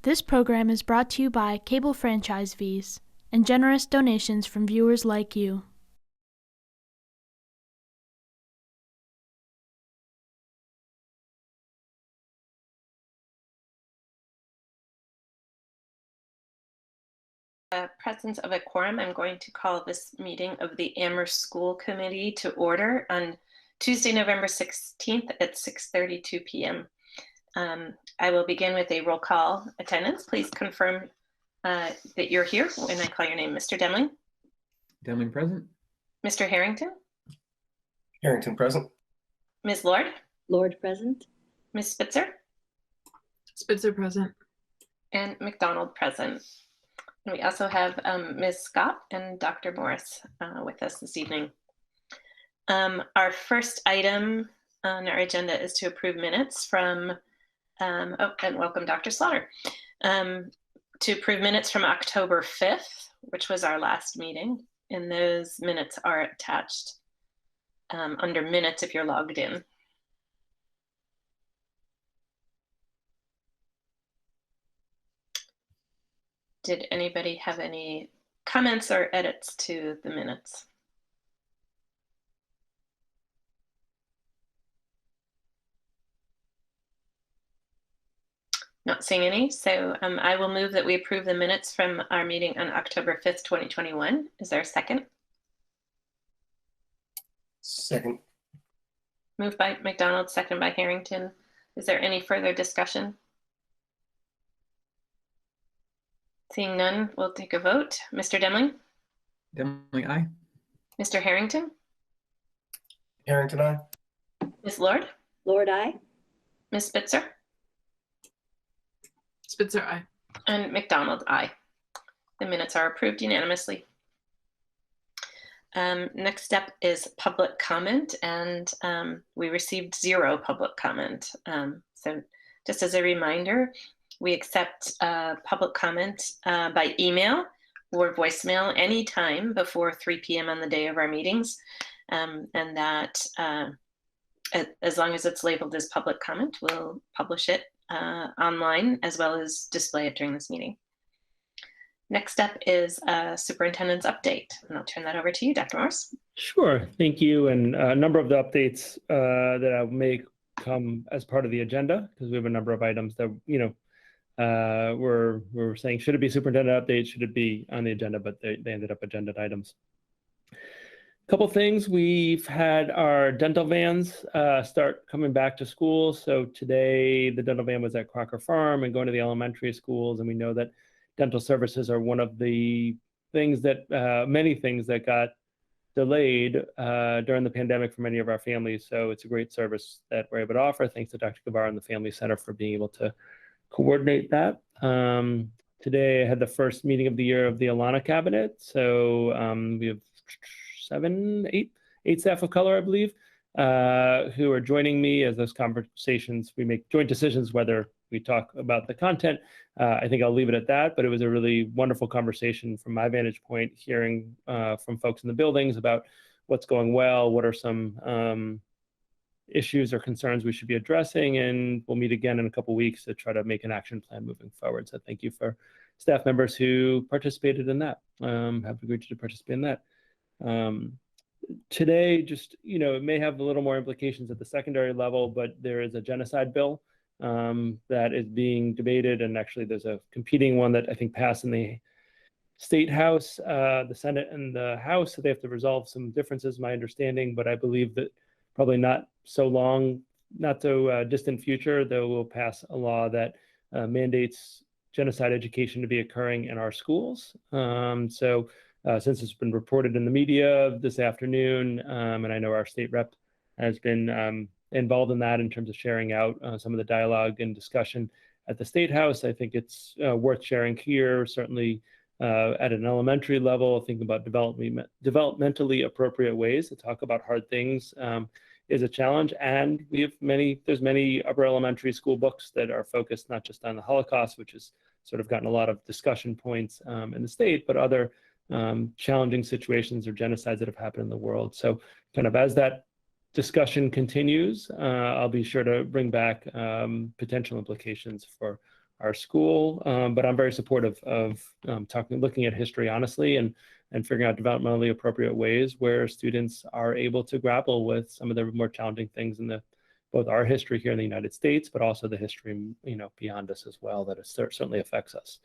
This program is brought to you by cable franchise fees and generous donations from viewers like you. Presence of a quorum, I'm going to call this meeting of the Amherst School Committee to order on Tuesday, November 16th at 6:32 p.m. I will begin with a roll call attendance. Please confirm that you're here when I call your name. Mr. Demling? Demling present. Mr. Harrington? Harrington present. Ms. Lord? Lord present. Ms. Spitzer? Spitzer present. And McDonald present. And we also have Ms. Scott and Dr. Morris with us this evening. Our first item on our agenda is to approve minutes from, and welcome Dr. Slaughter, to approve minutes from October 5th, which was our last meeting. And those minutes are attached under minutes if you're logged in. Did anybody have any comments or edits to the minutes? Not seeing any, so I will move that we approve the minutes from our meeting on October 5th, 2021. Is there a second? Second. Moved by McDonald, second by Harrington. Is there any further discussion? Seeing none, we'll take a vote. Mr. Demling? Demling, aye. Mr. Harrington? Harrington, aye. Ms. Lord? Lord, aye. Ms. Spitzer? Spitzer, aye. And McDonald, aye. The minutes are approved unanimously. Next up is public comment, and we received 0 public comment. So just as a reminder, we accept public comment by email or voicemail anytime before 3 p.m. on the day of our meetings. And that as long as it's labeled as public comment, we'll publish it online as well as display it during this meeting. Next up is Superintendent's update, and I'll turn that over to you, Dr. Morris. Sure, thank you. And a number of the updates that I may come as part of the agenda, because we have a number of items that, we're saying, should it be superintendent update, should it be on the agenda, but they ended up agenda items. A couple things, we've had our dental vans start coming back to school. So today the dental van was at Crocker Farm and going to the elementary schools, and we know that dental services are one of the things that, many things that got delayed during the pandemic for many of our families. So it's a great service that we're able to offer. Thanks to Dr. Gavar and the Family Center for being able to coordinate that. Today I had the first meeting of the year of the Alana Cabinet. So we have 8 staff of color, I believe, who are joining me as those conversations. We make joint decisions whether we talk about the content. I think I'll leave it at that, but it was a really wonderful conversation from my vantage point, hearing from folks in the buildings about what's going well, what are some issues or concerns we should be addressing, and we'll meet again in a couple weeks to try to make an action plan moving forward. So thank you for staff members who participated in that, have agreed to participate in that. Today, just, it may have a little more implications at the secondary level, but there is a genocide bill that is being debated, and actually there's a competing one that I think passed in the State House, the Senate and the House, so they have to resolve some differences, my understanding, but I believe that probably not so distant future, though we'll pass a law that mandates genocide education to be occurring in our schools. Since it's been reported in the media this afternoon, and I know our state rep has been involved in that in terms of sharing out some of the dialogue and discussion at the State House, I think it's worth sharing here, certainly at an elementary level, thinking about developmentally appropriate ways to talk about hard things is a challenge. And there's many upper elementary school books that are focused not just on the Holocaust, which has sort of gotten a lot of discussion points in the state, but other challenging situations or genocides that have happened in the world. So kind of as that discussion continues, I'll be sure to bring back potential implications for our school. But I'm very supportive of looking at history honestly and figuring out developmentally appropriate ways where students are able to grapple with some of the more challenging things in both our history here in the United States, but also the history, beyond us as well, that it certainly affects us.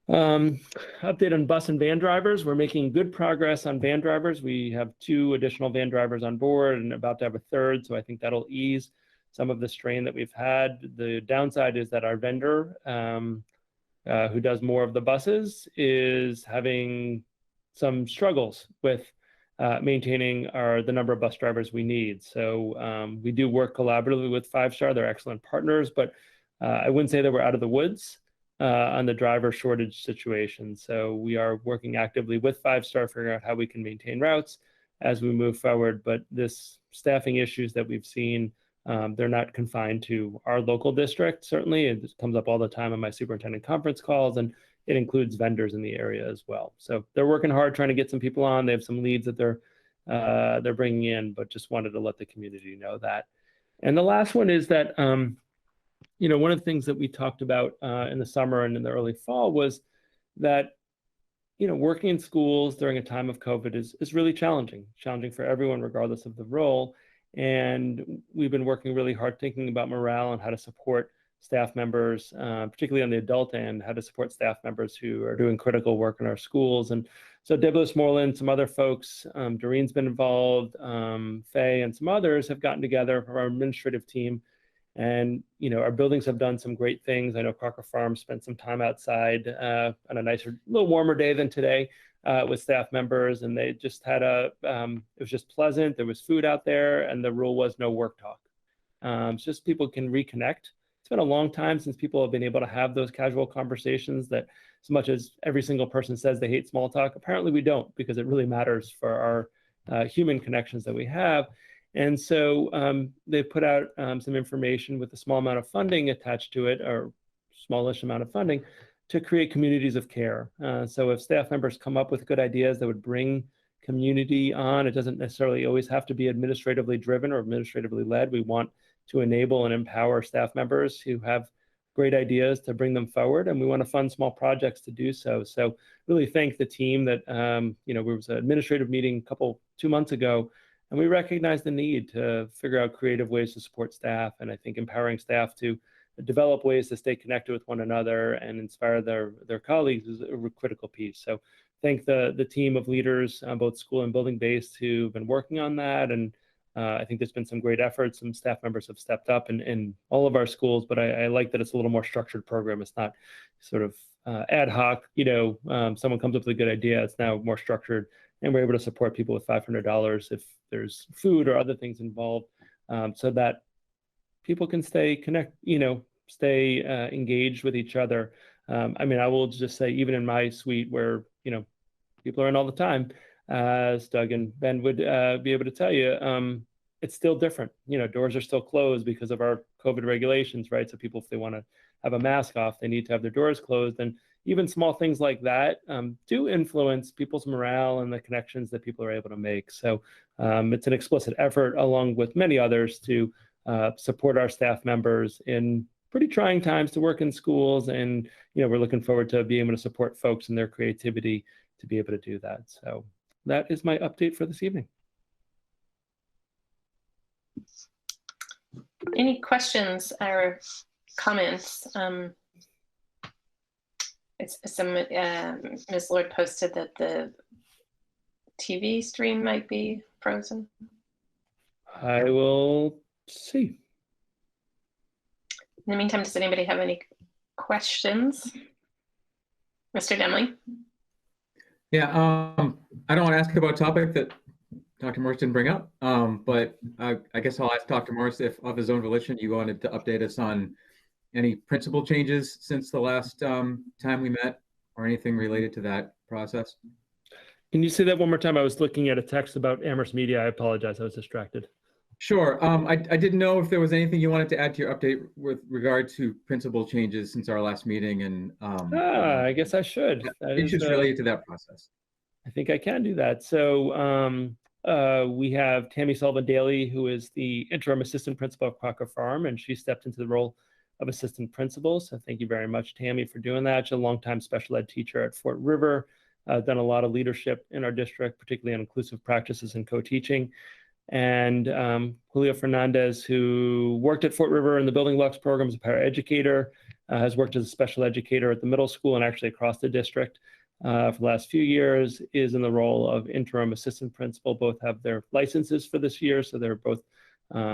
Update on bus and van drivers. We're making good progress on van drivers. We have 2 additional van drivers on board and about to have a 3rd. So I think that'll ease some of the strain that we've had. The downside is that our vendor, who does more of the buses, is having some struggles with maintaining the number of bus drivers we need. So we do work collaboratively with 5 Star. They're excellent partners, but I wouldn't say that we're out of the woods on the driver shortage situation. So we are working actively with 5 Star, figuring out how we can maintain routes as we move forward. But this staffing issues that we've seen, they're not confined to our local district. Certainly, it comes up all the time on my superintendent conference calls, and it includes vendors in the area as well. So they're working hard trying to get some people on. They have some leads that they're bringing in, but just wanted to let the community know that. And the last one is that one of the things that we talked about in the summer and in the early fall was that working in schools during a time of COVID is really challenging for everyone, regardless of the role. And we've been working really hard thinking about morale and how to support staff members, particularly on the adult end, how to support staff members who are doing critical work in our schools. And so Deb Moreland, some other folks, Doreen's been involved, Faye and some others have gotten together for our administrative team. And, our buildings have done some great things. I know Crocker Farm spent some time outside on a nicer, little warmer day than today with staff members. And they just had it was just pleasant. There was food out there, and the rule was no work talk. It's just people can reconnect. It's been a long time since people have been able to have those casual conversations that, as much as every single person says they hate small talk, apparently we don't, because it really matters for our human connections that we have. And so they put out some information with a small amount of funding attached to it, or smallish amount of funding, to create communities of care. So if staff members come up with good ideas that would bring community on, it doesn't necessarily always have to be administratively driven or administratively led. We want to enable and empower staff members who have great ideas to bring them forward, and we want to fund small projects to do so. So really thank the team that, there was an administrative meeting 2 months ago, and we recognize the need to figure out creative ways to support staff. And I think empowering staff to develop ways to stay connected with one another and inspire their colleagues is a critical piece. So thank the team of leaders, both school and building based, who've been working on that. And I think there's been some great efforts. Some staff members have stepped up in all of our schools, but I like that it's a little more structured program. It's not sort of ad hoc, someone comes up with a good idea. It's now more structured, and we're able to support people with $500 if there's food or other things involved, so that people can stay engaged with each other. I will just say, even in my suite where, people are in all the time, as Doug and Ben would be able to tell you, it's still different. Doors are still closed because of our COVID regulations, right? So people, if they want to have a mask off, they need to have their doors closed. And even small things like that do influence people's morale and the connections that people are able to make. So it's an explicit effort, along with many others, to support our staff members in pretty trying times to work in schools. And, we're looking forward to being able to support folks in their creativity to be able to do that. So that is my update for this evening. Any questions or comments? Ms. Lord posted that the TV stream might be frozen. I will see. In the meantime, does anybody have any questions? Mr. Demling? Yeah, I don't want to ask about a topic that Dr. Morse didn't bring up, but I guess I'll ask Dr. Morse if, of his own volition, you wanted to update us on any principal changes since the last time we met, or anything related to that process. Can you say that one more time? I was looking at a text about Amherst Media. I apologize. I was distracted. Sure. I didn't know if there was anything you wanted to add to your update with regard to principal changes since our last meeting, and I guess I should. Issues related to that process. I think I can do that. So we have Tammy Sullivan Daly, who is the interim assistant principal of Crocker Farm, and she stepped into the role of assistant principals. So thank you very much, Tammy, for doing that. She's a longtime special ed teacher at Fort River, done a lot of leadership in our district, particularly on inclusive practices and co-teaching. And Julio Fernandez, who worked at Fort River in the Building Blocks program as a paraeducator, has worked as a special educator at the middle school and actually across the district for the last few years, is in the role of interim assistant principal. Both have their licenses for this year, so they're both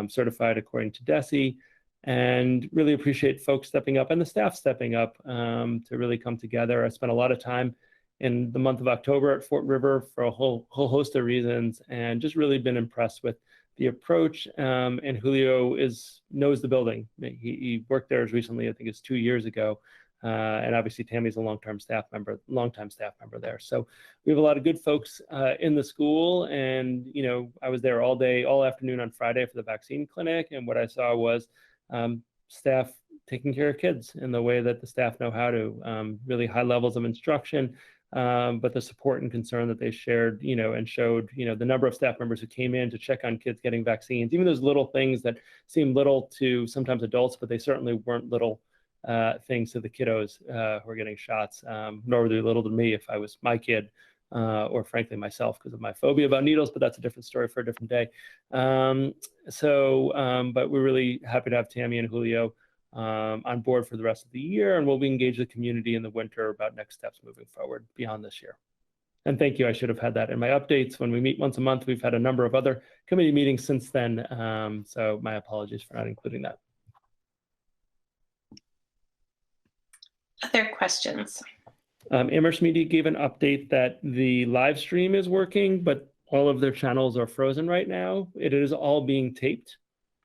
certified according to DESE, and really appreciate folks stepping up and the staff stepping up to really come together. I spent a lot of time in the month of October at Fort River for a whole host of reasons, and just really been impressed with the approach. And Julio knows the building. He worked there as recently, I think it's 2 years ago. And obviously Tammy's a longtime staff member there. So we have a lot of good folks in the school. And, you know, I was there all day, all afternoon on Friday for the vaccine clinic. And what I saw was staff taking care of kids in the way that the staff know how to, really high levels of instruction. But the support and concern that they shared, you know, and showed, you know, the number of staff members who came in to check on kids getting vaccines, even those little things that seem little to sometimes adults, but they certainly weren't little things to the kiddos who are getting shots, nor were they little to me if I was my kid, or frankly myself because of my phobia about needles, but that's a different story for a different day. But we're really happy to have Tammy and Julio on board for the rest of the year, and we'll engage the community in the winter about next steps moving forward beyond this year. And thank you. I should have had that in my updates. When we meet once a month, we've had a number of other committee meetings since then. So my apologies for not including that. Other questions? Amherst Media gave an update that the live stream is working, but all of their channels are frozen right now. It is all being taped.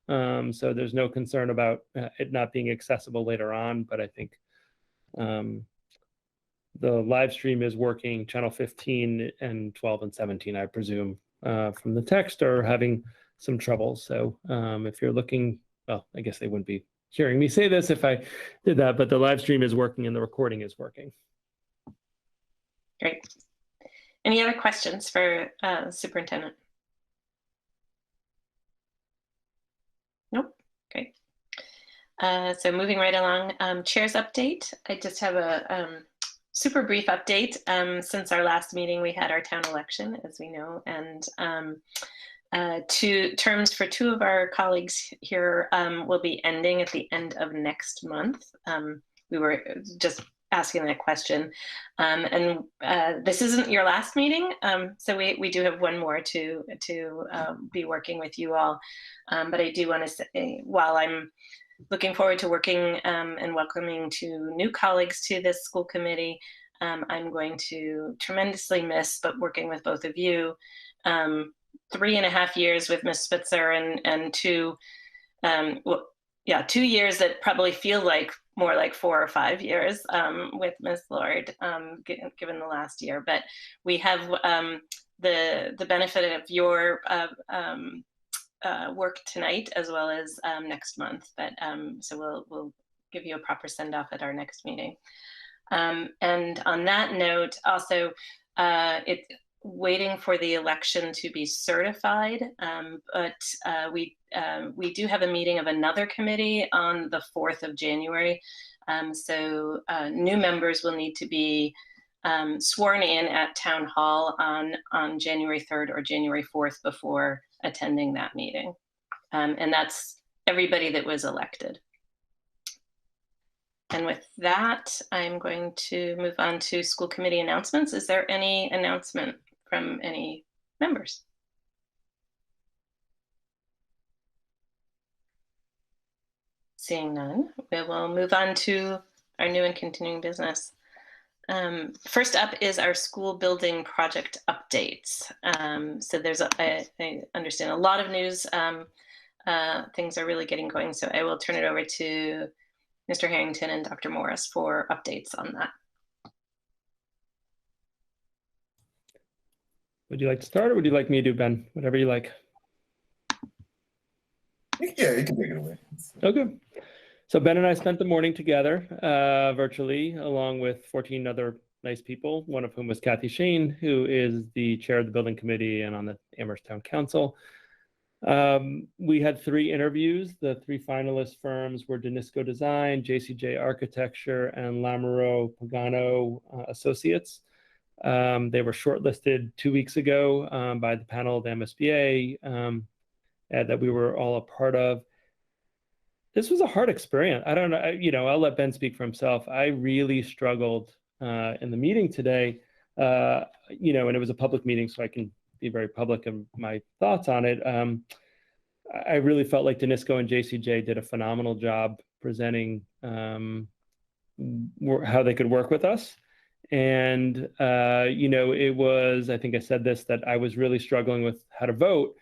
So there's no concern about it not being accessible later on, but I think the live stream is working. Channel 15 and 12 and 17, I presume, from the text, are having some trouble. So if you're looking, well, I guess they wouldn't be hearing me say this if I did that, but the live stream is working and the recording is working. Great. Any other questions for Superintendent? Nope. Great. So moving right along, Chair's update. I just have a super brief update. Since our last meeting, we had our town election, as we know, and terms for two of our colleagues here will be ending at the end of next month. We were just asking that question. And this isn't your last meeting, so we do have one more to be working with you all. But I do want to say, while I'm looking forward to working and welcoming two new colleagues to this school committee, I'm going to tremendously miss, but working with both of you. 3.5 years with Ms. Spitzer and 2 years that probably feel like more like 4 or 5 years with Ms. Lord, given the last year. But we have the benefit of your work tonight as well as next month. But so we'll give you a proper send off at our next meeting. And on that note, also it's waiting for the election to be certified, but we do have a meeting of another committee on the 4th of January. So new members will need to be sworn in at Town Hall on January 3rd or January 4th before attending that meeting. And that's everybody that was elected. And with that, I'm going to move on to school committee announcements. Is there any announcement from any members? Seeing none, we will move on to our new and continuing business. First up is our school building project updates. So there's, I understand, a lot of news. Things are really getting going. So I will turn it over to Mr. Harrington and Dr. Morris for updates on that. Would you like to start, or would you like me to, Ben? Whatever you like. Yeah, you can take it away. Okay. So Ben and I spent the morning together virtually, along with 14 other nice people, one of whom was Kathy Shane, who is the chair of the building committee and on the Amherst Town Council. We had 3 interviews. The 3 finalist firms were Danisco Design, JCJ Architecture, and Lamoureux Pagano Associates. They were shortlisted 2 weeks ago by the panel of the MSBA that we were all a part of. This was a hard experience. I don't know, I'll let Ben speak for himself. I really struggled in the meeting today, and it was a public meeting, so I can be very public in my thoughts on it. I really felt like Danisco and JCJ did a phenomenal job presenting how they could work with us. And, it was, I think I said this, that I was really struggling with how to vote.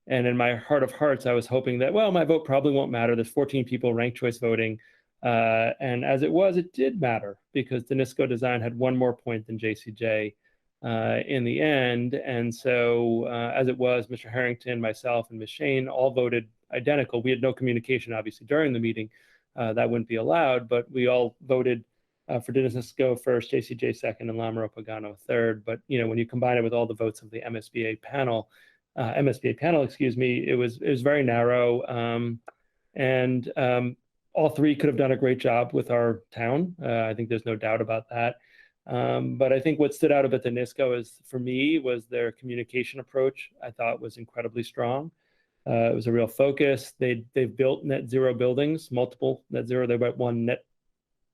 And in my heart of hearts, I was hoping that, well, my vote probably won't matter. There's 14 people ranked choice voting. And as it was, it did matter because Danisco Design had 1 more point than JCJ in the end. And so as it was, Mr. Harrington, myself, and Ms. Shane all voted identical. We had no communication, obviously, during the meeting. That wouldn't be allowed, but we all voted for Danisco first, JCJ second, and Lamoureux Pagano third. But, when you combine it with all the votes of the MSBA panel, it was very narrow. And all 3 could have done a great job with our town. I think there's no doubt about that. But I think what stood out about Danisco for me was their communication approach. I thought was incredibly strong. It was a real focus. They've built net zero buildings, multiple net zero. They built 1 net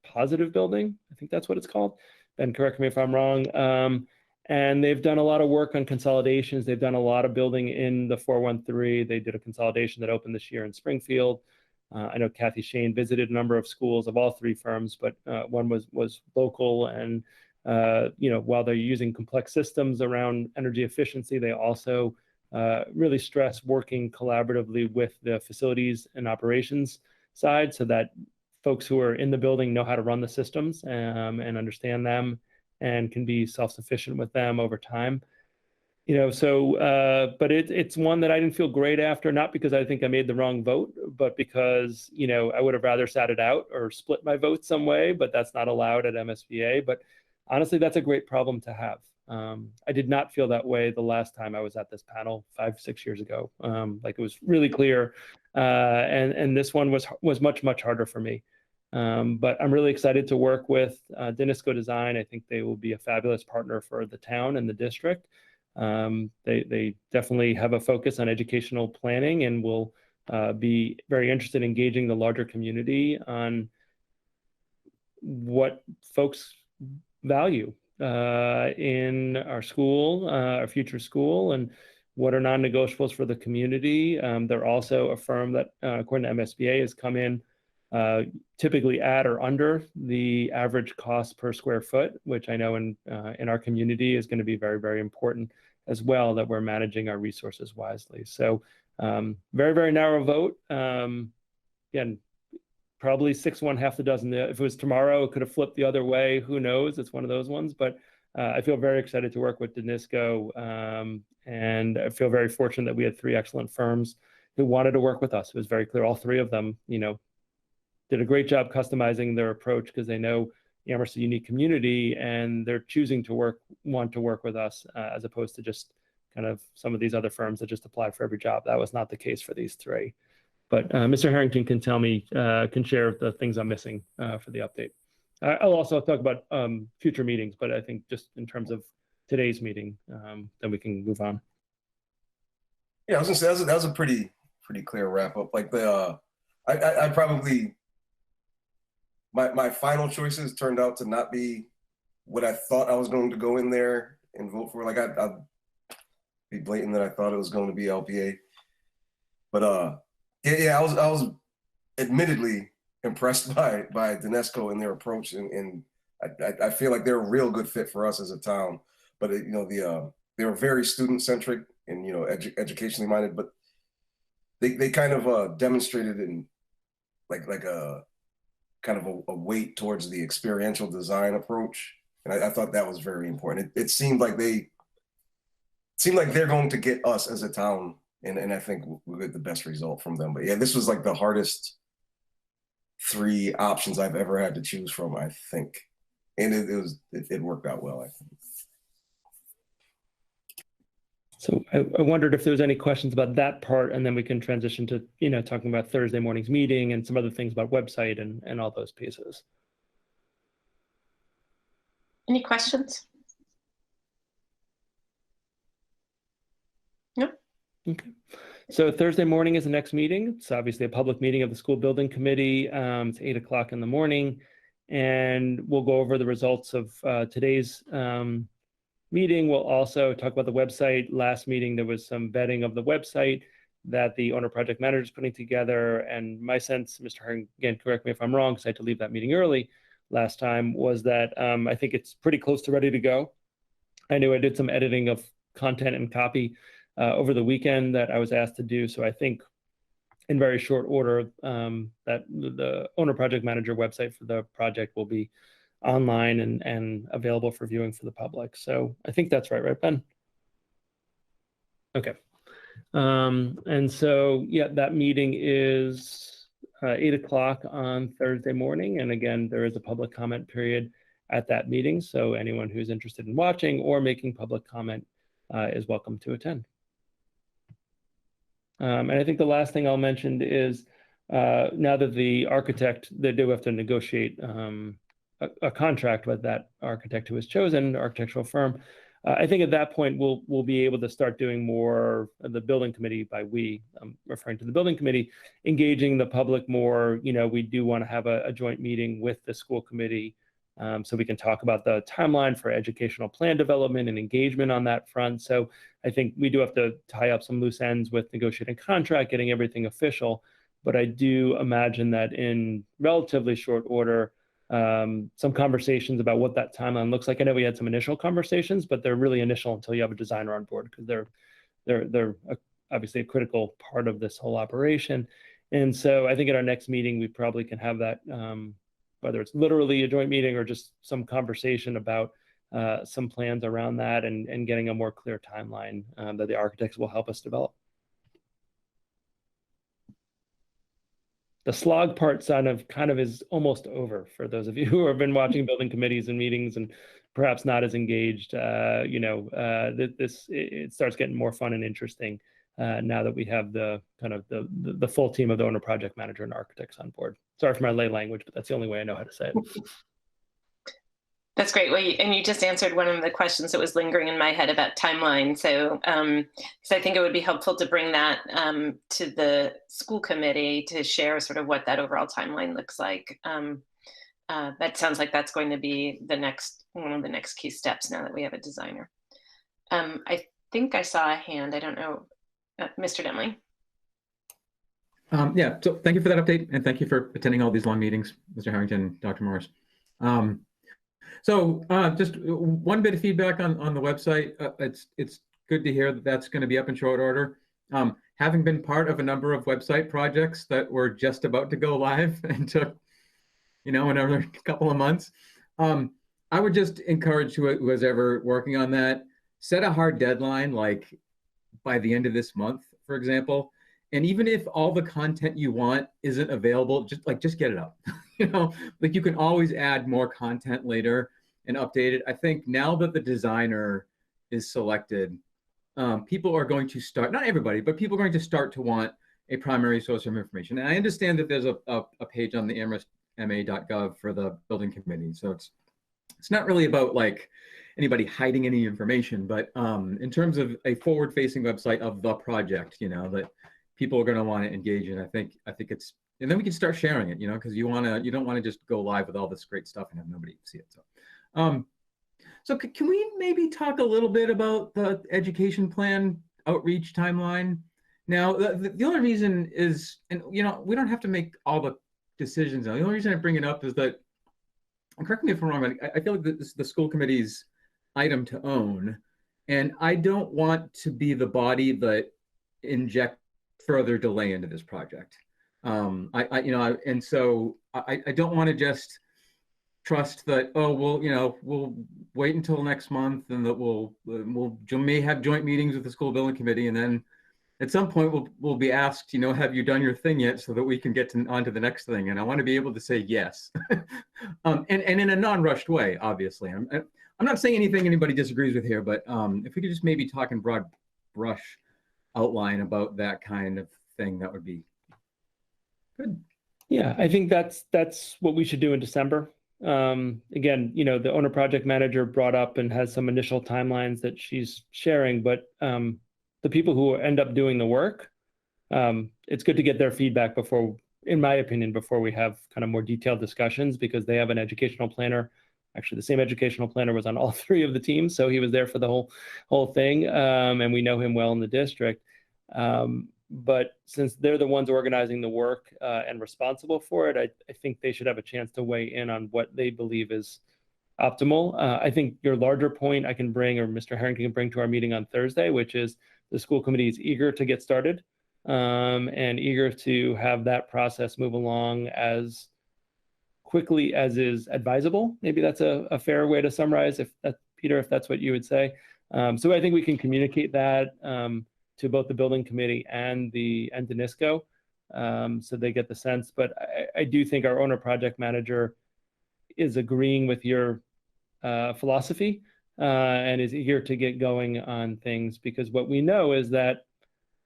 positive building. I think that's what it's called. Ben, correct me if I'm wrong. And they've done a lot of work on consolidations. They've done a lot of building in the 413. They did a consolidation that opened this year in Springfield. I know Kathy Shane visited a number of schools of all 3 firms, but one was local. And, while they're using complex systems around energy efficiency, they also really stress working collaboratively with the facilities and operations side so that folks who are in the building know how to run the systems and understand them and can be self-sufficient with them over time. But it's one that I didn't feel great after, not because I think I made the wrong vote, but because, I would have rather sat it out or split my vote some way, but that's not allowed at MSBA. But honestly, that's a great problem to have. I did not feel that way the last time I was at this panel 5-6 years ago. Like it was really clear. And this one was much, much harder for me. But I'm really excited to work with Danisco Design. I think they will be a fabulous partner for the town and the district. They definitely have a focus on educational planning and will be very interested in engaging the larger community on what folks value in our school, our future school, and what are non-negotiables for the community. They're also a firm that, according to MSBA, has come in typically at or under the average cost per square foot, which I know in our community is going to be very, very important as well, that we're managing our resources wisely. So very, very narrow vote. Again, probably 6-1, half a dozen. If it was tomorrow, it could have flipped the other way. Who knows? It's one of those ones. But I feel very excited to work with Danisco. And I feel very fortunate that we had 3 excellent firms who wanted to work with us. It was very clear. All 3 of them, did a great job customizing their approach because they know Amherst is a unique community and they're choosing to want to work with us as opposed to just kind of some of these other firms that just apply for every job. That was not the case for these 3. But Mr. Harrington can can share the things I'm missing for the update. I'll also talk about future meetings, but I think just in terms of today's meeting, then we can move on. Yeah, I was gonna say that was a pretty clear wrap up. Like I probably my final choices turned out to not be what I thought I was going to go in there and vote for. Like I'll be blatant that I thought it was going to be LPA, but I was admittly impressed by Danisco and their approach, and I feel like they're a real good fit for us as a town. But they were very student centric and educationally minded, but they kind of demonstrated in like a kind of a weight towards the experiential design approach, and I thought that was very important. It seemed like they're going to get us as a town, and I think we'll get the best result from them. But yeah, this was like the hardest 3 options I've ever had to choose from, I think, and it worked out well, I think. So I wondered if there was any questions about that part, and then we can transition to, talking about Thursday morning's meeting and some other things about website and all those pieces. Any questions? No. Okay. So Thursday morning is the next meeting. It's obviously a public meeting of the school building committee. It's 8 o'clock in the morning, and we'll go over the results of today's meeting. We'll also talk about the website. Last meeting, there was some vetting of the website that the owner project manager is putting together. And my sense, Mr. Harding, again, correct me if I'm wrong, because I had to leave that meeting early last time, was that I think it's pretty close to ready to go. I knew I did some editing of content and copy over the weekend that I was asked to do. So I think in very short order that the owner project manager website for the project will be online and available for viewing for the public. So I think that's right, Ben? Okay. And so, yeah, that meeting is 8 o'clock on Thursday morning. And again, there is a public comment period at that meeting. So anyone who's interested in watching or making public comment is welcome to attend. And I think the last thing I'll mention is now that the architect, they do have to negotiate a contract with that architect who was chosen, architectural firm. I think at that point, we'll be able to start doing more of the building committee. By we, I'm referring to the building committee, engaging the public more. We do want to have a joint meeting with the school committee so we can talk about the timeline for educational plan development and engagement on that front. So I think we do have to tie up some loose ends with negotiating contract, getting everything official. But I do imagine that in relatively short order, some conversations about what that timeline looks like. I know we had some initial conversations, but they're really initial until you have a designer on board, because they're obviously a critical part of this whole operation. And so I think at our next meeting, we probably can have that, whether it's literally a joint meeting or just some conversation about some plans around that and getting a more clear timeline that the architects will help us develop. The slog part kind of is almost over for those of you who have been watching building committees and meetings and perhaps not as engaged. It starts getting more fun and interesting now that we have the kind of the full team of the owner project manager and architects on board. Sorry for my lay language, but that's the only way I know how to say it. That's great. Well, and you just answered one of the questions that was lingering in my head about timeline. So, I think it would be helpful to bring that to the school committee to share sort of what that overall timeline looks like. That sounds like that's going to be one of the next key steps now that we have a designer. I think I saw a hand. I don't know, Mr. Demling. Yeah, so thank you for that update, and thank you for attending all these long meetings, Mr. Harrington, Dr. Morris. So just one bit of feedback on the website. It's good to hear that that's going to be up in short order. Having been part of a number of website projects that were just about to go live and took, another couple of months, I would just encourage who's ever working on that, set a hard deadline, like by the end of this month, for example. And even if all the content you want isn't available, just get it up. You can always add more content later and update it. I think now that the designer is selected, people are going to start, not everybody, but people are going to start to want a primary source of information. And I understand that there's a page on the amherstma.gov for the building committee. So it's not really about anybody hiding any information, but in terms of a forward-facing website of the project, that people are going to want to engage in. I think it's, and then we can start sharing it, because you don't want to just go live with all this great stuff and have nobody see it. So can we maybe talk a little bit about the education plan outreach timeline? Now, the only reason is, and we don't have to make all the decisions now. The only reason I bring it up is that, and correct me if I'm wrong, but I feel like this is the school committee's item to own, and I don't want to be the body that inject further delay into this project. And so I don't want to just trust that, we'll wait until next month and that may have joint meetings with the school building committee, and then at some point we'll be asked, have you done your thing yet, so that we can get on to the next thing. And I want to be able to say yes, and in a non-rushed way, obviously. I'm not saying anything anybody disagrees with here, but if we could just maybe talk in broad brush outline about that kind of thing, that would be good. Yeah, I think that's what we should do in December. Again, the owner project manager brought up and has some initial timelines that she's sharing, but the people who end up doing the work, it's good to get their feedback before, in my opinion, before we have kind of more detailed discussions, because they have an educational planner. Actually, the same educational planner was on all three of the teams, so he was there for the whole thing, and we know him well in the district. But since they're the ones organizing the work and responsible for it, I think they should have a chance to weigh in on what they believe is optimal. I think your larger point I can bring, or Mr. Harrington can bring to our meeting on Thursday, which is the school committee is eager to get started and eager to have that process move along as quickly as is advisable. Maybe that's a fair way to summarize, Peter, if that's what you would say. So I think we can communicate that to both the building committee and NISCO, so they get the sense. But I do think our owner project manager is agreeing with your philosophy and is eager to get going on things, because what we know is that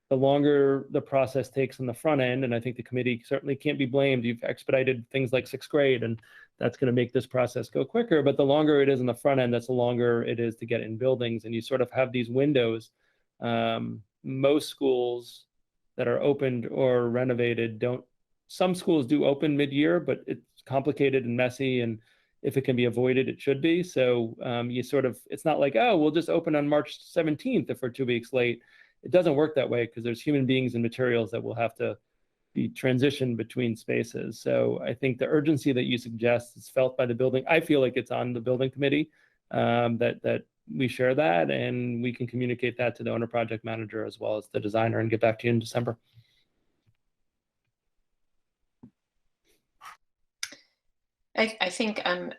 the longer the process takes on the front end, and I think the committee certainly can't be blamed. You've expedited things like 6th grade, and that's going to make this process go quicker. But the longer it is on the front end, that's the longer it is to get in buildings. And you sort of have these windows. Most schools that are opened or renovated don't. Some schools do open mid-year, but it's complicated and messy. And if it can be avoided, it should be. So you sort of, it's not like, oh, we'll just open on March 17th if we're 2 weeks late. It doesn't work that way, because there's human beings and materials that will have to be transitioned between spaces. So I think the urgency that you suggest is felt by the building. I feel like it's on the building committee, that we share that, and we can communicate that to the owner project manager as well as the designer, and get back to you in December. I think I'm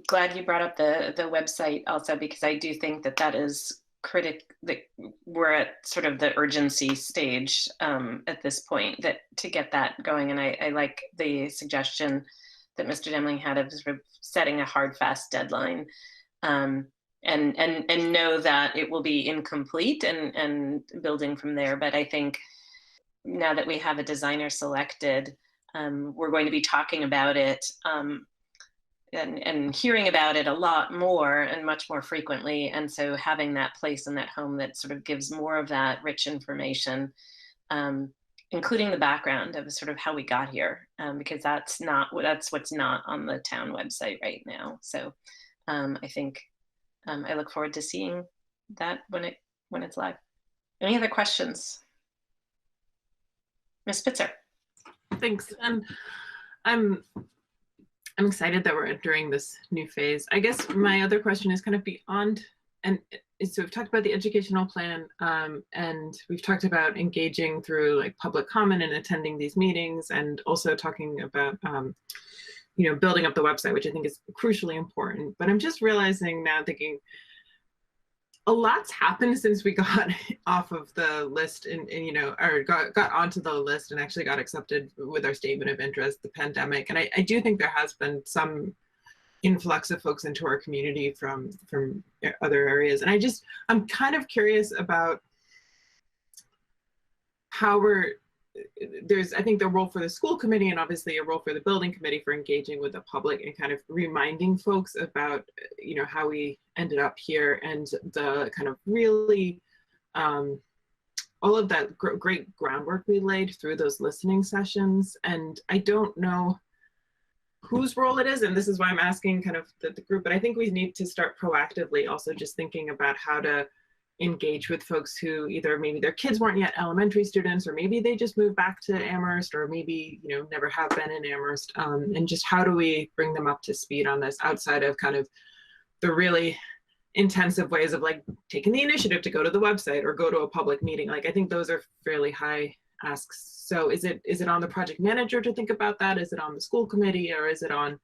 glad you brought up the website also, because I do think that is that we're at sort of the urgency stage at this point, that to get that going. And I like the suggestion that Mr. Demling had of sort of setting a hard, fast deadline, and know that it will be incomplete and building from there. But I think now that we have a designer selected, we're going to be talking about it and hearing about it a lot more and much more frequently. And so having that place and that home that sort of gives more of that rich information, including the background of sort of how we got here, because that's what's not on the town website right now. So I think I look forward to seeing that when it's live. Any other questions? Ms. Spitzer. Thanks. And I'm excited that we're entering this new phase. I guess my other question is kind of beyond, and so we've talked about the educational plan, and we've talked about engaging through like public comment and attending these meetings, and also talking about building up the website, which I think is crucially important. But I'm just realizing now, thinking a lot's happened since we got off of the list and or got onto the list and actually got accepted with our statement of interest, the pandemic. And I do think there has been some influx of folks into our community from other areas. And I'm kind of curious about how there's, I think, the role for the school committee and obviously a role for the building committee for engaging with the public and kind of reminding folks about, how we ended up here, and the kind of really all of that great groundwork we laid through those listening sessions. And I don't know whose role it is, and this is why I'm asking kind of the group, but I think we need to start proactively also just thinking about how to engage with folks who either maybe their kids weren't yet elementary students, or maybe they just moved back to Amherst, or maybe never have been in Amherst, and just how do we bring them up to speed on this outside of kind of the really intensive ways of like taking the initiative to go to the website or go to a public meeting. Like I think those are fairly high asks. So is it on the project manager to think about that? Is it on the school committee, or is it on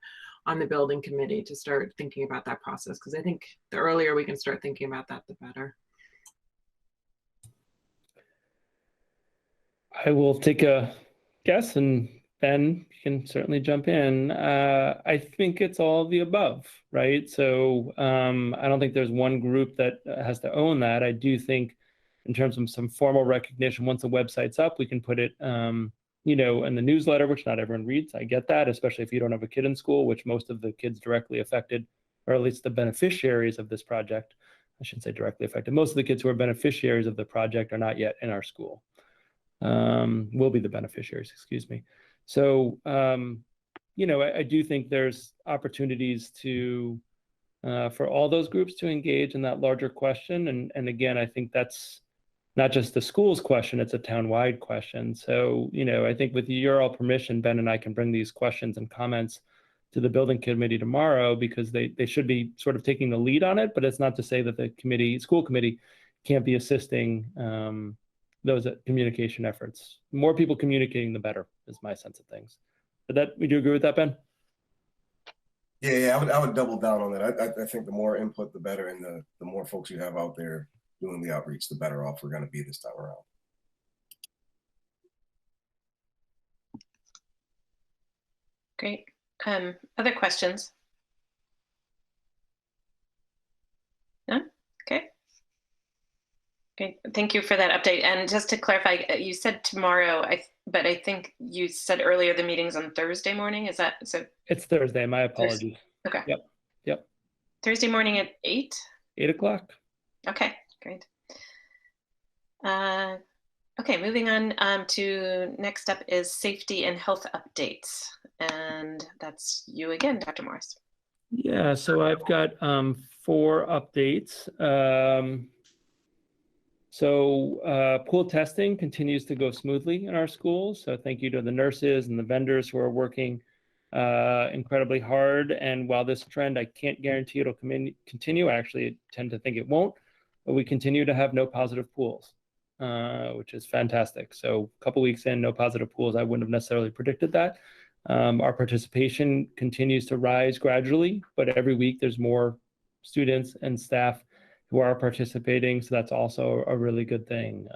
the building committee to start thinking about that process? Because I think the earlier we can start thinking about that, the better. I will take a guess, and Ben, you can certainly jump in. I think it's all of the above, right? So I don't think there's one group that has to own that. I do think in terms of some formal recognition. Once the website's up, we can put it, you know, in the newsletter, which not everyone reads. I get that, especially if you don't have a kid in school, which most of the kids directly affected, or at least the beneficiaries of this project, I shouldn't say directly affected. Most of the kids who are beneficiaries of the project are not yet in our school. Will be the beneficiaries, excuse me. So, you know, I do think there's opportunities to, for all those groups to engage in that larger question. And again, I think that's not just the school's question, it's a town-wide question. So, you know, I think with your all permission, Ben and I can bring these questions and comments to the building committee tomorrow, because they should be sort of taking the lead on it, but it's not to say that the school committee can't be assisting those communication efforts. The more people communicating, the better, is my sense of things. But would you agree with that, Ben? Yeah, I would double down on that. I think the more input, the better, and the more folks you have out there doing the outreach, the better off we're going to be this time around. Great. Other questions? No? Okay. Okay, thank you for that update. And just to clarify, you said tomorrow, but I think you said earlier the meeting's on Thursday morning. Is that so? It's Thursday. My apologies. Okay. Yep. Thursday morning at 8? 8 o'clock. Okay, great. Okay, moving on to next up is safety and health updates. And that's you again, Dr. Morris. Yeah, so I've got 4 updates. Pool testing continues to go smoothly in our schools. So thank you to the nurses and the vendors who are working incredibly hard. And while this trend, I can't guarantee it'll continue. I actually tend to think it won't, but we continue to have no positive pools, which is fantastic. So a couple weeks in, no positive pools. I wouldn't have necessarily predicted that. Our participation continues to rise gradually, but every week there's more students and staff who are participating. So that's also a really good thing.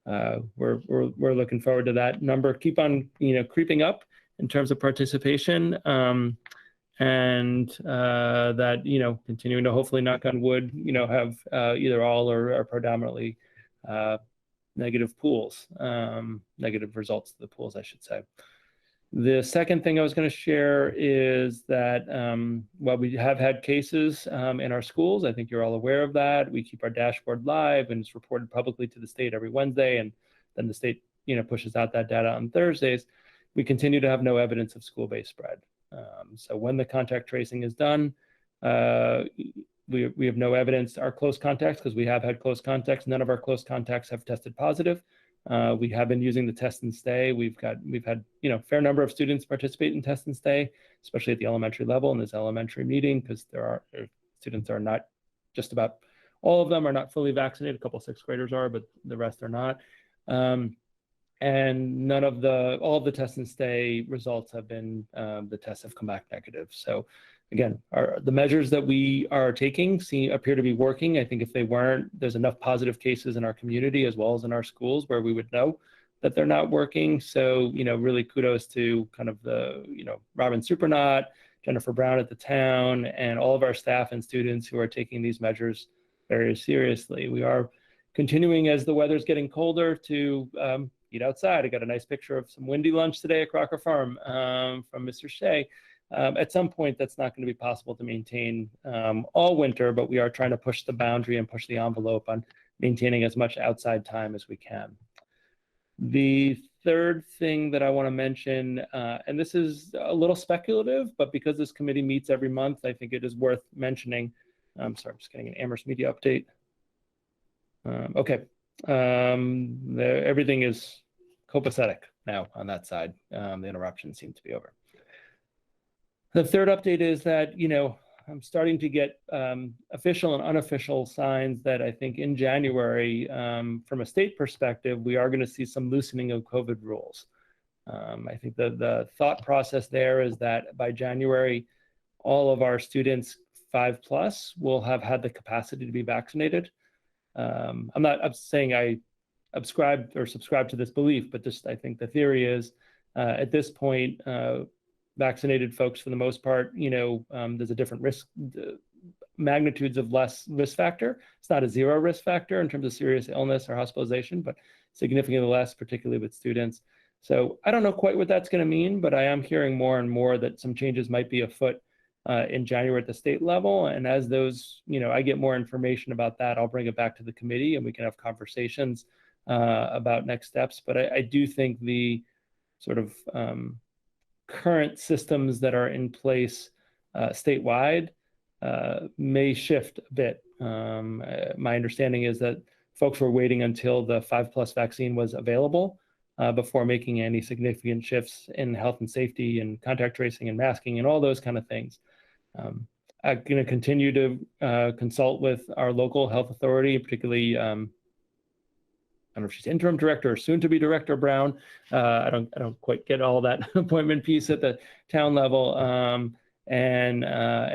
We're looking forward to that number keep on, you know, creeping up in terms of participation, and that, you know, continuing to hopefully, knock on wood, you know, have either all or predominantly negative pools, negative results to the pools, I should say. The second thing I was going to share is that while we have had cases in our schools, I think you're all aware of that. We keep our dashboard live, and it's reported publicly to the state every Wednesday, and then the state, you know, pushes out that data on Thursdays. We continue to have no evidence of school-based spread. So when the contact tracing is done, we have no evidence. Our close contacts, because we have had close contacts, none of our close contacts have tested positive. We have been using the test and stay. We've had, you know, a fair number of students participate in test and stay, especially at the elementary level in this elementary meeting, because students are not, just about all of them are not fully vaccinated. A couple of 6th graders are, but the rest are not. And all of the test and stay results have been, the tests have come back negative. So again, the measures that we are taking appear to be working. I think if they weren't, there's enough positive cases in our community as well as in our schools where we would know that they're not working. So, you know, really kudos to kind of the, you know, Robin Supernaut, Jennifer Brown at the town, and all of our staff and students who are taking these measures very seriously. We are continuing, as the weather's getting colder, to eat outside. I got a nice picture of some windy lunch today at Crocker Farm from Mr. Shea. At some point, that's not going to be possible to maintain all winter, but we are trying to push the boundary and push the envelope on maintaining as much outside time as we can. The third thing that I want to mention, and this is a little speculative, but because this committee meets every month, I think it is worth mentioning. I'm sorry, I'm just getting an Amherst media update. Okay, everything is copacetic now on that side. The interruptions seem to be over. The third update is that, you know, I'm starting to get official and unofficial signs that I think in January, from a state perspective, we are going to see some loosening of COVID rules. I think the thought process there is that by January, all of our students 5+ will have had the capacity to be vaccinated. I'm not saying I subscribe to this belief, but just I think the theory is at this point, vaccinated folks, for the most part, you know, there's a different risk magnitudes of less risk factor. It's not a zero risk factor in terms of serious illness or hospitalization, but significantly less, particularly with students. So I don't know quite what that's going to mean, but I am hearing more and more that some changes might be afoot in January at the state level. And as those, I get more information about that, I'll bring it back to the committee and we can have conversations about next steps. But I do think the sort of current systems that are in place statewide may shift a bit. My understanding is that folks were waiting until the 5+ vaccine was available before making any significant shifts in health and safety and contact tracing and masking and all those kind of things. I'm going to continue to consult with our local health authority, particularly I don't know if she's interim director or soon to be Director Brown. I don't quite get all that appointment piece at the town level, and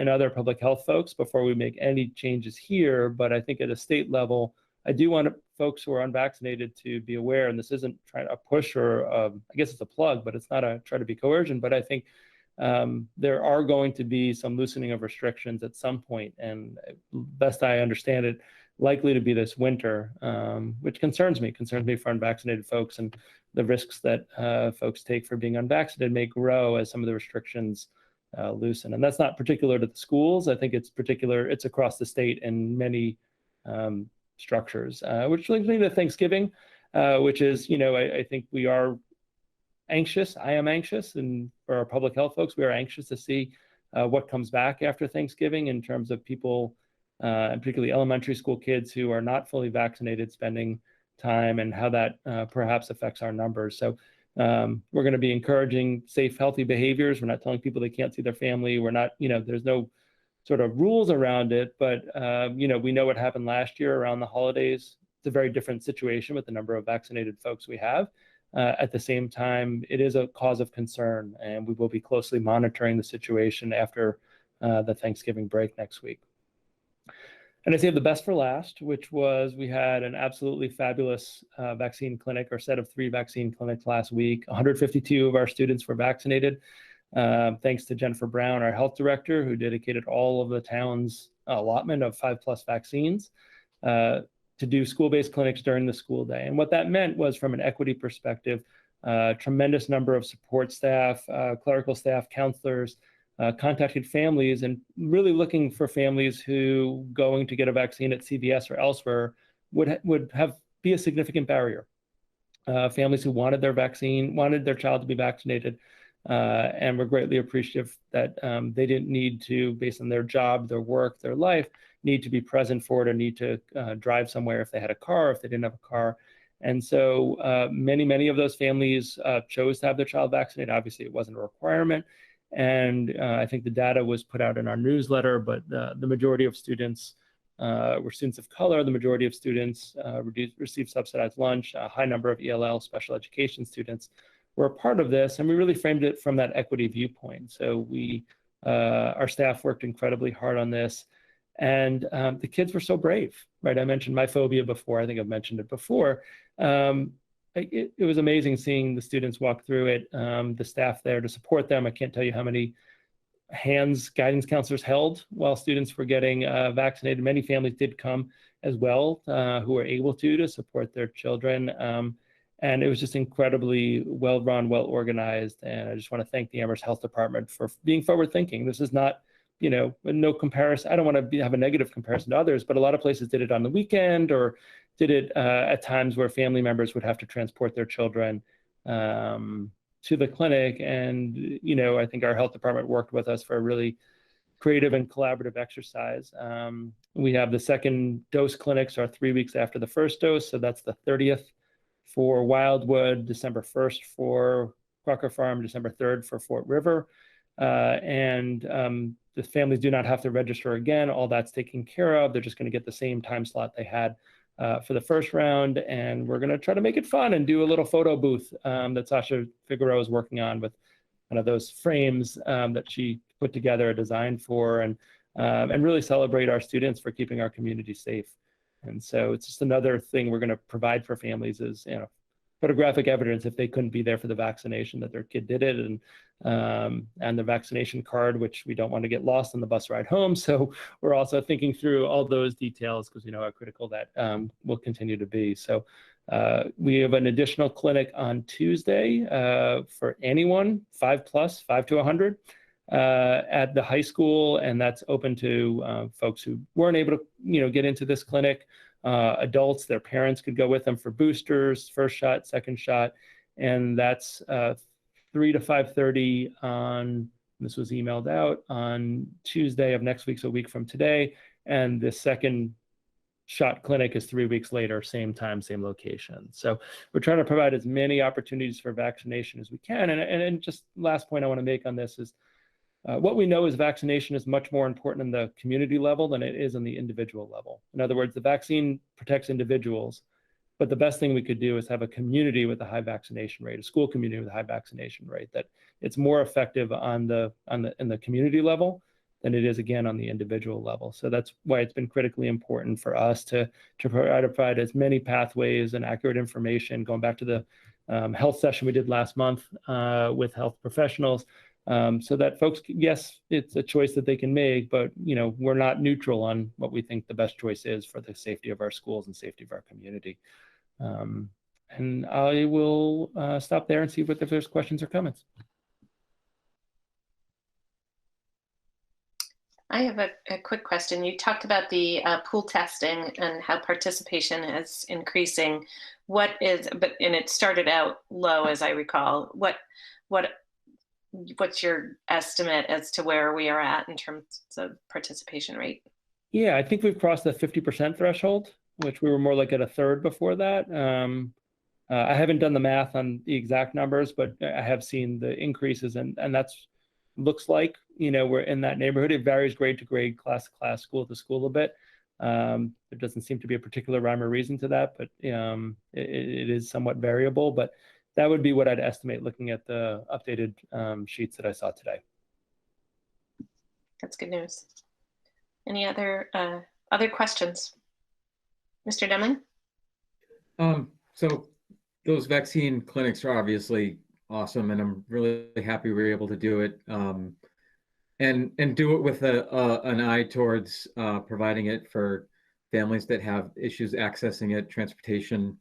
other public health folks before we make any changes here. But I think at a state level, I do want folks who are unvaccinated to be aware, and this isn't trying to push or I guess it's a plug, but it's not a try to be coercion. But I think there are going to be some loosening of restrictions at some point, and best I understand it, likely to be this winter, which concerns me for unvaccinated folks, and the risks that folks take for being unvaccinated may grow as some of the restrictions loosen. And that's not particular to the schools. I think it's across the state in many structures, which brings me to Thanksgiving, which is, I think we are anxious. I am anxious, and for our public health folks, we are anxious to see what comes back after Thanksgiving in terms of people, and particularly elementary school kids who are not fully vaccinated spending time, and how that perhaps affects our numbers. So we're going to be encouraging safe, healthy behaviors. We're not telling people they can't see their family. We're not, there's no sort of rules around it, but we know what happened last year around the holidays. It's a very different situation with the number of vaccinated folks we have. At the same time, it is a cause of concern, and we will be closely monitoring the situation after the Thanksgiving break next week. And I saved the best for last, which was we had an absolutely fabulous vaccine clinic, or set of 3 vaccine clinics last week. 152 of our students were vaccinated, thanks to Jennifer Brown, our health director, who dedicated all of the town's allotment of 5+ vaccines to do school-based clinics during the school day. And what that meant was, from an equity perspective, tremendous number of support staff, clerical staff, counselors, contacted families, and really looking for families who going to get a vaccine at CVS or elsewhere would be a significant barrier. Families who wanted their child to be vaccinated, and were greatly appreciative that they didn't need to, based on their job, their work, their life, need to be present for it, or need to drive somewhere if they had a car, if they didn't have a car. And so many of those families chose to have their child vaccinated. Obviously, it wasn't a requirement. And I think the data was put out in our newsletter, but the majority of students were students of color. The majority of students received subsidized lunch. A high number of ELL special education students were a part of this, and we really framed it from that equity viewpoint. So our staff worked incredibly hard on this, and the kids were so brave, right? I mentioned my phobia before. I think I've mentioned it before. It was amazing seeing the students walk through it, the staff there to support them. I can't tell you how many hands guidance counselors held while students were getting vaccinated. Many families did come as well, who were able to support their children. And it was just incredibly well-run, well-organized. And I just want to thank the Amherst Health Department for being forward-thinking. This is not, no comparison. I don't want to have a negative comparison to others, but a lot of places did it on the weekend, or did it at times where family members would have to transport their children to the clinic. And, I think our health department worked with us for a really creative and collaborative exercise. We have the second dose clinics are 3 weeks after the first dose. So that's the 30th for Wildwood, December 1st for Crocker Farm, December 3rd for Fort River. And the families do not have to register again. All that's taken care of. They're just going to get the same time slot they had for the first round. And we're going to try to make it fun and do a little photo booth that Sasha Figueroa is working on, with kind of those frames that she put together a design for, and really celebrate our students for keeping our community safe. And so it's just another thing we're going to provide for families is, photographic evidence if they couldn't be there for the vaccination, that their kid did it, and and the vaccination card, which we don't want to get lost on the bus ride home. So we're also thinking through all those details because we know how critical that will continue to be. So we have an additional clinic on Tuesday for anyone 5+, 5 to 100 at the high school, and that's open to folks who weren't able to get into this clinic. Adults, their parents could go with them for boosters, first shot, second shot, and that's 3 to 5:30 on, this was emailed out, on Tuesday of next week, so a week from today. And the second shot clinic is 3 weeks later, same time, same location. So we're trying to provide as many opportunities for vaccination as we can. And just last point I want to make on this is what we know is vaccination is much more important in the community level than it is on the individual level. In other words, the vaccine protects individuals, but the best thing we could do is have a community with a high vaccination rate, a school community with a high vaccination rate, that it's more effective in the community level than it is, again, on the individual level. So that's why it's been critically important for us to provide as many pathways and accurate information, going back to the health session we did last month with health professionals, so that folks, yes, it's a choice that they can make, but we're not neutral on what we think the best choice is for the safety of our schools and safety of our community. And I will stop there and see if there's questions or comments. I have a quick question. You talked about the pool testing and how participation is increasing. And it started out low, as I recall. What's your estimate as to where we are at in terms of participation rate? Yeah, I think we've crossed the 50% threshold, which we were more like at a third before that. I haven't done the math on the exact numbers, but I have seen the increases, and that's looks like we're in that neighborhood. It varies grade to grade, class to class, school to school a bit. There doesn't seem to be a particular rhyme or reason to that, but it is somewhat variable. But that would be what I'd estimate looking at the updated sheets that I saw today. That's good news. Any other questions? Mr. Demling? So those vaccine clinics are obviously awesome, and I'm really happy we were able to do it, and do it with an eye towards providing it for families that have issues accessing it. Transportation,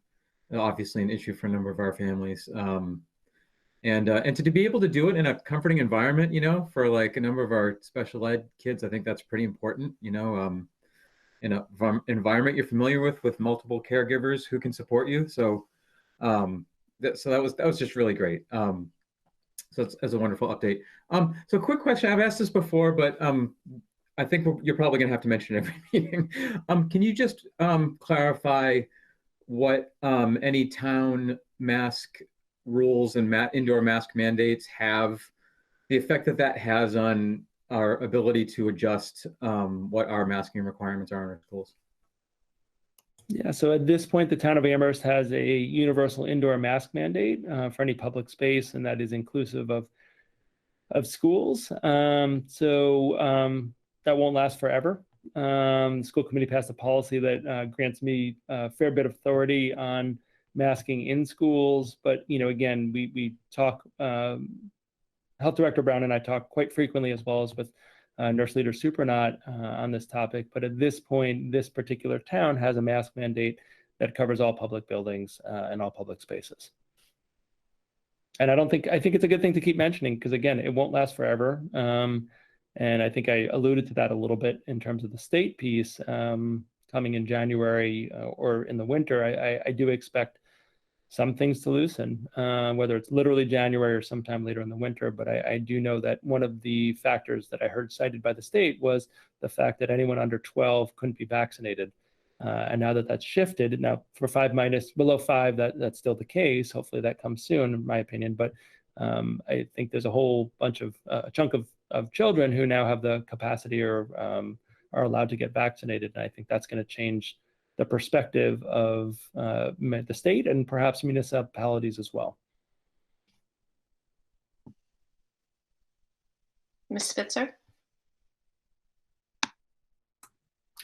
obviously an issue for a number of our families, and to be able to do it in a comforting environment, for like a number of our special ed kids. I think that's pretty important, in an environment you're familiar with multiple caregivers who can support you. So that was just really great. So that's a wonderful update. So quick question, I've asked this before, but I think you're probably gonna have to mention it every meeting. Can you just clarify what any town mask rules and indoor mask mandates have, the effect that has on our ability to adjust what our masking requirements are in our schools? Yeah, so at this point, the town of Amherst has a universal indoor mask mandate for any public space, and that is inclusive of schools. That won't last forever. The school committee passed a policy that grants me a fair bit of authority on masking in schools. But again, we talk, Health Director Brown and I talk quite frequently, as well as with Nurse Leader Supernat on this topic. But at this point, this particular town has a mask mandate that covers all public buildings and all public spaces. And I think it's a good thing to keep mentioning, because again, it won't last forever. And I think I alluded to that a little bit in terms of the state piece coming in January or in the winter. I do expect some things to loosen, whether it's literally January or sometime later in the winter. But I do know that one of the factors that I heard cited by the state was the fact that anyone under 12 couldn't be vaccinated. And now that that's shifted, now for 5- below 5, that's still the case. Hopefully that comes soon, in my opinion. But I think there's a whole bunch of a chunk of children who now have the capacity or are allowed to get vaccinated. And I think that's going to change the perspective of the state and perhaps municipalities as well. Ms. Spitzer?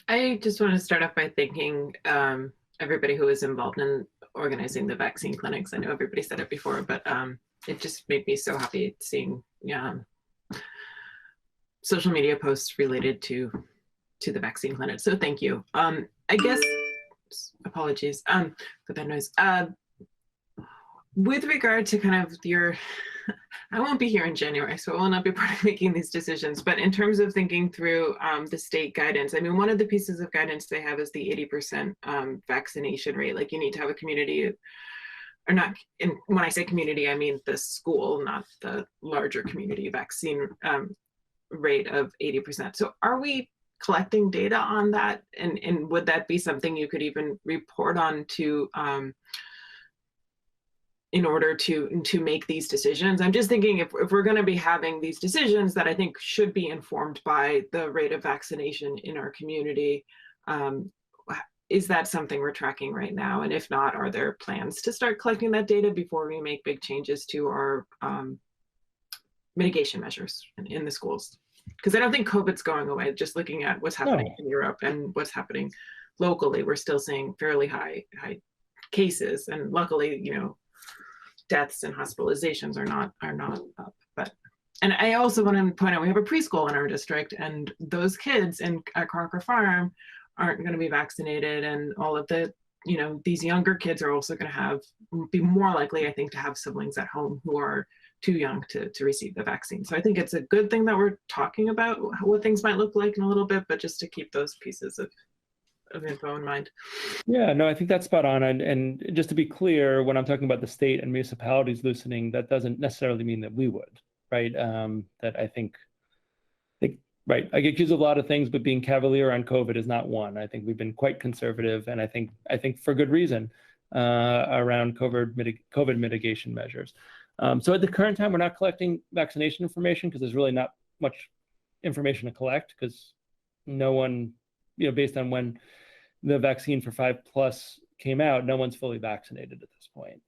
I just want to start off by thanking everybody who was involved in organizing the vaccine clinics. I know everybody said it before, but it just made me so happy seeing social media posts related to the vaccine clinic. So thank you. I guess, apologies for that noise. With regard to kind of your, I won't be here in January, so I will not be part of making these decisions, but in terms of thinking through the state guidance, I mean, one of the pieces of guidance they have is the 80% vaccination rate. Like, you need to have a community, or not, when I say community, I mean the school, not the larger community vaccine rate of 80%. So are we collecting data on that? And would that be something you could even report on to, in order to make these decisions? I'm just thinking if we're going to be having these decisions that I think should be informed by the rate of vaccination in our community, is that something we're tracking right now? And if not, are there plans to start collecting that data before we make big changes to our mitigation measures in the schools? Because I don't think COVID's going away. Just looking at what's happening in Europe and what's happening locally, we're still seeing fairly high cases, and luckily, you know, deaths and hospitalizations are not up. But, and I also want to point out, we have a preschool in our district, and those kids at Crocker Farm aren't going to be vaccinated, and all of the, you know, these younger kids are also going to be more likely, I think, to have siblings at home who are too young to receive the vaccine. So I think it's a good thing that we're talking about what things might look like in a little bit, but just to keep those pieces of info in mind. Yeah, no, I think that's spot on. And just to be clear, when I'm talking about the state and municipalities loosening, that doesn't necessarily mean that we would, right? That I think, right, I get accused of a lot of things, but being cavalier on COVID is not one. I think we've been quite conservative, and I think for good reason around COVID mitigation measures. So at the current time, we're not collecting vaccination information because there's really not much information to collect, because no one, you know, based on when the vaccine for 5+ came out, no one's fully vaccinated at this point.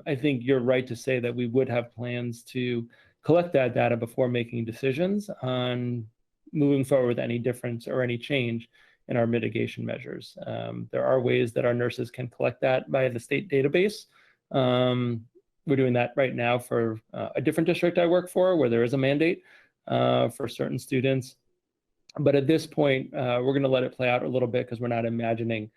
I think you're right to say that we would have plans to collect that data before making decisions on moving forward with any difference or any change in our mitigation measures. There are ways that our nurses can collect that via the state database. We're doing that right now for a different district I work for, where there is a mandate for certain students. But at this point, we're going to let it play out a little bit, because we're not imagining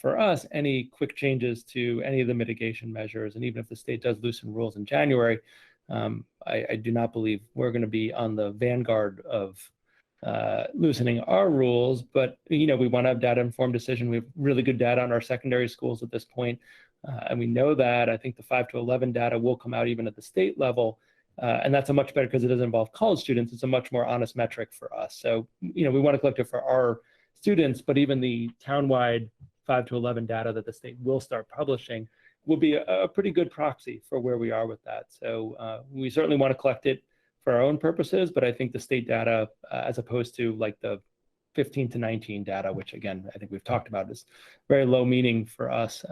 for us any quick changes to any of the mitigation measures. And even if the state does loosen rules in January, I do not believe we're going to be on the vanguard of loosening our rules. But, you know, we want to have data-informed decision. We have really good data on our secondary schools at this point. And we know that. I think the 5 to 11 data will come out even at the state level. And that's a much better, because it doesn't involve college students. It's a much more honest metric for us. So, you know, we want to collect it for our students, but even the townwide 5 to 11 data that the state will start publishing will be a pretty good proxy for where we are with that. So we certainly want to collect it for our own purposes, but I think the state data, as opposed to like the 15 to 19 data, which again, I think we've talked about, is very low meaning for us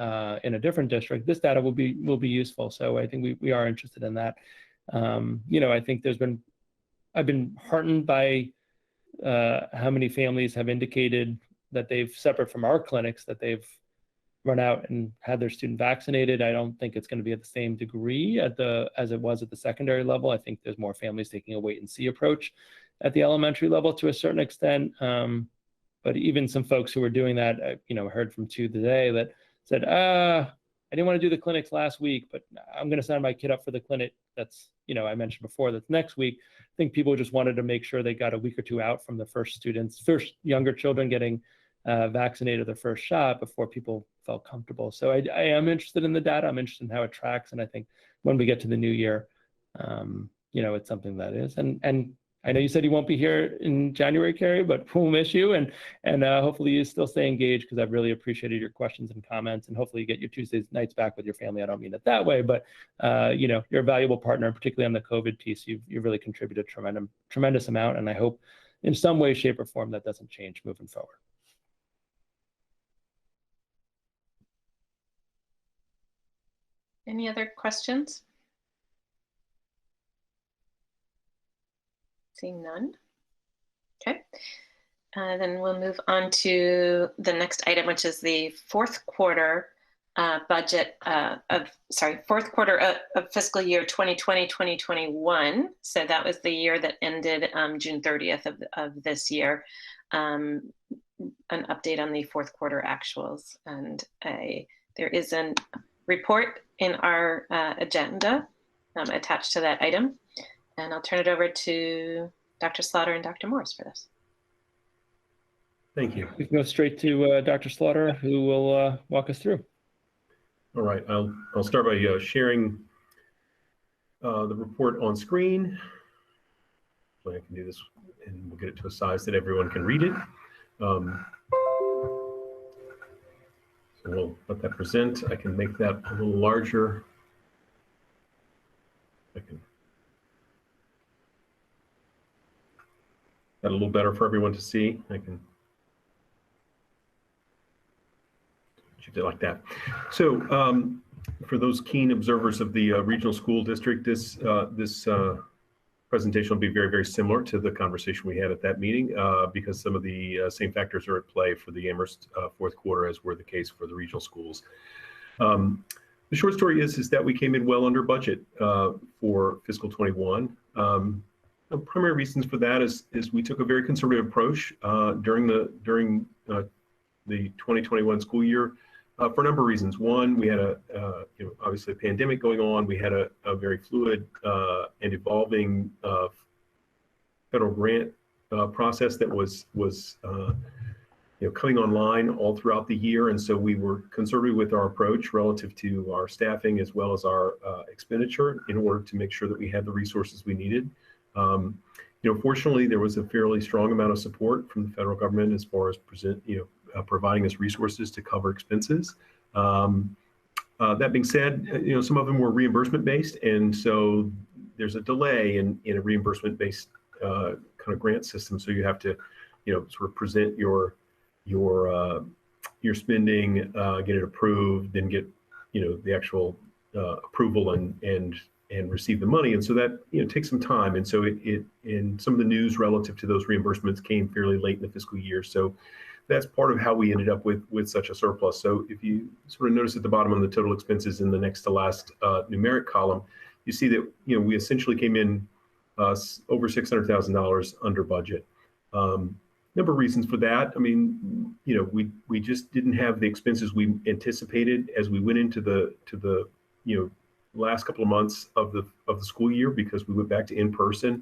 in a different district. This data will be useful. So I think we are interested in that. You know, I think I've been heartened by how many families have indicated that they've, separate from our clinics, that they've run out and had their student vaccinated. I don't think it's going to be at the same degree as it was at the secondary level. I think there's more families taking a wait and see approach at the elementary level to a certain extent. But even some folks who were doing that, you know, heard from 2 today that said, I didn't want to do the clinics last week, but I'm going to sign my kid up for the clinic that's, you know, I mentioned before, that's next week. I think people just wanted to make sure they got a week or 2 out from the first younger children getting vaccinated their first shot before people felt comfortable. So I am interested in the data. I'm interested in how it tracks. And I think when we get to the new year, you know, it's something that is. And I know you said you won't be here in January, Carrie, but we'll miss you. And hopefully you still stay engaged, because I've really appreciated your questions and comments. And hopefully you get your Tuesdays nights back with your family. I don't mean it that way, but you know, you're a valuable partner, particularly on the COVID piece. You've really contributed a tremendous amount. And I hope in some way, shape, or form that doesn't change moving forward. Any other questions? Seeing none. Okay. Then we'll move on to the next item, which is the fourth quarter budget fourth quarter of fiscal year 2020-2021. So that was the year that ended June 30th of this year. An update on the fourth quarter actuals, and there is a report in our agenda attached to that item. And I'll turn it over to Dr. Slaughter and Dr. Morris for this. Thank you. We can go straight to Dr. Slaughter, who will walk us through. All right, I'll start by sharing the report on screen. So I can do this, and we'll get it to a size that everyone can read it. So we'll let that present. I can make that a little larger. I can that a little better for everyone to see. I can do it like that. So for those keen observers of the regional school district, this presentation will be very, very similar to the conversation we had at that meeting because some of the same factors are at play for the Amherst fourth quarter as were the case for the regional schools. The short story is that we came in well under budget for fiscal 21. The primary reasons for that is we took a very conservative approach during the 2021 school year. For a number of reasons. One, we had obviously a pandemic going on. We had a very fluid and evolving federal grant process that was coming online all throughout the year, and so we were conservative with our approach relative to our staffing as well as our expenditure in order to make sure that we had the resources we needed. Fortunately, there was a fairly strong amount of support from the federal government as far as providing us resources to cover expenses. That being said, some of them were reimbursement based, and so there's a delay in a reimbursement based kind of grant system. So you have to, sort of present your spending, get it approved, then get the actual approval and receive the money, and so that takes some time. And so in some of the news relative to those reimbursements came fairly late in the fiscal year. So that's part of how we ended up with such a surplus. So if you sort of notice at the bottom on the total expenses in the next to last numeric column, you see that we essentially came in over $600,000 under budget. Number of reasons for that. I mean, we just didn't have the expenses we anticipated as we went into the last couple of months of the school year, because we went back to in-person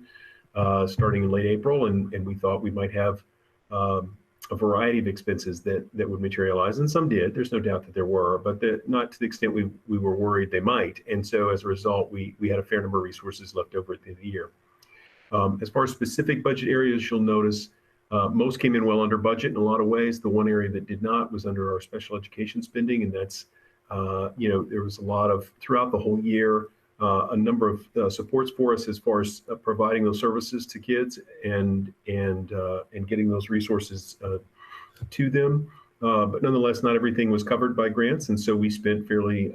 starting in late April, and we thought we might have a variety of expenses that would materialize, and some did. There's no doubt that there were, but not to the extent we were worried they might. And so as a result, we had a fair number of resources left over at the end of the year. As far as specific budget areas, you'll notice most came in well under budget in a lot of ways. The one area that did not was under our special education spending, and that's there was a lot of, throughout the whole year, a number of supports for us as far as providing those services to kids and getting those resources to them. But nonetheless, not everything was covered by grants, and so we spent fairly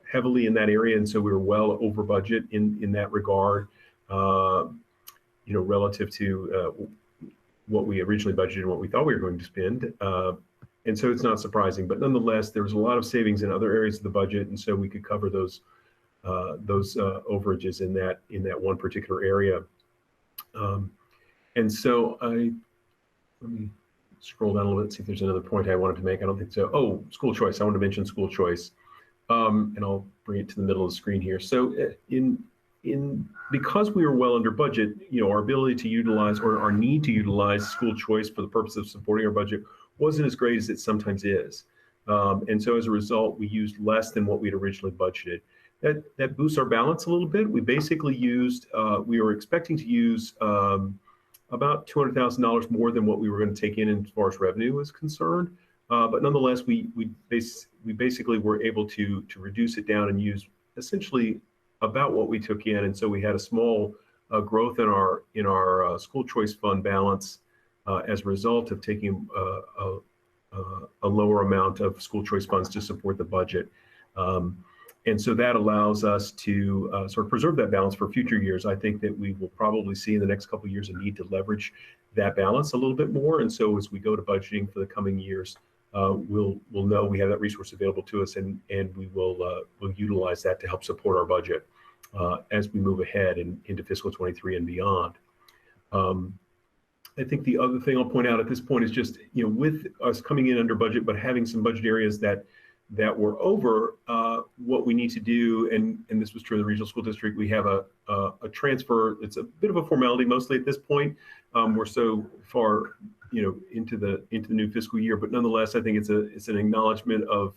heavily in that area, and so we were well over budget in that regard. Relative to what we originally budgeted and what we thought we were going to spend. And so it's not surprising, but nonetheless, there was a lot of savings in other areas of the budget, and so we could cover those overages in that one particular area. And so let me scroll down a little bit, see if there's another point I wanted to make. I don't think so. Oh, school choice. I want to mention school choice, and I'll bring it to the middle of the screen here. So because we were well under budget, our ability to utilize, or our need to utilize, school choice for the purpose of supporting our budget wasn't as great as it sometimes is. And so as a result, we used less than what we'd originally budgeted. That boosts our balance a little bit. We basically used, we were expecting to use about $200,000 more than what we were going to take in as far as revenue was concerned. But nonetheless, we basically were able to reduce it down and use essentially about what we took in. And so we had a small growth in our school choice fund balance as a result of taking a lower amount of school choice funds to support the budget. And so that allows us to sort of preserve that balance for future years. I think that we will probably see in the next couple of years a need to leverage that balance a little bit more. And so as we go to budgeting for the coming years, we'll know we have that resource available to us, and we will utilize that to help support our budget as we move ahead into fiscal 23 and beyond. I think the other thing I'll point out at this point is just, with us coming in under budget, but having some budget areas that were over, what we need to do, and this was true in the regional school district, we have a transfer. It's a bit of a formality mostly at this point. We're so far, into the new fiscal year, but nonetheless, I think it's an acknowledgement of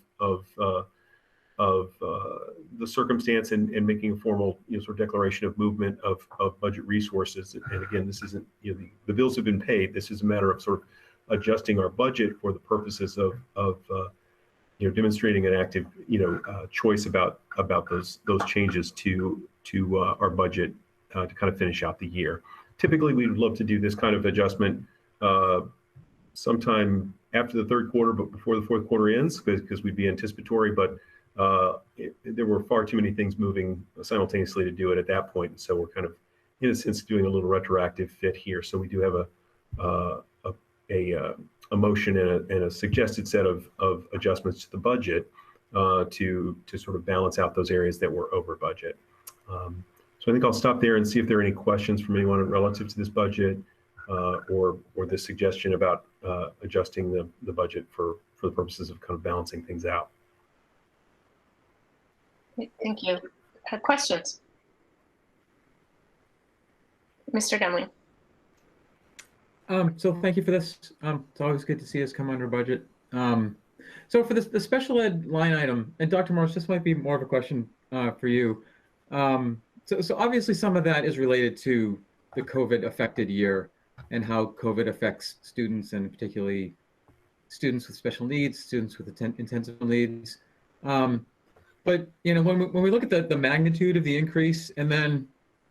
the circumstance and making a formal sort of declaration of movement of budget resources. And again, this isn't, the bills have been paid. This is a matter of sort of adjusting our budget for the purposes of demonstrating an active choice about those changes to our budget to kind of finish out the year. Typically, we would love to do this kind of adjustment sometime after the third quarter, but before the fourth quarter ends, because we'd be anticipatory. But there were far too many things moving simultaneously to do it at that point. And so we're kind of, in a sense, doing a little retroactive fit here. So we do have a motion and a suggested set of adjustments to the budget to sort of balance out those areas that were over budget. So I think I'll stop there and see if there are any questions from anyone relative to this budget or this suggestion about adjusting the budget for the purposes of kind of balancing things out. Thank you. Questions? Mr. Demling. So thank you for this. It's always good to see us come under budget. So for the special ed line item, and Dr. Morris, this might be more of a question for you. So obviously some of that is related to the COVID affected year and how COVID affects students, and particularly students with special needs, students with intensive needs. But when we look at the magnitude of the increase, and then,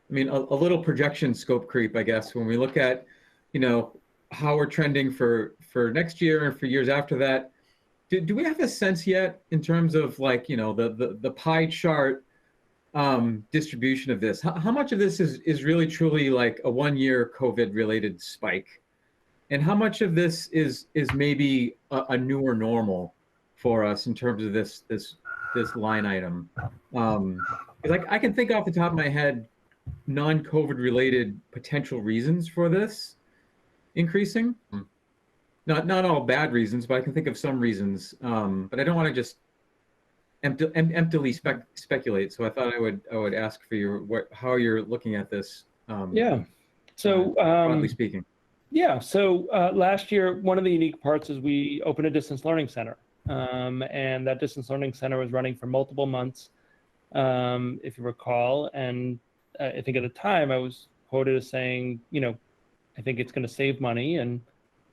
I mean, a little projection scope creep, I guess, when we look at, how we're trending for next year and for years after that, do we have a sense yet in terms of like, the pie chart distribution of this? How much of this is really truly like a 1-year COVID related spike? And how much of this is maybe a newer normal for us in terms of this line item? Because I can think off the top of my head non-COVID related potential reasons for this increasing. Not all bad reasons, but I can think of some reasons. But I don't want to just emptily speculate. So I thought I would ask for how you're looking at this. Yeah. So broadly speaking. Yeah. So last year, one of the unique parts is we opened a distance learning center. And that distance learning center was running for multiple months, if you recall. And I think at the time I was quoted as saying, I think it's going to save money, and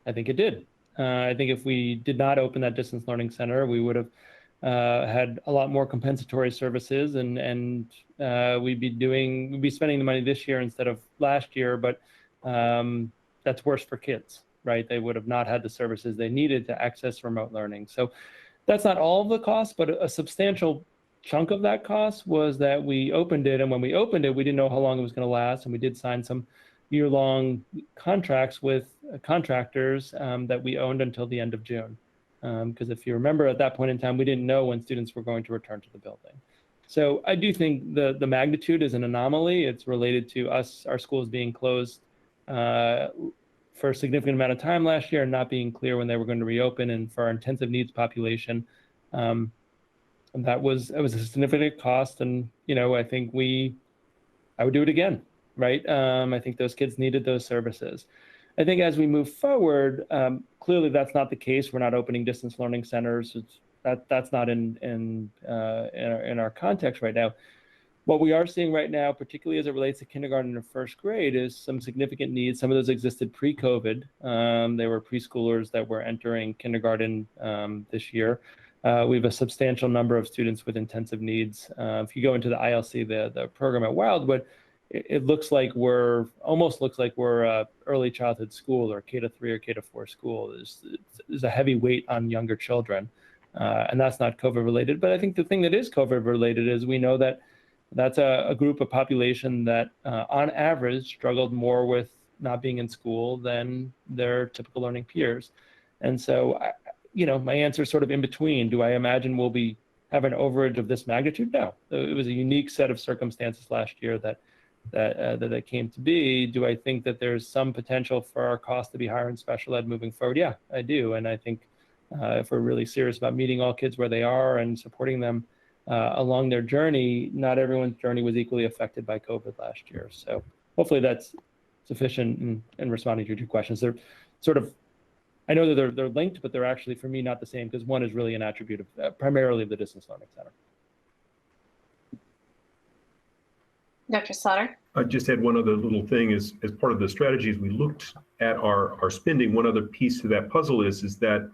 I think it did. I think if we did not open that distance learning center, we would have had a lot more compensatory services, and we'd be spending the money this year instead of last year. But that's worse for kids, right? They would have not had the services they needed to access remote learning. So that's not all of the cost, but a substantial chunk of that cost was that we opened it. And when we opened it, we didn't know how long it was going to last. And we did sign some year-long contracts with contractors that we owned until the end of June. Because if you remember, at that point in time, we didn't know when students were going to return to the building. So I do think the magnitude is an anomaly. It's related to our schools being closed for a significant amount of time last year and not being clear when they were going to reopen. And for our intensive needs population, and that was a significant cost. And, I think I would do it again, right? I think those kids needed those services. I think as we move forward, clearly that's not the case. We're not opening distance learning centers. That's not in our context right now. What we are seeing right now, particularly as it relates to kindergarten and first grade, is some significant needs. Some of those existed pre-COVID. There were preschoolers that were entering kindergarten this year. We have a substantial number of students with intensive needs. If you go into the ILC, the program at Wildwood, it almost looks like we're a early childhood school or K-3 or K-4 school. There's a heavy weight on younger children, and that's not COVID related. But I think the thing that is COVID related is we know that that's a group of population that on average struggled more with not being in school than their typical learning peers. And so my answer is sort of in between. Do I imagine we'll have an overage of this magnitude? No. It was a unique set of circumstances last year that came to be. Do I think that there's some potential for our cost to be higher in special ed moving forward? Yeah, I do. And I think if we're really serious about meeting all kids where they are and supporting them along their journey, not everyone's journey was equally affected by COVID last year. So hopefully that's sufficient in responding to your two questions. They're sort of, I know that they're linked, but they're actually, for me, not the same, because one is really an attribute of primarily of the Distance Learning Center. Dr. Slaughter? I just had one other little thing as part of the strategies we looked at our spending. One other piece to that puzzle is that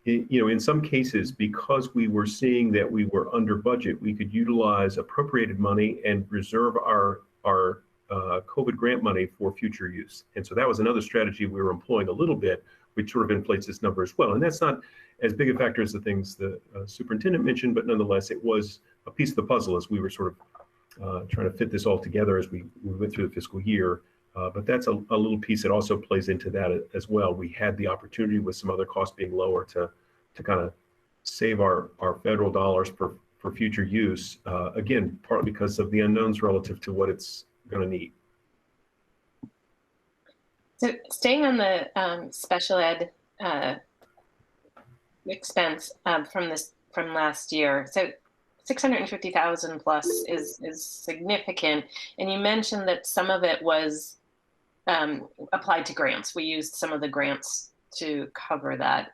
in some cases, because we were seeing that we were under budget, we could utilize appropriated money and reserve our COVID grant money for future use. And so that was another strategy we were employing a little bit, which sort of inflates this number as well. And that's not as big a factor as the things the superintendent mentioned, but nonetheless, it was a piece of the puzzle as we were sort of trying to fit this all together as we went through the fiscal year. But that's a little piece that also plays into that as well. We had the opportunity with some other costs being lower to kind of save our federal dollars for future use. Again, partly because of the unknowns relative to what it's going to need. So staying on the special ed expense from last year, so 650,000 plus is significant, and you mentioned that some of it was applied to grants. We used some of the grants to cover that.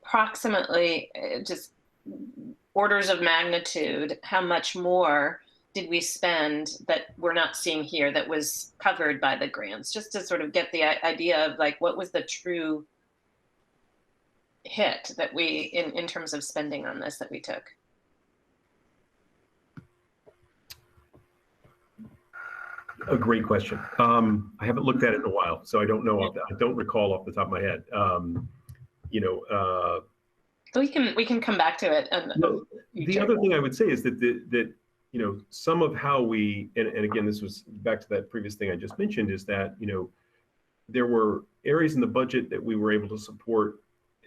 Approximately, just orders of magnitude, how much more did we spend that we're not seeing here that was covered by the grants? Just to sort of get the idea of like what was the true hit that we in terms of spending on this that we took. A great question. I haven't looked at it in a while, so I don't know. I don't recall off the top of my head. We can come back to it. The other thing I would say is that some of how we, and again, this was back to that previous thing I just mentioned, is that, there were areas in the budget that we were able to support,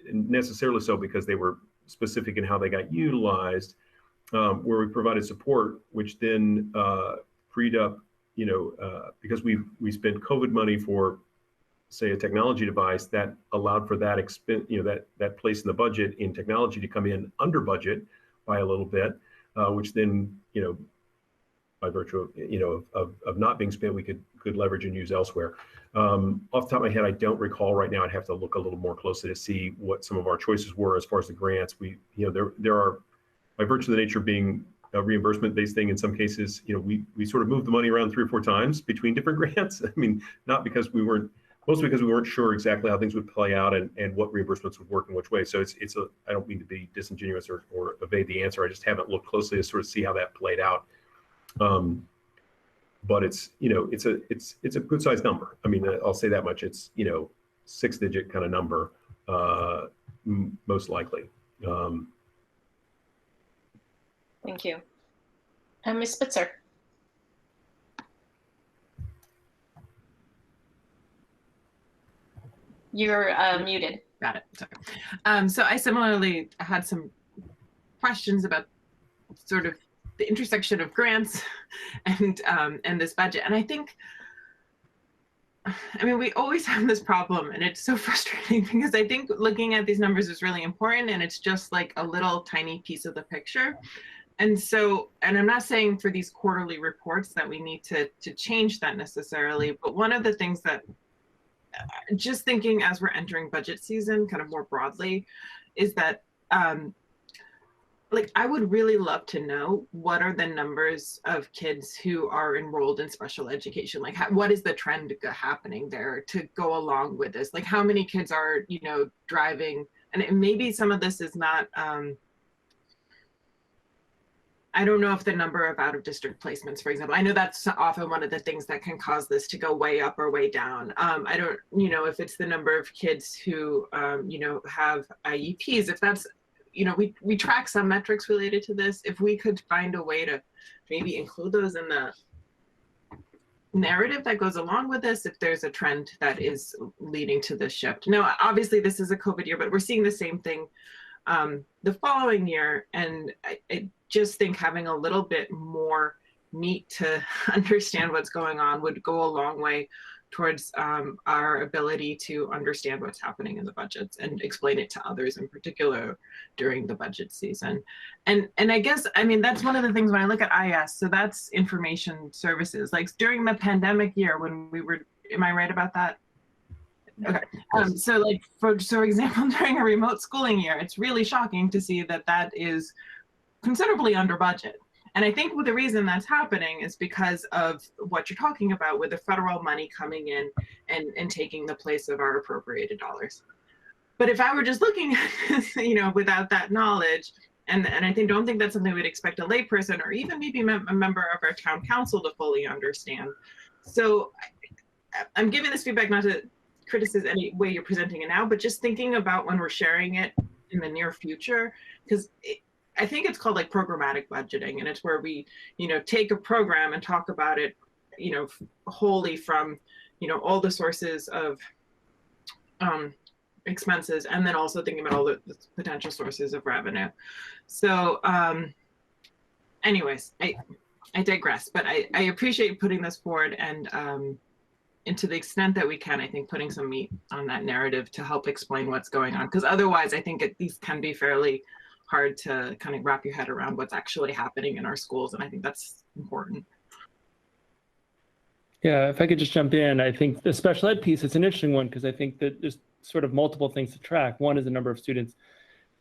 and necessarily so because they were specific in how they got utilized, where we provided support, which then freed up, because we spent COVID money for, say, a technology device that allowed for that expense, that place in the budget in technology to come in under budget by a little bit, which then, by virtue of not being spent, we could leverage and use elsewhere. Off the top of my head, I don't recall right now. I'd have to look a little more closely to see what some of our choices were as far as the grants. There are, by virtue of the nature of being a reimbursement-based thing, in some cases, we sort of moved the money around 3 or 4 times between different grants. I mean, not because mostly because we weren't sure exactly how things would play out and what reimbursements would work in which way. So I don't mean to be disingenuous or evade the answer. I just haven't looked closely to sort of see how that played out. But it's a good sized number. I mean, I'll say that much. It's 6-digit kind of number, most likely. Thank you. Ms. Spitzer. You're muted. Got it. Sorry. So I similarly had some questions about sort of the intersection of grants and this budget. And I think, we always have this problem, and it's so frustrating because I think looking at these numbers is really important, and it's just like a little tiny piece of the picture. And I'm not saying for these quarterly reports that we need to change that necessarily, but one of the things that just thinking as we're entering budget season kind of more broadly is that I would really love to know what are the numbers of kids who are enrolled in special education. Like what is the trend happening there to go along with this? Like how many kids are, driving, and maybe some of this is not, I don't know if the number of out-of-district placements, for example, I know that's often one of the things that can cause this to go way up or way down. I don't, if it's the number of kids who, have IEPs, if that's, we track some metrics related to this. If we could find a way to maybe include those in narrative that goes along with this, if there's a trend that is leading to this shift. Now, obviously this is a COVID year, but we're seeing the same thing the following year. And I just think having a little bit more meat to understand what's going on would go a long way towards our ability to understand what's happening in the budgets and explain it to others, in particular during the budget season. And I guess, I mean, that's one of the things when I look at IS, so that's information services. Like during the pandemic year when we were, am I right about that? Okay. So like, for example, during a remote schooling year, it's really shocking to see that that is considerably under budget. And I think the reason that's happening is because of what you're talking about with the federal money coming in and taking the place of our appropriated dollars. But if I were just looking at this, you know, without that knowledge, and I don't think that's something we'd expect a layperson or even maybe a member of our town council to fully understand. So I'm giving this feedback not to criticize any way you're presenting it now, but just thinking about when we're sharing it in the near future, because I think it's called like programmatic budgeting, and it's where we, you know, take a program and talk about it, you know, wholly from, you know, all the sources of expenses, and then also thinking about all the potential sources of revenue. So anyways, I digress, but I appreciate putting this forward, and to the extent that we can, I think putting some meat on that narrative to help explain what's going on, because otherwise I think these can be fairly hard to kind of wrap your head around what's actually happening in our schools. And I think that's important. Yeah, if I could just jump in, I think the special ed piece, it's an interesting one because I think that there's sort of multiple things to track. One is the number of students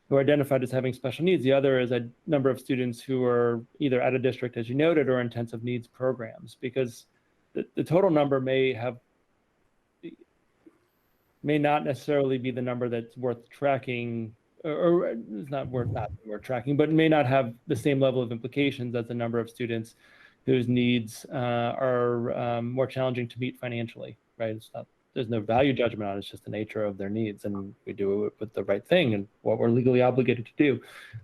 who are identified as having special needs. The other is a number of students who are either out of district, as you noted, or intensive needs programs, because the total number may not necessarily be the number that's worth tracking, or it's not worth tracking, but may not have the same level of implications as the number of students whose needs are more challenging to meet financially, right? It's not, there's no value judgment on it, it's just the nature of their needs, and we do it with the right thing and what we're legally obligated to do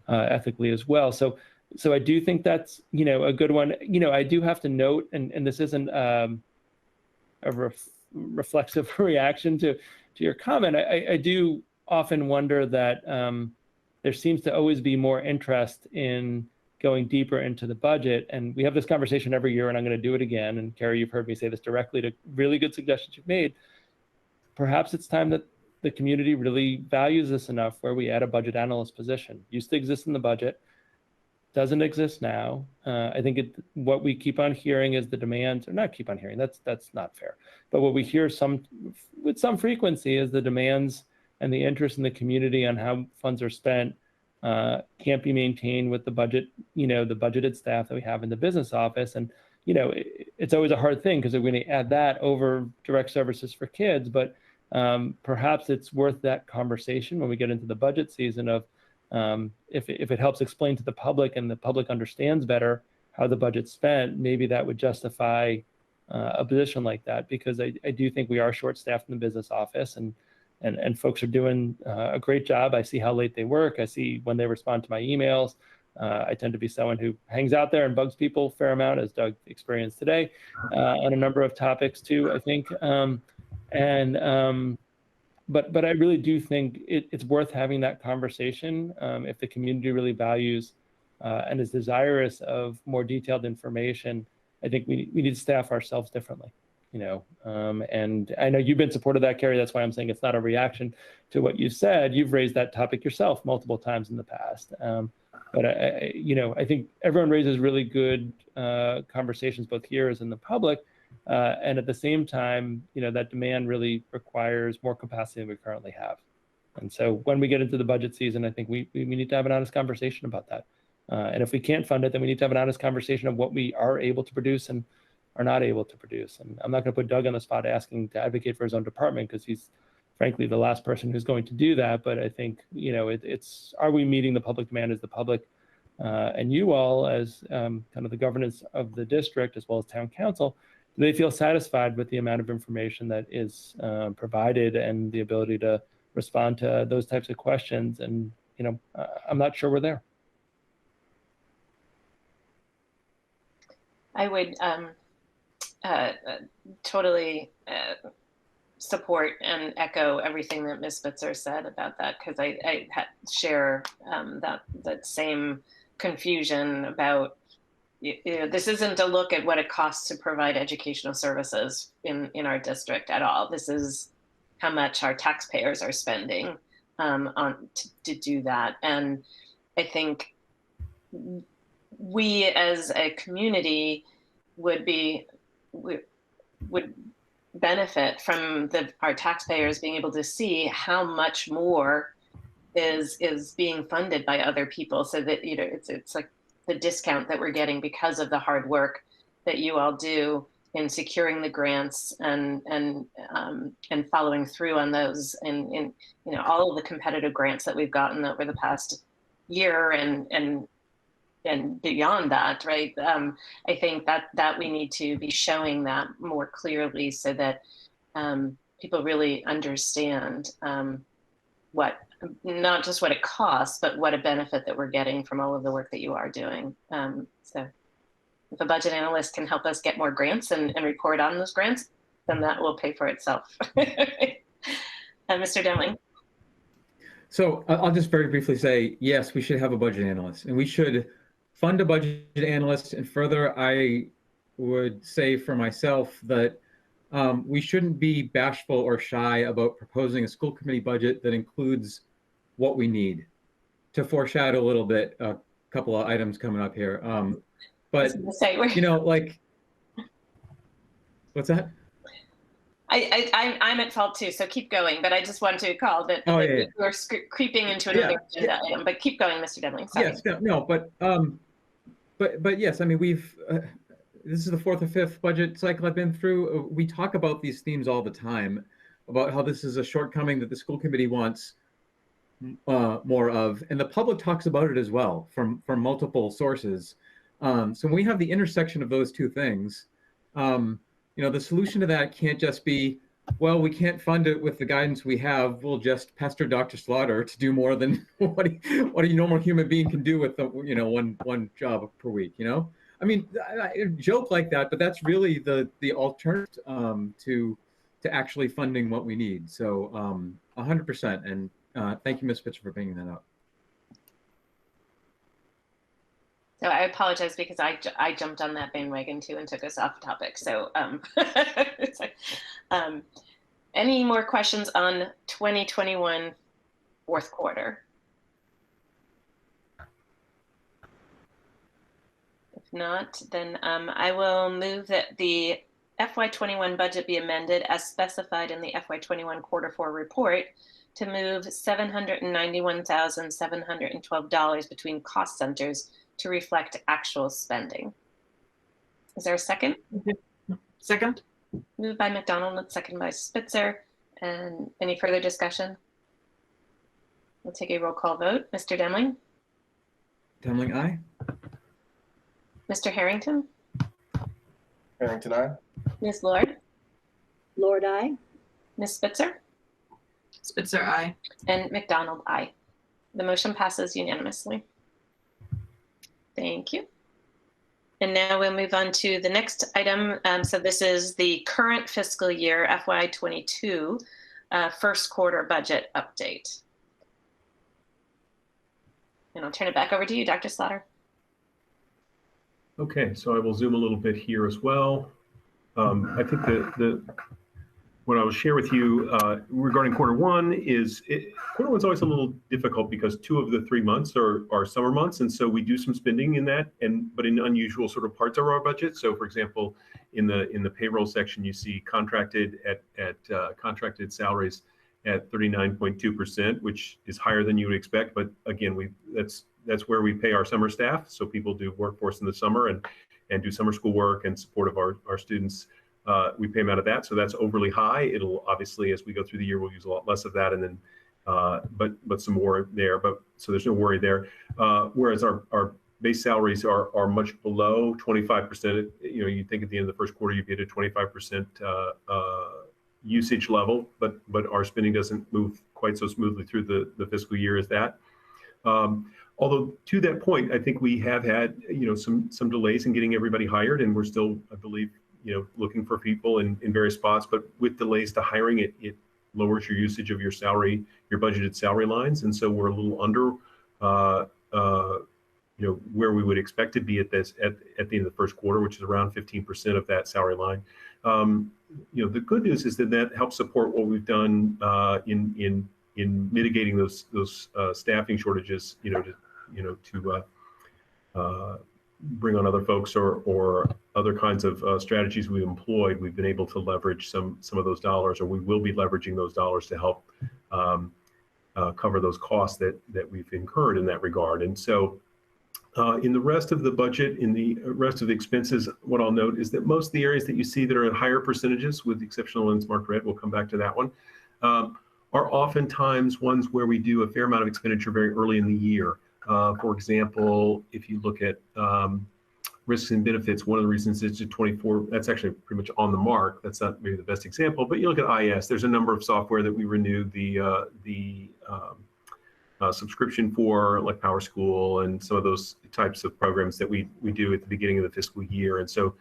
ethically as well. So I do think that's, you know, a good one. You know, I do have to note, and this isn't a reflexive reaction to your comment, I do often wonder that there seems to always be more interest in going deeper into the budget. And we have this conversation every year, and I'm going to do it again. And Carrie, you've heard me say this directly to really good suggestions you've made. Perhaps it's time that the community really values this enough where we add a budget analyst position. Used to exist in the budget, doesn't exist now. I think what we keep on hearing is the demands, or not keep on hearing, that's not fair. But what we hear with some frequency is the demands and the interest in the community on how funds are spent can't be maintained with the budget, you know, the budgeted staff that we have in the business office. And, you know, it's always a hard thing because we're going to add that over direct services for kids, but perhaps it's worth that conversation when we get into the budget season of if it helps explain to the public and the public understands better how the budget's spent, maybe that would justify a position like that, because I do think we are short-staffed in the business office, and folks are doing a great job. I see how late they work. I see when they respond to my emails. I tend to be someone who hangs out there and bugs people a fair amount, as Doug experienced today, on a number of topics too, I think. But I really do think it's worth having that conversation if the community really values and is desirous of more detailed information. I think we need to staff ourselves differently, you know. And I know you've been supportive of that, Carrie. That's why I'm saying it's not a reaction to what you said. You've raised that topic yourself multiple times in the past. But I think everyone raises really good conversations, both here as in the public. And at the same time, you know, that demand really requires more capacity than we currently have. And so when we get into the budget season, I think we need to have an honest conversation about that. And if we can't fund it, then we need to have an honest conversation of what we are able to produce and are not able to produce. And I'm not going to put Doug on the spot asking to advocate for his own department, because he's frankly the last person who's going to do that. But I think, you know, it's, are we meeting the public demand as the public and you all as kind of the governance of the district, as well as town council, do they feel satisfied with the amount of information that is provided and the ability to respond to those types of questions? And, you know, I'm not sure we're there. I would totally support and echo everything that Ms. Spitzer said about that, because I share that same confusion about, this isn't a look at what it costs to provide educational services in our district at all. This is how much our taxpayers are spending to do that. And I think we as a community would benefit from our taxpayers being able to see how much more is being funded by other people, so that it's like the discount that we're getting because of the hard work that you all do in securing the grants and following through on those, in all of the competitive grants that we've gotten over the past year and beyond that, right? I think that we need to be showing that more clearly, so that people really understand what, not just what it costs, but what a benefit that we're getting from all of the work that you are doing. So if a budget analyst can help us get more grants and report on those grants, then that will pay for itself. Mr. Demling. So I'll just very briefly say, yes, we should have a budget analyst, and we should fund a budget analyst. And further, I would say for myself that we shouldn't be bashful or shy about proposing a school committee budget that includes what we need. To foreshadow a little bit, a couple of items coming up here. But, like, what's that? I'm at fault too, so keep going. But I just want to call that, we're creeping into another agenda item. But keep going, Mr. Demling. Sorry. Yes, no, but yes, I mean, we've this is the 4th or 5th budget cycle I've been through. We talk about these themes all the time, about how this is a shortcoming that the school committee wants more of, and the public talks about it as well from multiple sources. So when we have the intersection of those two things, the solution to that can't just be, well, we can't fund it with the guidance we have. We'll just pester Dr. Slaughter to do more than what a normal human being can do with one job per week. I mean, I joke like that, but that's really the alternative to actually funding what we need. So 100%. And thank you, Ms. Spitzer, for bringing that up. So I apologize, because I jumped on that bandwagon too and took us off topic. So any more questions on 2021 4th quarter? If not, then I will move that the FY21 budget be amended as specified in the FY21 Q4 report to move $791,712 between cost centers to reflect actual spending. Is there a second? Second. Moved by McDonald and second by Spitzer. And any further discussion? We'll take a roll call vote. Mr. Demling? Demling, aye. Mr. Harrington? Harrington, aye. Ms. Lord? Lord, aye. Ms. Spitzer? Spitzer, aye. And McDonald, aye. The motion passes unanimously. Thank you. And now we'll move on to the next item. So this is the current fiscal year FY22 1st quarter budget update. And I'll turn it back over to you, Dr. Slaughter. Okay, so I will zoom a little bit here as well. I think what I will share with you regarding Q1 is, Q1's always a little difficult because 2 of the 3 months are summer months, and so we do some spending in that, but in unusual sort of parts of our budget. So, for example, in the payroll section, you see contracted contracted salaries at 39.2%, which is higher than you would expect. But again, that's where we pay our summer staff, so people do workforce in the summer and do summer school work and support of our students. We pay them out of that, so that's overly high. It'll obviously, as we go through the year, we'll use a lot less of that, and then but some more there. But so there's no worry there. Whereas our base salaries are much below 25%. You think at the end of the 1st quarter you'd be at a 25% usage level, but our spending doesn't move quite so smoothly through the fiscal year as that. Although to that point, I think we have had some delays in getting everybody hired, and we're still, I believe, looking for people in various spots, but with delays to hiring, it lowers your usage of your salary, your budgeted salary lines. And so we're a little under, where we would expect to be at the end of the first quarter, which is around 15% of that salary line. The good news is that helps support what we've done in mitigating those staffing shortages, to bring on other folks or other kinds of strategies we've employed. We've been able to leverage some of those dollars, or we will be leveraging those dollars to help cover those costs that we've incurred in that regard. And so in the rest of the budget, in the rest of the expenses, what I'll note is that most of the areas that you see that are at higher percentages, with the exception of ones marked red, we'll come back to that one, are oftentimes ones where we do a fair amount of expenditure very early in the year. For example, if you look at risks and benefits, one of the reasons it's at 24, that's actually pretty much on the mark. That's not maybe the best example, but you look at IS, there's a number of software that we renewed the subscription for, like Power School and some of those types of programs that we do at the beginning of the fiscal year. And so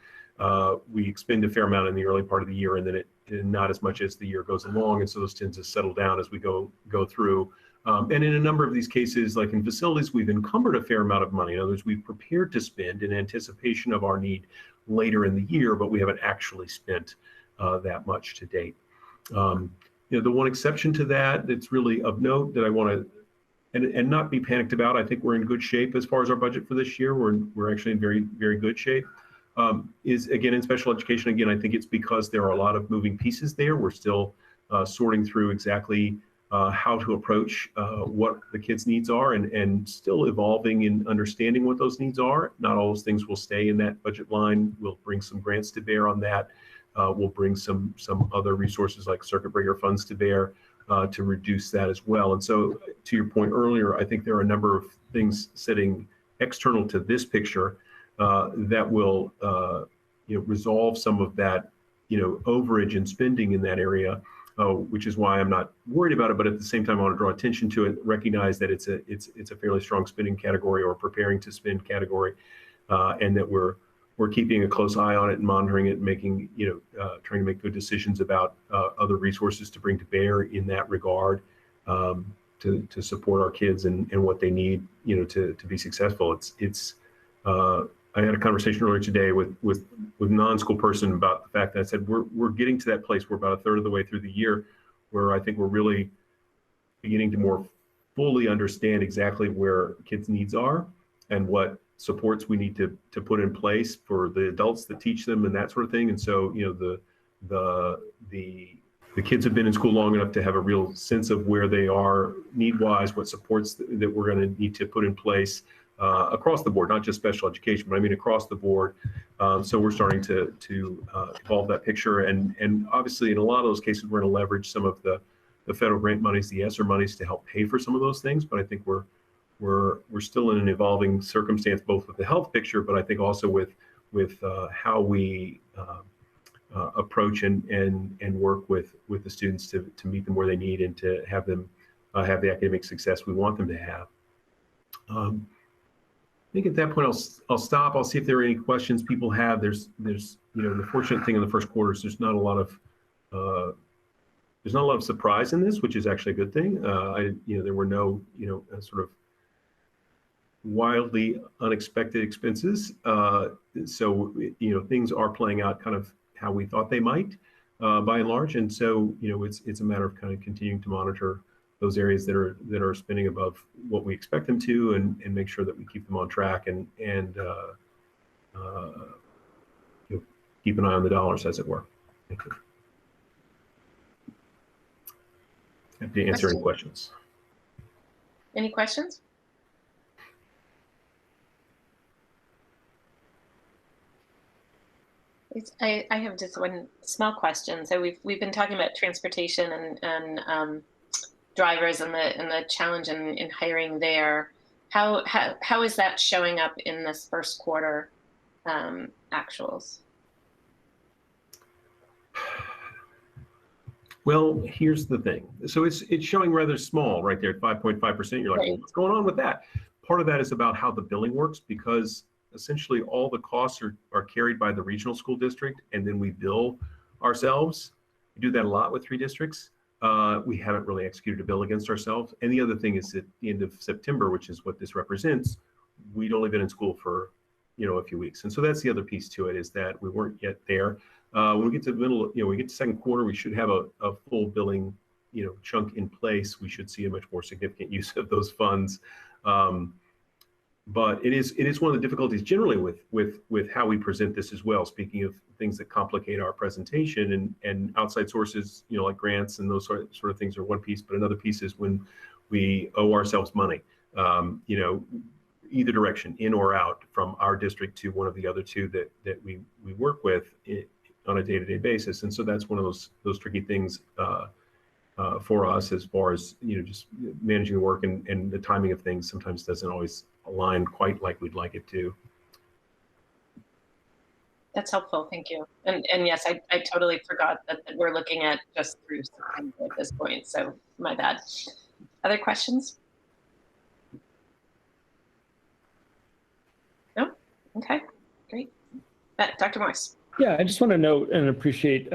we expend a fair amount in the early part of the year, and then not as much as the year goes along. And so those tend to settle down as we go through. And in a number of these cases, like in facilities, we've encumbered a fair amount of money. In other words, we've prepared to spend in anticipation of our need later in the year, but we haven't actually spent that much to date. The one exception to that that's really of note that I want to and not be panicked about. I think we're in good shape as far as our budget for this year. We're actually in very, very good shape. Is again in special education. Again, I think it's because there are a lot of moving pieces there. We're still sorting through exactly how to approach what the kids' needs are, and still evolving in understanding what those needs are. Not all those things will stay in that budget line. We'll bring some grants to bear on that. We'll bring some other resources like circuit breaker funds to bear to reduce that as well. And so, to your point earlier, I think there are a number of things sitting external to this picture that will resolve some of that overage in spending in that area, which is why I'm not worried about it. But at the same time, I want to draw attention to it, recognize that it's a fairly strong spending category, or preparing to spend category, and that we're keeping a close eye on it and monitoring it, and making trying to make good decisions about other resources to bring to bear in that regard, to support our kids and what they need to be successful. I had a conversation earlier today with a non-school person about the fact that I said we're getting to that place. We're about a third of the way through the year, where I think we're really beginning to more fully understand exactly where kids' needs are and what supports we need to put in place for the adults that teach them and that sort of thing. And so the kids have been in school long enough to have a real sense of where they are need-wise, what supports that we're going to need to put in place across the board, not just special education, but I mean across the board. So we're starting to evolve that picture, and obviously in a lot of those cases we're going to leverage some of the federal grant monies, the ESSER monies, to help pay for some of those things. But I think we're still in an evolving circumstance, both with the health picture, but I think also with how we approach and work with the students to meet them where they need, and to have them have the academic success we want them to have. I think at that point I'll stop. I'll see if there are any questions people have. There's the fortunate thing in the first quarter is there's not a lot of surprise in this, which is actually a good thing. There were no sort of wildly unexpected expenses. So things are playing out kind of how we thought they might, by and large. And so it's a matter of kind of continuing to monitor those areas that are spending above what we expect them to, and make sure that we keep them on track and keep an eye on the dollars, as it were. Thank you. Happy to answer any questions. Any questions? I have just one small question. So we've been talking about transportation and drivers and the challenge in hiring there. How is that showing up in this first quarter actuals? Well, here's the thing. So it's showing rather small right there at 5.5%. You're like, well, what's going on with that? Part of that is about how the billing works, because essentially all the costs are carried by the regional school district, and then we bill ourselves. We do that a lot with 3 districts. We haven't really executed a bill against ourselves. And the other thing is at the end of September, which is what this represents, we'd only been in school for, a few weeks. And so that's the other piece to it, is that we weren't yet there. When we get to the middle, we get to second quarter, we should have a full billing, chunk in place. We should see a much more significant use of those funds. But it is one of the difficulties generally with how we present this as well. Speaking of things that complicate our presentation, and outside sources, like grants and those sort of things are one piece, but another piece is when we owe ourselves money, either direction, in or out, from our district to one of the other 2 that we work with on a day-to-day basis. And so that's one of those tricky things for us, as far as just managing the work, and the timing of things sometimes doesn't always align quite like we'd like it to. That's helpful, thank you. And yes, I totally forgot that we're looking at just through September at this point, so my bad. Other questions? No? Okay, great. Dr. Morse. Yeah, I just want to note and appreciate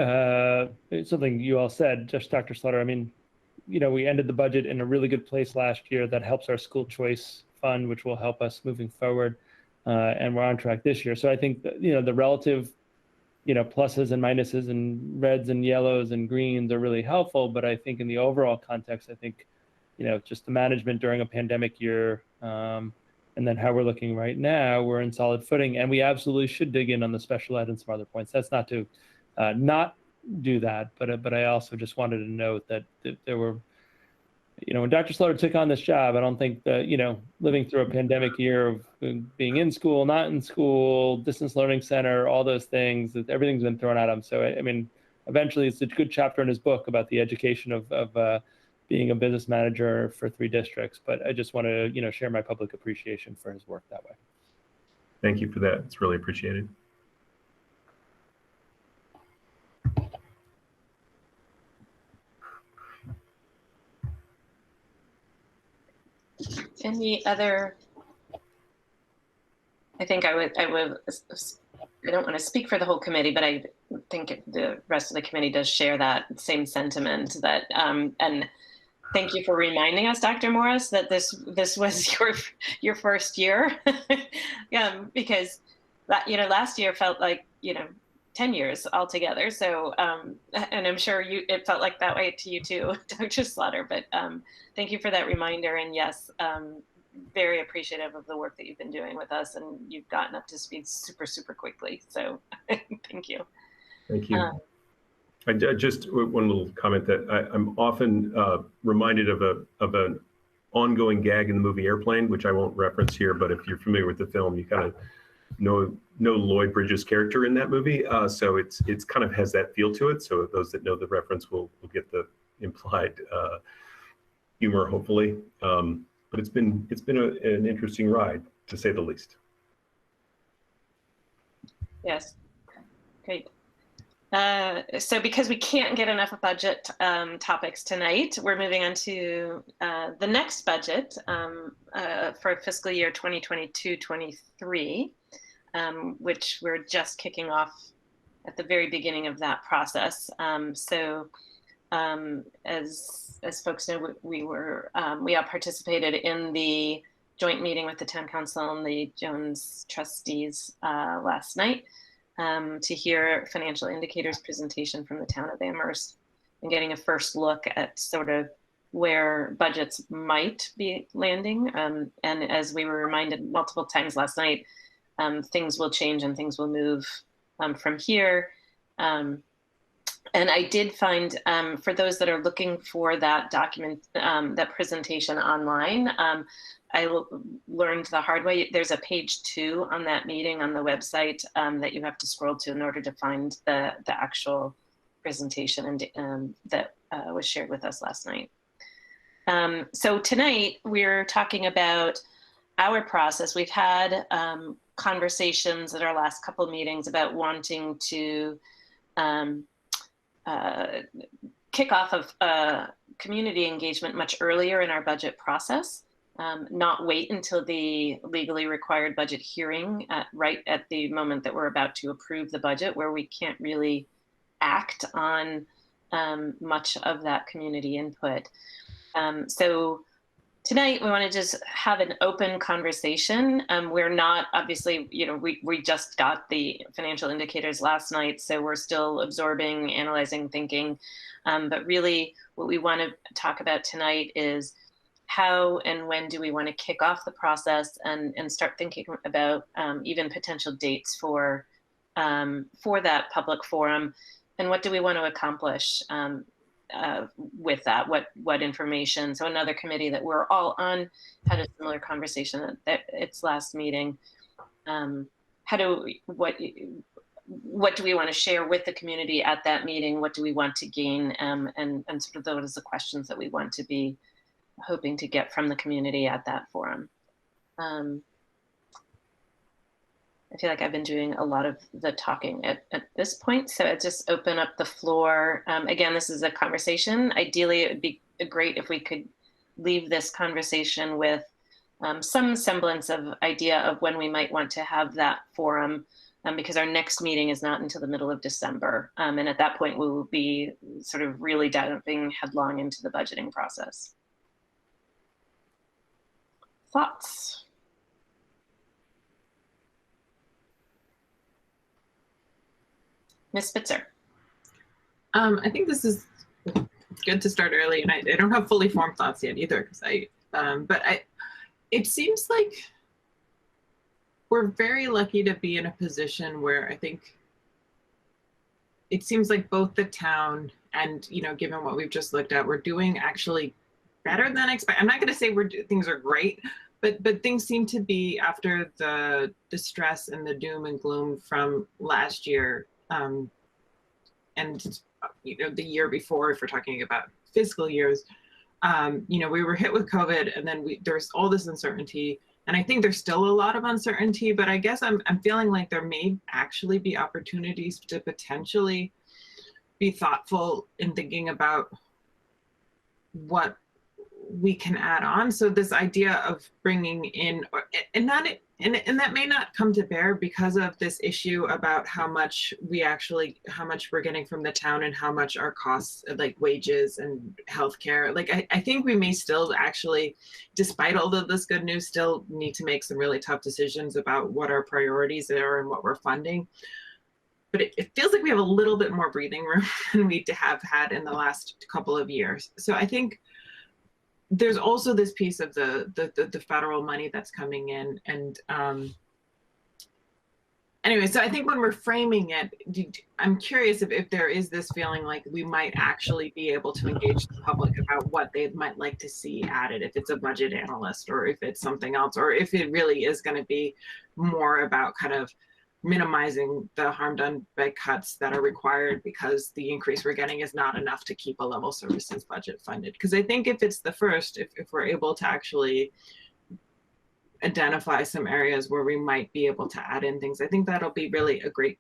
something you all said, just Dr. Slaughter. I mean, we ended the budget in a really good place last year. That helps our school choice fund, which will help us moving forward. And we're on track this year. So I think that, the relative, pluses and minuses and reds and yellows and greens are really helpful. But I think in the overall context, I think, just the management during a pandemic year, and then how we're looking right now, we're in solid footing, and we absolutely should dig in on the special ed and some other points. That's not to not do that, but I also just wanted to note that there were, when Dr. Slaughter took on this job, I don't think that, living through a pandemic year of being in school, not in school, distance learning center, all those things, that everything's been thrown at him. So, I mean, eventually it's a good chapter in his book about the education of being a business manager for 3 districts. But I just want to, share my public appreciation for his work that way. Thank you for that. It's really appreciated. Any other? I think I don't want to speak for the whole committee, but I think the rest of the committee does share that same sentiment, that and thank you for reminding us, Dr. Morris, that this was your first year. Yeah, because that, last year felt like 10 years altogether. So and I'm sure it felt like that way to you too, Dr. Slaughter. But thank you for that reminder. And yes, very appreciative of the work that you've been doing with us, and you've gotten up to speed super, super quickly. So thank you. Thank you. I just one little comment that I'm often reminded of an ongoing gag in the movie Airplane, which I won't reference here, but if you're familiar with the film, you kind of know Lloyd Bridges' character in that movie. So it's kind of has that feel to it. So those that know the reference will get the implied humor, hopefully. But it's been an interesting ride, to say the least. Yes, great. So because we can't get enough of budget topics tonight, we're moving on to the next budget for fiscal year 2022-23, which we're just kicking off at the very beginning of that process. So as folks know, we all participated in the joint meeting with the town council and the Jones trustees last night to hear financial indicators presentation from the town of Amherst, and getting a first look at sort of where budgets might be landing. And as we were reminded multiple times last night, things will change and things will move from here. And I did find, for those that are looking for that document, that presentation online, I learned the hard way. There's a page 2 on that meeting on the website that you have to scroll to in order to find the actual presentation and that was shared with us last night. So tonight we're talking about our process. We've had conversations at our last couple of meetings about wanting to kick off of community engagement much earlier in our budget process. not wait until the legally required budget hearing right at the moment that we're about to approve the budget, where we can't really act on much of that community input. So tonight we want to just have an open conversation. We're not, obviously, we just got the financial indicators last night, so we're still absorbing, analyzing, thinking. But really what we want to talk about tonight is how and when do we want to kick off the process and start thinking about even potential dates for that public forum, and what do we want to accomplish with that, what information. So another committee that we're all on had a similar conversation at its last meeting. What do we want to share with the community at that meeting? What do we want to gain? And sort of those are the questions that we want to be hoping to get from the community at that forum. I feel like I've been doing a lot of the talking at this point, so I just open up the floor. Again, this is a conversation. Ideally, it would be great if we could leave this conversation with some semblance of idea of when we might want to have that forum, because our next meeting is not until the middle of December. And at that point, we will be sort of really diving headlong into the budgeting process. Thoughts? Ms. Spitzer. I think this is good to start early, and I don't have fully formed thoughts yet either, because it seems like we're very lucky to be in a position where I think it seems like both the town and, given what we've just looked at, we're doing actually better than expected. I'm not going to say things are great, but things seem to be, after the stress and the doom and gloom from last year, and the year before, if we're talking about fiscal years, we were hit with COVID, and then there's all this uncertainty, and I think there's still a lot of uncertainty, but I guess I'm feeling like there may actually be opportunities to potentially be thoughtful in thinking about what we can add on. So this idea of bringing in, and that may not come to bear because of this issue about how much we're getting from the town and how much our costs, like wages and healthcare. Like I think we may still actually, despite all of this good news, still need to make some really tough decisions about what our priorities are and what we're funding. But it feels like we have a little bit more breathing room than we have had in the last couple of years. So I think there's also this piece of the federal money that's coming in, and anyway, so I think when we're framing it, I'm curious if there is this feeling like we might actually be able to engage the public about what they might like to see added, if it's a budget analyst or if it's something else, or if it really is going to be more about kind of minimizing the harm done by cuts that are required because the increase we're getting is not enough to keep a level services budget funded. Because I think if it's the first, if we're able to actually identify some areas where we might be able to add in things, I think that'll be really a great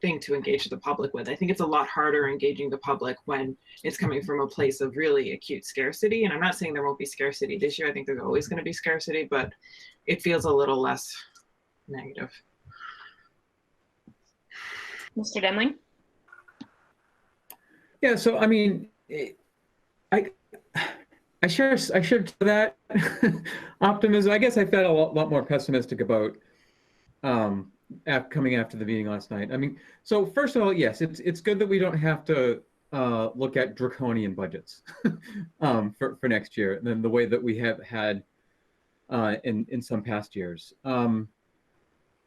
thing to engage the public with. I think it's a lot harder engaging the public when it's coming from a place of really acute scarcity. And I'm not saying there won't be scarcity this year. I think there's always going to be scarcity, but it feels a little less negative. Mr. Demling? Yeah, so I mean, I share that optimism. I guess I felt a lot more pessimistic about coming after the meeting last night. I mean, so first of all, yes, it's good that we don't have to look at draconian budgets for next year than the way that we have had in some past years.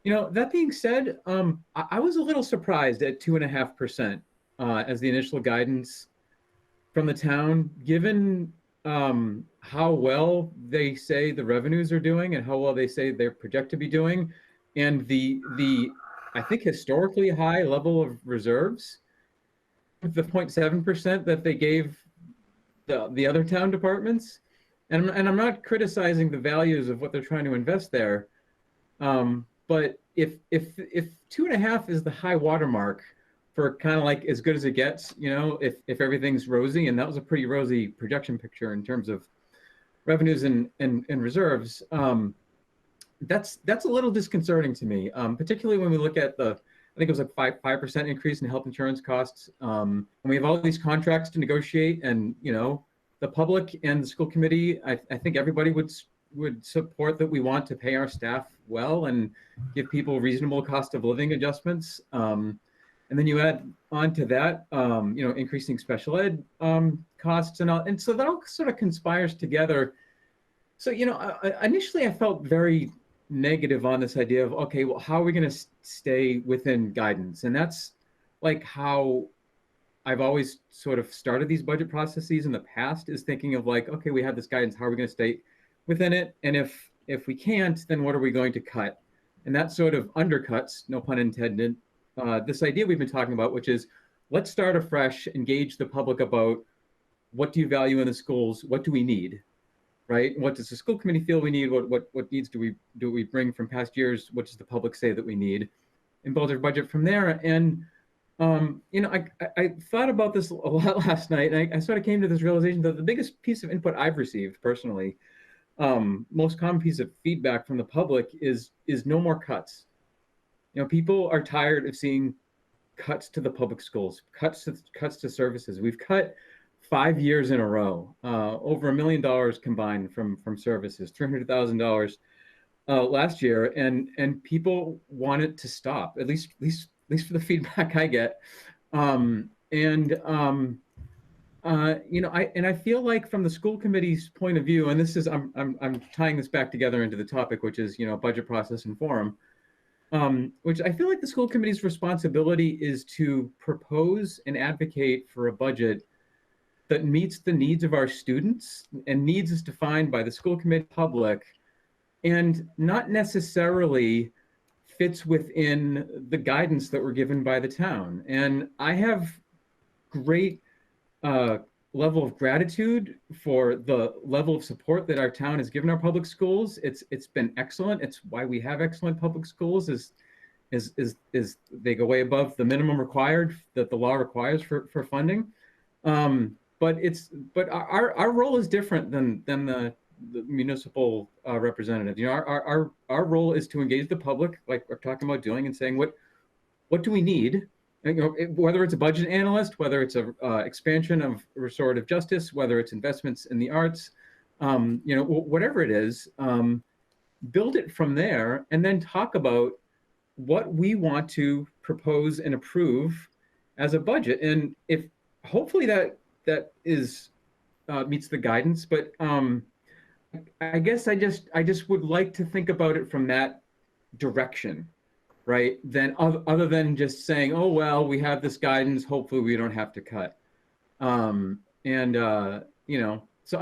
That being said, I was a little surprised at 2.5% as the initial guidance from the town, given how well they say the revenues are doing and how well they say they're projected to be doing, and the I think historically high level of reserves, the 0.7% that they gave the other town departments, and I'm not criticizing the values of what they're trying to invest there. But if 2.5 is the high watermark for kind of like as good as it gets, if everything's rosy, and that was a pretty rosy projection picture in terms of revenues and reserves, that's a little disconcerting to me, particularly when we look at the, I think it was like 5% increase in health insurance costs. And we have all these contracts to negotiate, and the public and the school committee, I think everybody would support that we want to pay our staff well and give people reasonable cost of living adjustments. And then you add on to that, increasing special ed costs and all, and so that all sort of conspires together. So, initially I felt very negative on this idea of, okay, well, how are we going to stay within guidance? And that's like how I've always sort of started these budget processes in the past, is thinking of like, okay, we have this guidance, how are we going to stay within it? And if we can't, then what are we going to cut? And that sort of undercuts, no pun intended, this idea we've been talking about, which is let's start afresh, engage the public about what do you value in the schools, what do we need, right? What does the school committee feel we need? What needs do we bring from past years? What does the public say that we need? And build our budget from there. And I thought about this a lot last night, and I sort of came to this realization that the biggest piece of input I've received personally, most common piece of feedback from the public is no more cuts. People are tired of seeing cuts to the public schools, cuts to services. We've cut 5 years in a row, over $1 million combined from services, $300,000 last year, and people want it to stop. At least for the feedback I get, I feel like from the school committee's point of view, and this is I'm tying this back together into the topic, which is budget process and forum. Which I feel like the school committee's responsibility is to propose and advocate for a budget that meets the needs of our students, and needs is defined by the school committee public, and not necessarily fits within the guidance that we're given by the town. And I have great level of gratitude for the level of support that our town has given our public schools. It's been excellent. It's why we have excellent public schools, is they go way above the minimum required that the law requires for funding. But our role is different than the municipal representatives. Our role is to engage the public, like we're talking about doing, and saying what do we need. Whether it's a budget analyst, whether it's a expansion of restorative justice, whether it's investments in the arts, whatever it is, build it from there, and then talk about what we want to propose and approve as a budget. And if hopefully that is meets the guidance, but I guess I just would like to think about it from that direction. Right, then other than just saying, oh, well, we have this guidance, hopefully we don't have to cut. So I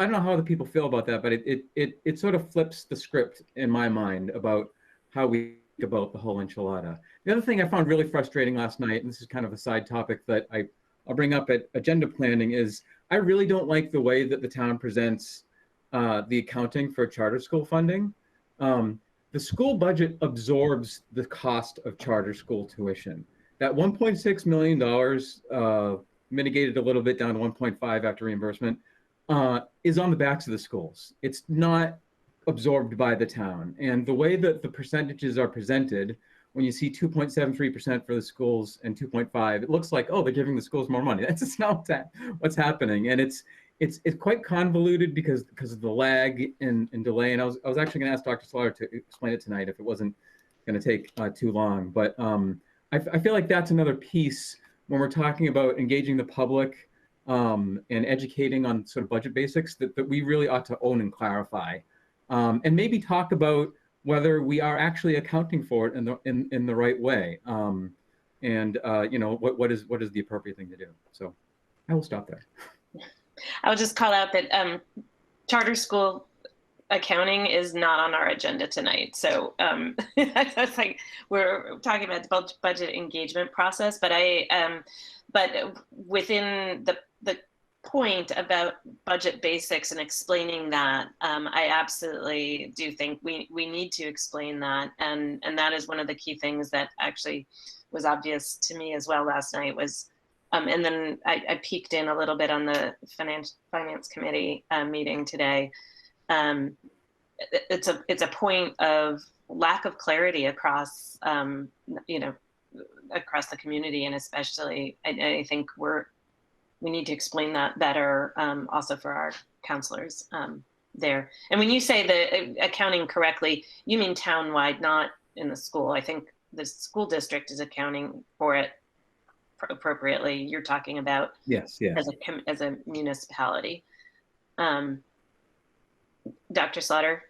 don't know how other people feel about that, but it sort of flips the script in my mind about how we think about the whole enchilada. The other thing I found really frustrating last night, and this is kind of a side topic that I'll bring up at agenda planning, is I really don't like the way that the town presents the accounting for charter school funding. The school budget absorbs the cost of charter school tuition. That $1.6 million, mitigated a little bit down to 1.5 after reimbursement, is on the backs of the schools. It's not absorbed by the town. And the way that the percentages are presented, when you see 2.73% for the schools and 2.5, it looks like, oh, they're giving the schools more money. That's just not what's happening. And it's quite convoluted because of the lag and delay. And I was actually going to ask Dr. Slaughter to explain it tonight if it wasn't going to take too long. But I feel like that's another piece when we're talking about engaging the public and educating on sort of budget basics that we really ought to own and clarify, and maybe talk about whether we are actually accounting for it in the right way, what is the appropriate thing to do. So I will stop there. I'll just call out that charter school accounting is not on our agenda tonight. So that's like, we're talking about the budget engagement process, but but within the point about budget basics and explaining that, I absolutely do think we need to explain that. And that is one of the key things that actually was obvious to me as well last night was, and then I peeked in a little bit on the finance committee meeting today. it's a point of lack of clarity across across the community, and especially I think we need to explain that better, also for our counselors there. And when you say the accounting correctly, you mean townwide, not in the school. I think the school district is accounting for it appropriately. You're talking about Yes, yes. as a municipality. Dr. Slaughter?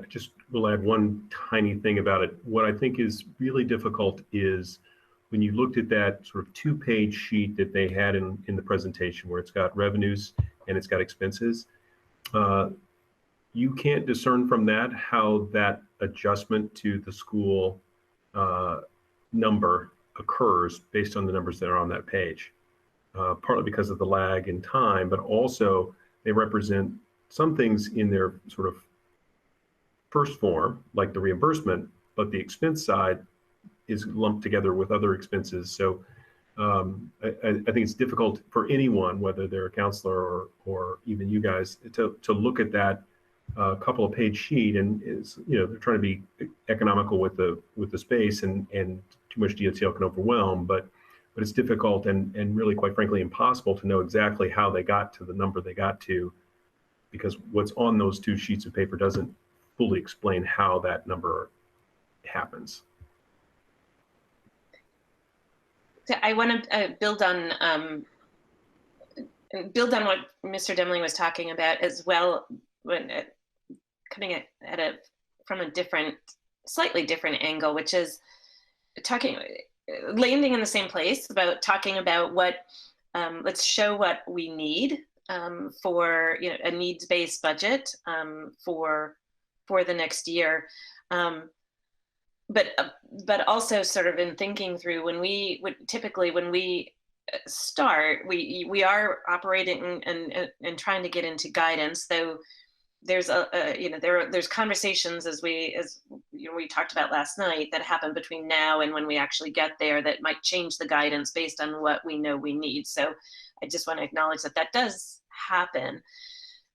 I just will add one tiny thing about it. What I think is really difficult is when you looked at that sort of 2-page sheet that they had in the presentation, where it's got revenues and it's got expenses, you can't discern from that how that adjustment to the school number occurs based on the numbers that are on that page, partly because of the lag in time, but also they represent some things in their sort of first form, like the reimbursement, but the expense side is lumped together with other expenses. So I think it's difficult for anyone, whether they're a counselor or even you guys, to look at that couple of page sheet, and is, they're trying to be economical with the space, and too much detail can overwhelm, but it's difficult and really, quite frankly, impossible to know exactly how they got to the number they got to, because what's on those 2 sheets of paper doesn't fully explain how that number happens. So I want to build on what Mr. Demling was talking about as well, when coming at it from a slightly different angle, which is landing in the same place, about talking about what, let's show what we need for a needs-based budget for the next year. But also sort of in thinking through, when we start, we are operating and trying to get into guidance, though there's there's conversations as we talked about last night that happen between now and when we actually get there that might change the guidance based on what we know we need. So I just want to acknowledge that does happen.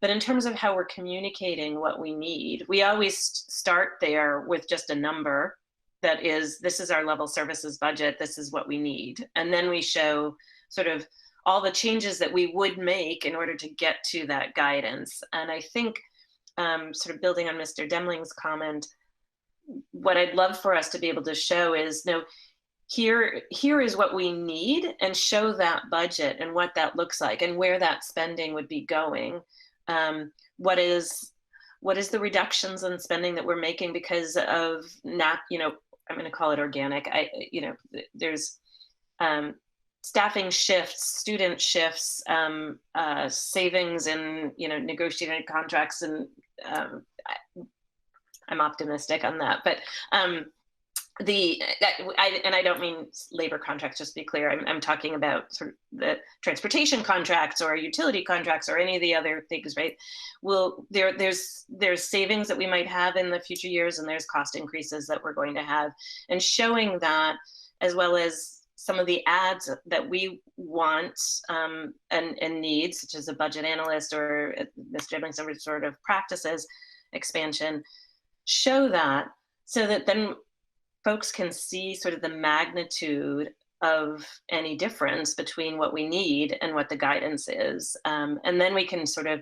But in terms of how we're communicating what we need, we always start there with just a number that is, this is our level services budget, this is what we need. And then we show sort of all the changes that we would make in order to get to that guidance. And I think sort of building on Mr. Demling's comment, what I'd love for us to be able to show is, here is what we need, and show that budget and what that looks like and where that spending would be going. What is the reductions in spending that we're making because of not, I'm going to call it organic. There's staffing shifts, student shifts, savings in, negotiated contracts, and I'm optimistic on that. But I don't mean labor contracts, just to be clear. I'm talking about sort of the transportation contracts or utility contracts or any of the other things, right? Well, there's savings that we might have in the future years, and there's cost increases that we're going to have, and showing that, as well as some of the ads that we want and need, such as a budget analyst or Mr. Demling's sort of practices expansion, show that, so that then folks can see sort of the magnitude of any difference between what we need and what the guidance is. And then we can sort of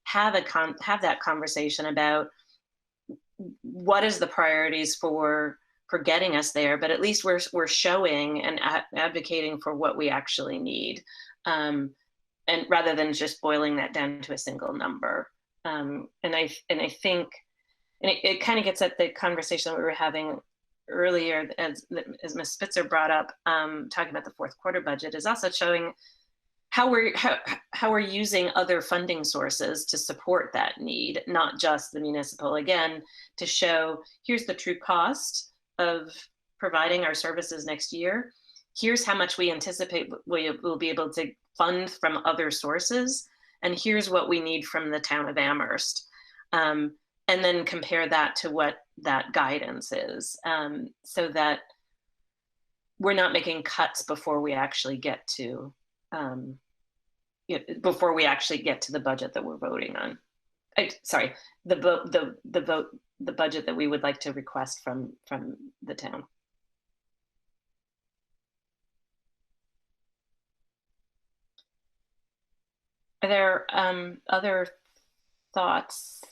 have that conversation about what is the priorities for getting us there, but at least we're showing and advocating for what we actually need. And rather than just boiling that down to a single number. And I think, and it kind of gets at the conversation that we were having earlier, as Ms. Spitzer brought up, talking about the fourth quarter budget, is also showing how we're using other funding sources to support that need, not just the municipal. Again, to show, here's the true cost of providing our services next year. Here's how much we anticipate we'll be able to fund from other sources, and here's what we need from the town of Amherst. And then compare that to what that guidance is, so that we're not making cuts before we actually get to the budget that we're voting on. sorry, the budget that we would like to request from the town. Are there other thoughts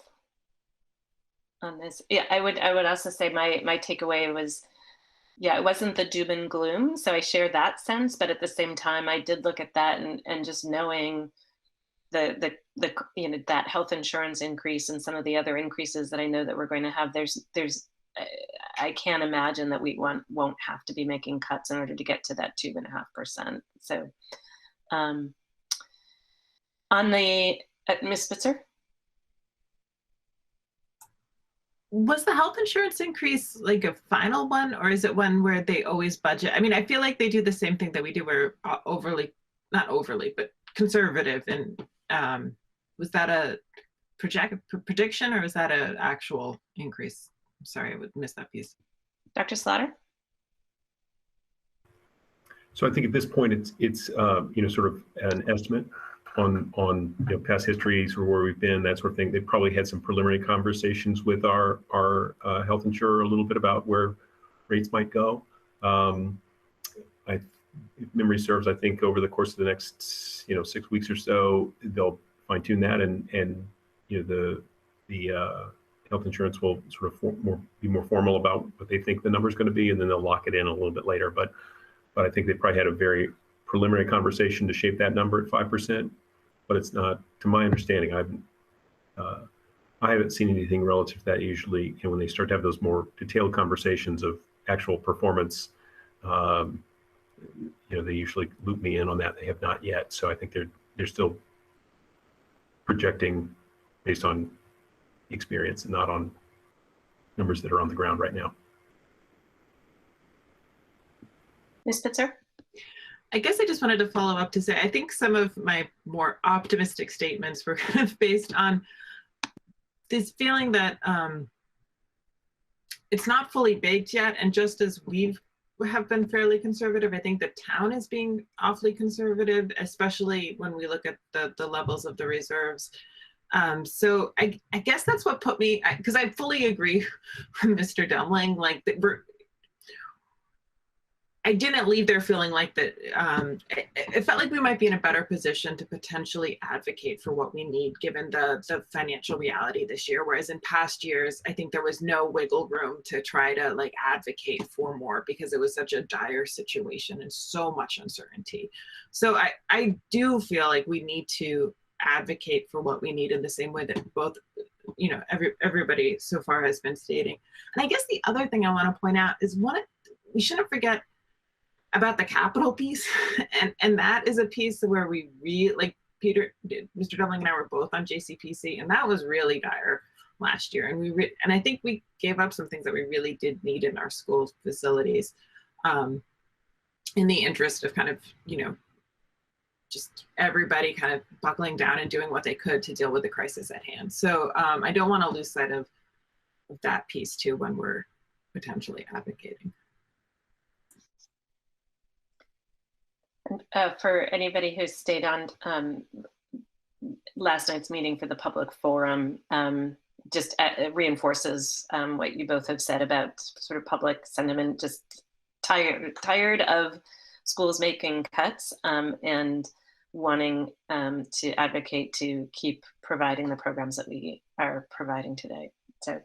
on this? Yeah, I would also say my takeaway was, yeah, it wasn't the doom and gloom, so I share that sense, but at the same time, I did look at that and just knowing the that health insurance increase and some of the other increases that I know that we're going to have, there's I can't imagine that we won't have to be making cuts in order to get to that 2.5%. So on the Ms. Spitzer? Was the health insurance increase like a final one, or is it one where they always budget? I mean, I feel like they do the same thing that we do, where not overly, but conservative. And was that a prediction, or was that an actual increase? I'm sorry, I would miss that piece. Dr. Slaughter? So I think at this point, it's sort of an estimate on past history, sort of where we've been, that sort of thing. They probably had some preliminary conversations with our health insurer a little bit about where rates might go. If memory serves, I think over the course of the next 6 weeks or so, they'll fine tune that, and the health insurance will sort of be more formal about what they think the number is going to be, and then they'll lock it in a little bit later. But I think they probably had a very preliminary conversation to shape that number at 5%. But it's not, to my understanding, I haven't seen anything relative to that. Usually, when they start to have those more detailed conversations of actual performance, they usually loop me in on that. They have not yet. So I think they're still projecting based on experience and not on numbers that are on the ground right now. Ms. Spitzer? I guess I just wanted to follow up to say, I think some of my more optimistic statements were kind of based on this feeling that it's not fully baked yet. And just as we have been fairly conservative, I think the town is being awfully conservative, especially when we look at the levels of the reserves. So I guess that's what put me, because I fully agree with Mr. Demling, like that I didn't leave there feeling like that. It felt like we might be in a better position to potentially advocate for what we need, given the financial reality this year. Whereas in past years, I think there was no wiggle room to try to advocate for more, because it was such a dire situation and so much uncertainty. So I do feel like we need to advocate for what we need in the same way that both, everybody so far has been stating. And I guess the other thing I want to point out is we shouldn't forget about the capital piece, and that is a piece where we really, Mr. Demling and I were both on JCPC, and that was really dire last year. And and I think we gave up some things that we really did need in our school facilities, in the interest of kind of, just everybody kind of buckling down and doing what they could to deal with the crisis at hand. So I don't want to lose sight of that piece too when we're potentially advocating. For anybody who stayed on last night's meeting for the public forum, just reinforces what you both have said about sort of public sentiment, just tired of schools making cuts and wanting to advocate to keep providing the programs that we are providing today. So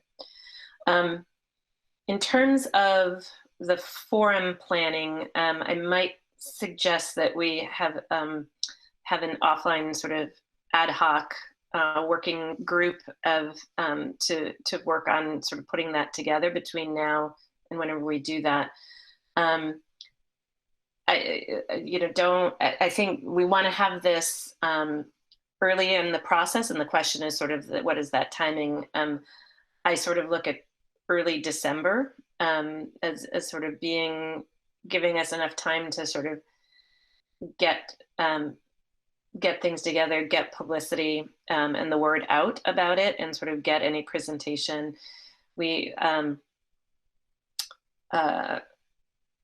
in terms of the forum planning, I might suggest that we have an offline sort of ad hoc working group of to work on sort of putting that together between now and whenever we do that. I think we want to have this early in the process, and the question is sort of what is that timing? I sort of look at early December as sort of giving us enough time to sort of get things together, get publicity and the word out about it, and sort of get any presentation. We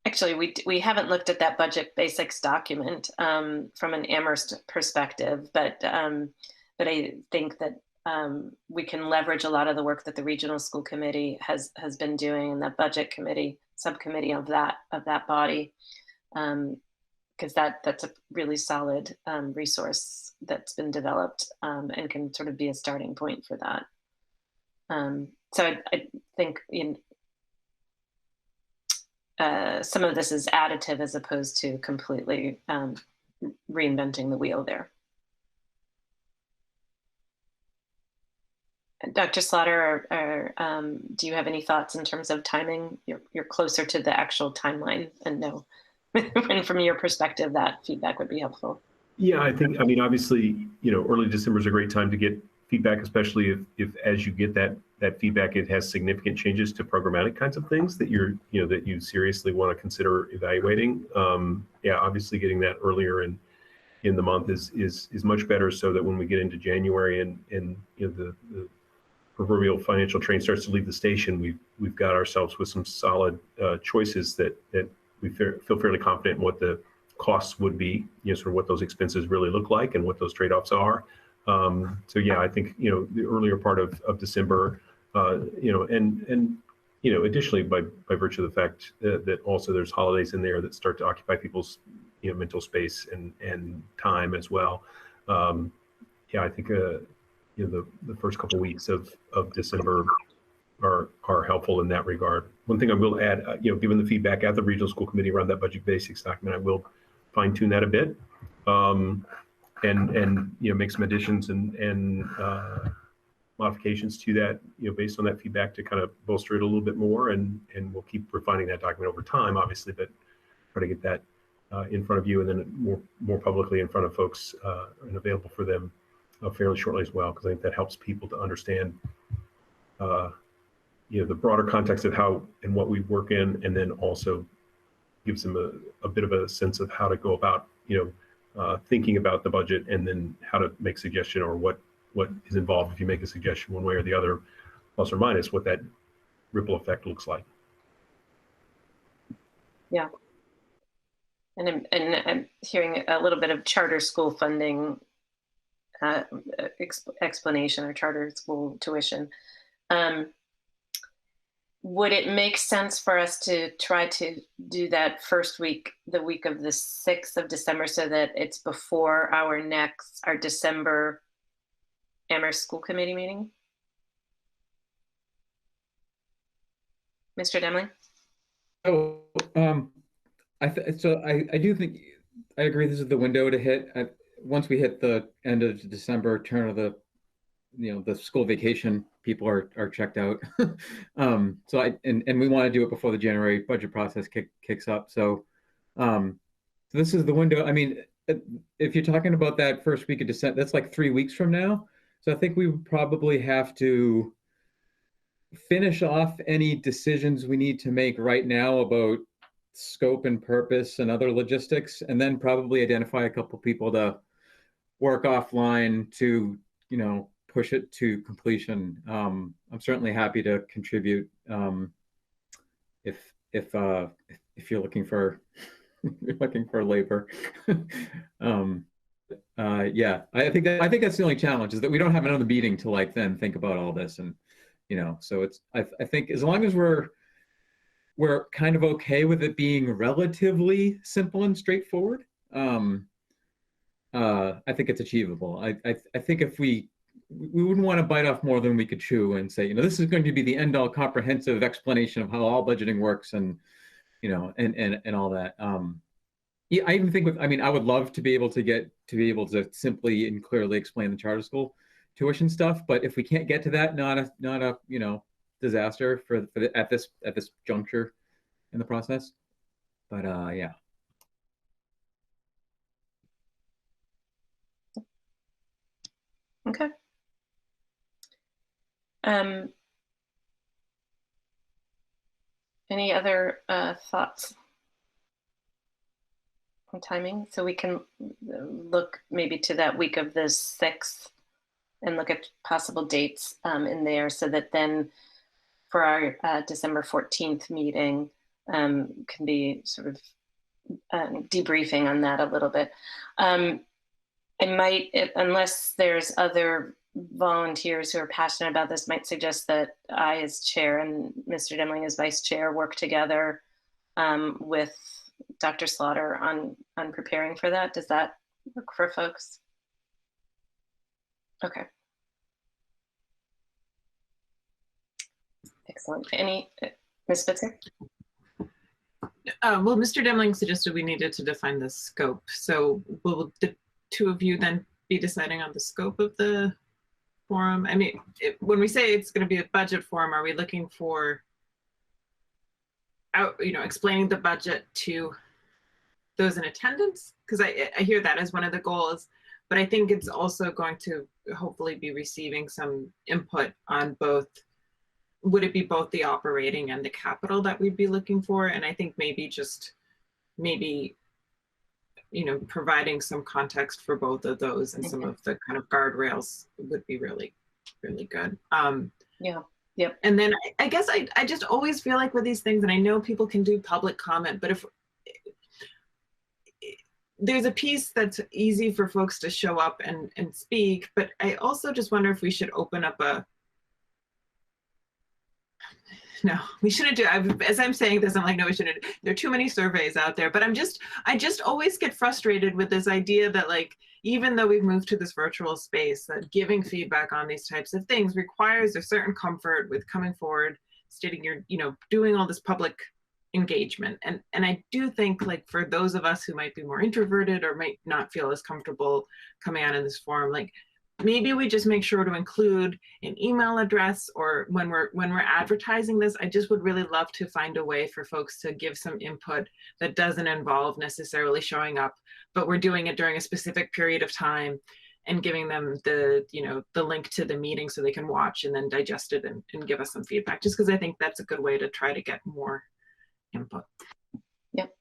actually we haven't looked at that budget basics document from an Amherst perspective, but I think that we can leverage a lot of the work that the regional school committee has been doing, and the budget committee subcommittee of that body, because that's a really solid resource that's been developed, and can sort of be a starting point for that. So I think some of this is additive as opposed to completely reinventing the wheel there. Dr. Slaughter, do you have any thoughts in terms of timing? You're closer to the actual timeline, and know when from your perspective that feedback would be helpful. Yeah, I mean, obviously, early December is a great time to get feedback, especially if as you get that feedback, it has significant changes to programmatic kinds of things that that you seriously want to consider evaluating. Yeah, obviously getting that earlier in the month is much better, so that when we get into January and the proverbial financial train starts to leave the station, we've got ourselves with some solid choices that we feel fairly confident in what the costs would be, sort of what those expenses really look like and what those trade-offs are. So yeah, I think the earlier part of December, and additionally by virtue of the fact that also there's holidays in there that start to occupy people's mental space and time as well. Yeah, I think the first couple of weeks of December are helpful in that regard. One thing I will add, given the feedback at the regional school committee around that budget basics document, I will fine tune that a bit, and make some additions and modifications to that, based on that feedback to kind of bolster it a little bit more, and we'll keep refining that document over time, obviously, but try to get that in front of you, and then more publicly in front of folks, and available for them fairly shortly as well, because I think that helps people to understand the broader context of how and what we work in, and then also gives them a bit of a sense of how to go about thinking about the budget, and then how to make suggestion, or what is involved if you make a suggestion one way or the other, plus or minus, what that ripple effect looks like. Yeah. And I'm hearing a little bit of charter school funding explanation, or charter school tuition. Would it make sense for us to try to do that the week of the 6th of December, so that it's before our December Amherst School Committee meeting? Mr. Demling? Oh, I do think, I agree, this is the window to hit. Once we hit the end of December, turn of the school vacation, people are checked out. So we want to do it before the January budget process kicks up. So this is the window. I mean, if you're talking about that first week of December, that's like 3 weeks from now. So I think we would probably have to finish off any decisions we need to make right now about scope and purpose and other logistics, and then probably identify a couple people to work offline to push it to completion. I'm certainly happy to contribute if you're looking for labor. Yeah, I think that's the only challenge, is that we don't have another meeting to then think about all this, and so it's I think as long as we're kind of okay with it being relatively simple and straightforward, I think it's achievable. I think if we wouldn't want to bite off more than we could chew and say, this is going to be the end-all comprehensive explanation of how all budgeting works, and and all that. Yeah, I even think I would love to be able to simply and clearly explain the charter school tuition stuff, but if we can't get to that, not a disaster at this juncture in the process. But yeah. Okay. Any other thoughts on timing? So we can look maybe to that week of the 6th and look at possible dates in there, so that then for our December 14th meeting can be sort of debriefing on that a little bit. I might, unless there's other volunteers who are passionate about this might suggest that I as chair and Mr. Demling as vice chair work together with Dr. Slaughter on preparing for that. Does that work for folks? Okay. Excellent. Any, Ms. Spitzer? Well, Mr. Demling suggested we needed to define the scope. So will the two of you then be deciding on the scope of the forum? I mean, when we say it's going to be a budget forum, are we looking for explaining the budget to those in attendance? Because I hear that as one of the goals, but I think it's also going to hopefully be receiving some input on both. Would it be both the operating and the capital that we'd be looking for? And I think maybe providing some context for both of those and some of the kind of guardrails would be really, really good. Yeah. Yep. And then I guess I just always feel like with these things, and I know people can do public comment, but if there's a piece that's easy for folks to show up and speak, but I also just wonder if we should open up no, we shouldn't do, as I'm saying this, I'm like, no, we shouldn't. There are too many surveys out there, but I just always get frustrated with this idea that, like, even though we've moved to this virtual space, that giving feedback on these types of things requires a certain comfort with coming forward, stating doing all this public engagement. And I do think, like, for those of us who might be more introverted or might not feel as comfortable coming out in this forum, like, maybe we just make sure to include an email address, or when we're advertising this, I just would really love to find a way for folks to give some input that doesn't involve necessarily showing up, but we're doing it during a specific period of time and giving them the link to the meeting so they can watch and then digest it and give us some feedback, just because I think that's a good way to try to get more input. Yep.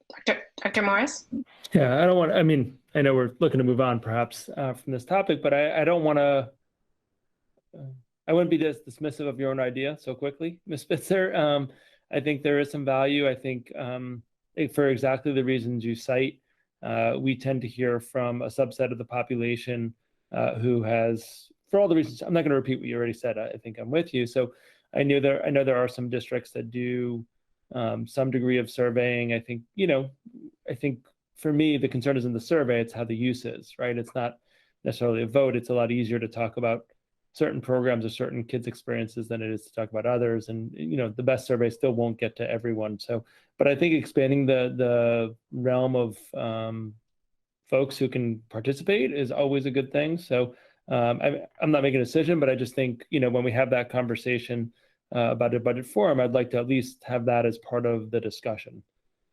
Dr. Morris? Yeah, I know we're looking to move on perhaps from this topic, but I don't want to, I wouldn't be just dismissive of your own idea so quickly, Ms. Spitzer. I think there is some value. I think for exactly the reasons you cite, we tend to hear from a subset of the population who has, for all the reasons, I'm not going to repeat what you already said. I think I'm with you. So I know there are some districts that do some degree of surveying. I think for me, the concern isn't the survey, it's how the use is, right? It's not necessarily a vote. It's a lot easier to talk about certain programs or certain kids' experiences than it is to talk about others. And, the best survey still won't get to everyone. So, but I think expanding the realm of folks who can participate is always a good thing. So I'm not making a decision, but I just think, when we have that conversation about a budget forum, I'd like to at least have that as part of the discussion.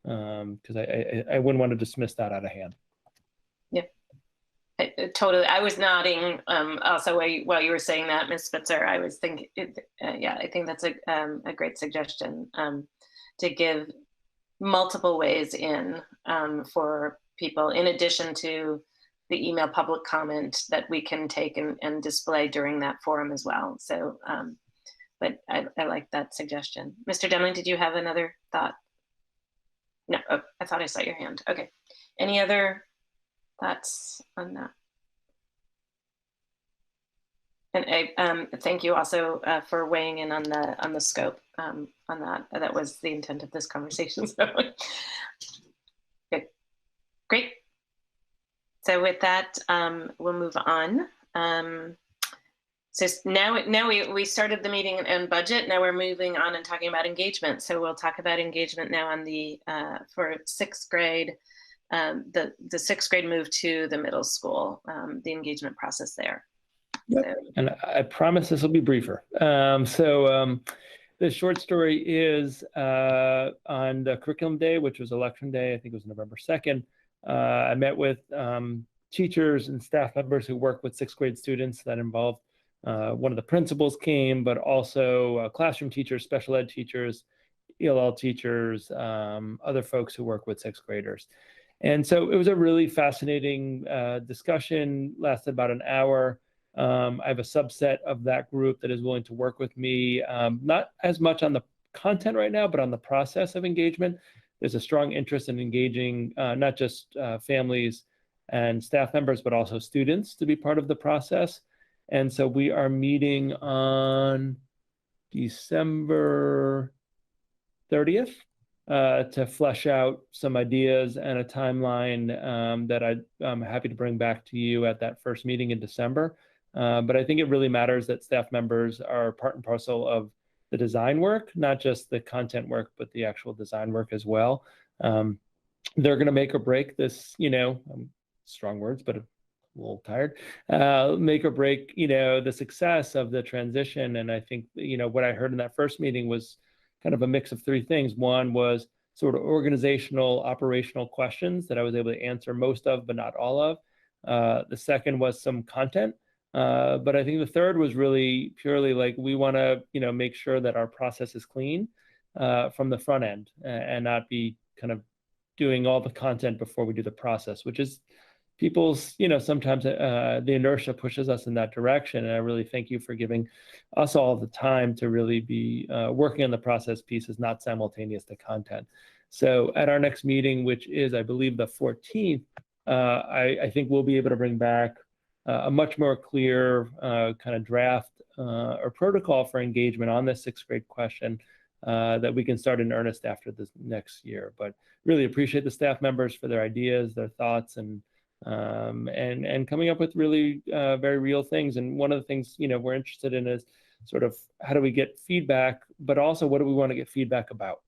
Because I wouldn't want to dismiss that out of hand. Yep, totally. I was nodding also while you were saying that, Ms. Spitzer. I was thinking, I think that's a great suggestion to give multiple ways in for people, in addition to the email public comment that we can take and display during that forum as well. So, but I like that suggestion. Mr. Demling, did you have another thought? No, oh, I thought I saw your hand. Okay. Any other thoughts on that? And I thank you also for weighing in on the scope on that. That was the intent of this conversation. So good, great. So with that, we'll move on. So now we started the meeting on budget. Now we're moving on and talking about engagement. So we'll talk about engagement now on the for sixth grade, the sixth grade move to the middle school, the engagement process there. Yep. So. And I promise this will be briefer. The short story is on the curriculum day, which was election day. I think it was November 2nd. I met with teachers and staff members who work with sixth grade students. That involved one of the principals came, but also classroom teachers, special ed teachers, ELL teachers, other folks who work with sixth graders. And so it was a really fascinating discussion, lasted about an hour. I have a subset of that group that is willing to work with me, not as much on the content right now, but on the process of engagement. There's a strong interest in engaging not just families and staff members, but also students to be part of the process. And so we are meeting on December 30th to flesh out some ideas and a timeline that I'm happy to bring back to you at that first meeting in December. But I think it really matters that staff members are part and parcel of the design work, not just the content work, but the actual design work as well. They're going to make or break this, strong words, but a little tired, make or break, the success of the transition. And I think, what I heard in that first meeting was kind of a mix of three things. One was sort of organizational, operational questions that I was able to answer most of, but not all of. The second was some content. But I think the third was really purely like, we want to, make sure that our process is clean from the front end and not be kind of doing all the content before we do the process, which is people's, sometimes the inertia pushes us in that direction. And I really thank you for giving us all the time to really be working on the process pieces, not simultaneous to content. So at our next meeting, which is, I believe, the 14th, I think we'll be able to bring back a much more clear kind of draft or protocol for engagement on this 6th grade question that we can start in earnest after this next year. But really appreciate the staff members for their ideas, their thoughts, and coming up with really very real things. And one of the things we're interested in is sort of how do we get feedback, but also what do we want to get feedback about?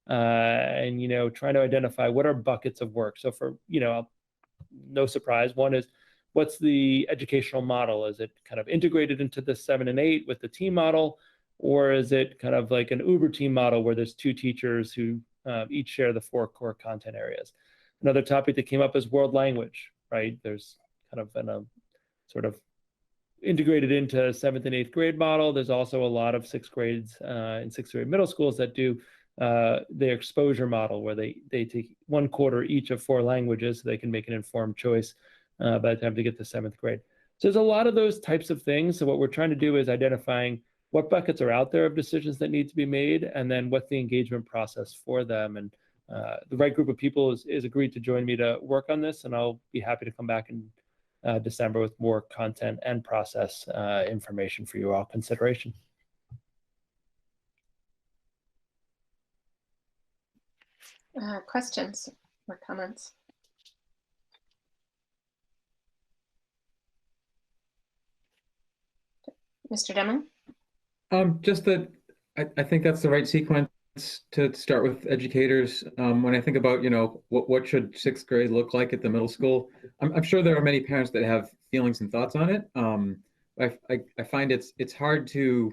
And trying to identify what are buckets of work. So for no surprise, one is, what's the educational model? Is it kind of integrated into the 7 and 8 with the team model? Or is it kind of like an Uber team model where there's 2 teachers who each share the 4 core content areas? Another topic that came up is world language, right? There's kind of a sort of integrated into 7th and 8th grade model. There's also a lot of 6th grades in 6th grade middle schools that do the exposure model, where they take 1 quarter each of 4 languages so they can make an informed choice by the time they get to 7th grade. So there's a lot of those types of things. So what we're trying to do is identifying what buckets are out there of decisions that need to be made, and then what's the engagement process for them. And the right group of people is agreed to join me to work on this, and I'll be happy to come back in December with more content and process information for you all consideration. Questions or comments? Mr. Deming? Just that I think that's the right sequence to start with educators. When I think about, what should 6th grade look like at the middle school, I'm sure there are many parents that have feelings and thoughts on it. I find it's hard to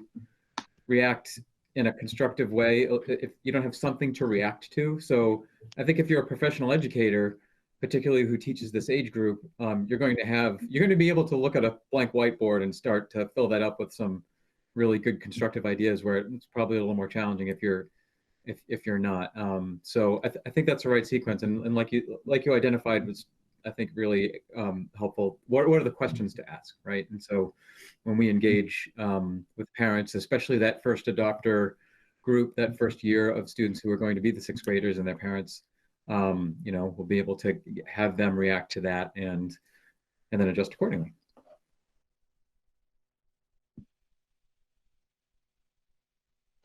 react in a constructive way if you don't have something to react to. So I think if you're a professional educator, particularly who teaches this age group, you're going to be able to look at a blank whiteboard and start to fill that up with some really good constructive ideas, where it's probably a little more challenging if you're not. So I think that's the right sequence. And like you identified was, I think, really helpful. What are the questions to ask, right? And so when we engage with parents, especially that first adopter group, that first year of students who are going to be the 6th graders and their parents, we'll be able to have them react to that and then adjust accordingly.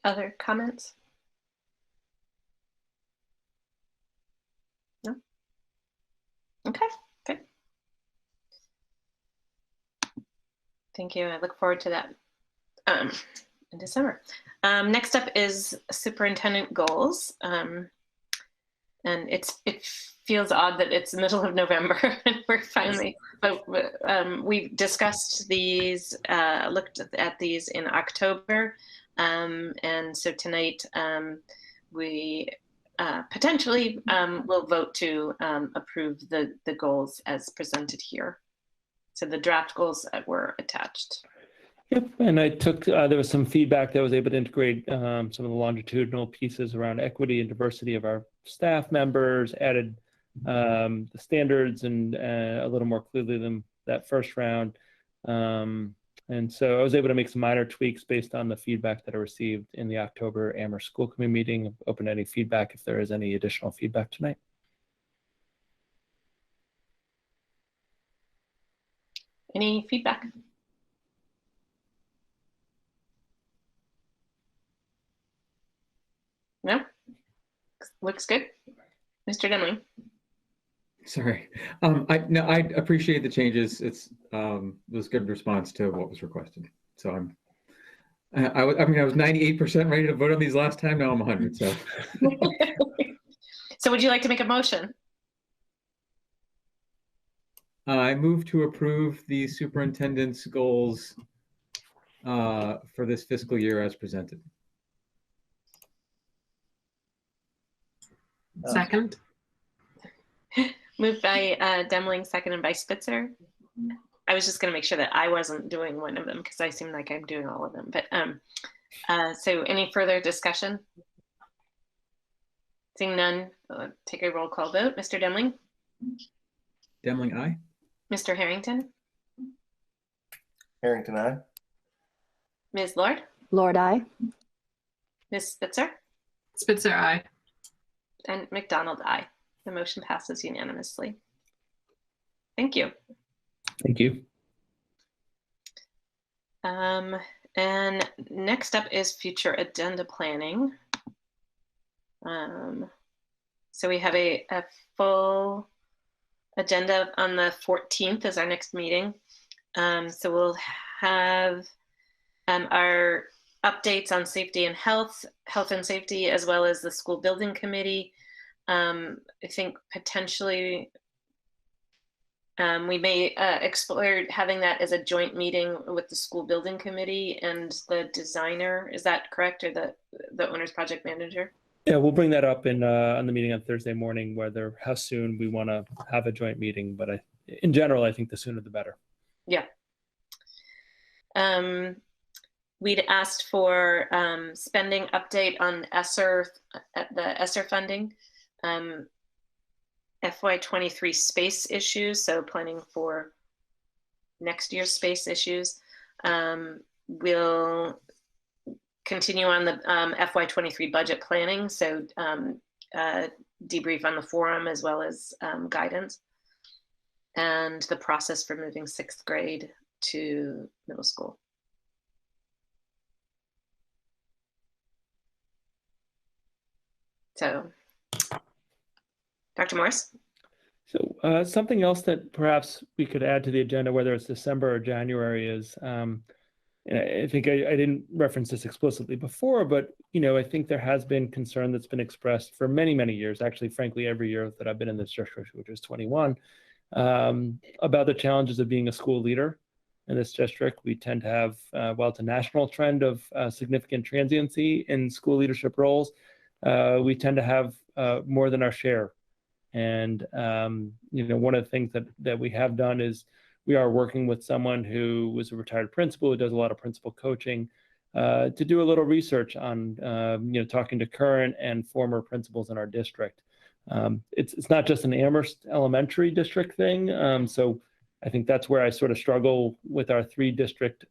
Other comments? No? Okay, good. Thank you. I look forward to that in December. Next up is superintendent goals. And it feels odd that it's the middle of November and we're finally, but we discussed these, looked at these in October. And so tonight we potentially will vote to approve the goals as presented here. So the draft goals that were attached. Yep, and I took, there was some feedback that was able to integrate some of the longitudinal pieces around equity and diversity of our staff members, added the standards and a little more clearly than that first round. And so I was able to make some minor tweaks based on the feedback that I received in the October Amherst School Committee meeting. Open to any feedback if there is any additional feedback tonight. Any feedback? Looks good. Mr. Demling. Sorry. I appreciate the changes. It was a good response to what was requested. So I was 98% ready to vote on these last time. Now I'm 100. So. So would you like to make a motion? I move to approve the superintendent's goals for this fiscal year as presented. Second. Moved by Demling, seconded by Spitzer. I was just going to make sure that I wasn't doing one of them because I seem like I'm doing all of them. But so any further discussion? Seeing none, take a roll call vote. Mr. Demling? Demling, aye. Mr. Harrington? Harrington, aye. Ms. Lord? Lord, I. Ms. Spitzer? Spitzer, aye. And McDonald, aye. The motion passes unanimously. Thank you. Thank you. And next up is future agenda planning. So we have a full agenda on the 14th as our next meeting. So we'll have our updates on safety and health and safety, as well as the school building committee. I think potentially we may explore having that as a joint meeting with the school building committee and the designer. Is that correct, or the owner's project manager? Yeah, we'll bring that up in on the meeting on Thursday morning, whether how soon we want to have a joint meeting. But in general, I think the sooner the better. Yeah. We'd asked for spending update on the ESSER funding, FY23 space issues, so planning for next year's space issues. We'll continue on the FY23 budget planning, so debrief on the forum as well as guidance, and the process for moving 6th grade to middle school. So, Dr. Morris? So something else that perhaps we could add to the agenda, whether it's December or January, is and I think I didn't reference this explicitly before, but I think there has been concern that's been expressed for many, many years, actually, frankly, every year that I've been in this district, which is 21, about the challenges of being a school leader in this district. We tend to have, while it's a national trend of significant transiency in school leadership roles, we tend to have more than our share. And, one of the things that we have done is we are working with someone who was a retired principal who does a lot of principal coaching to do a little research on, talking to current and former principals in our district. It's not just an Amherst elementary district thing. So I think that's where I sort of struggle with our 3-district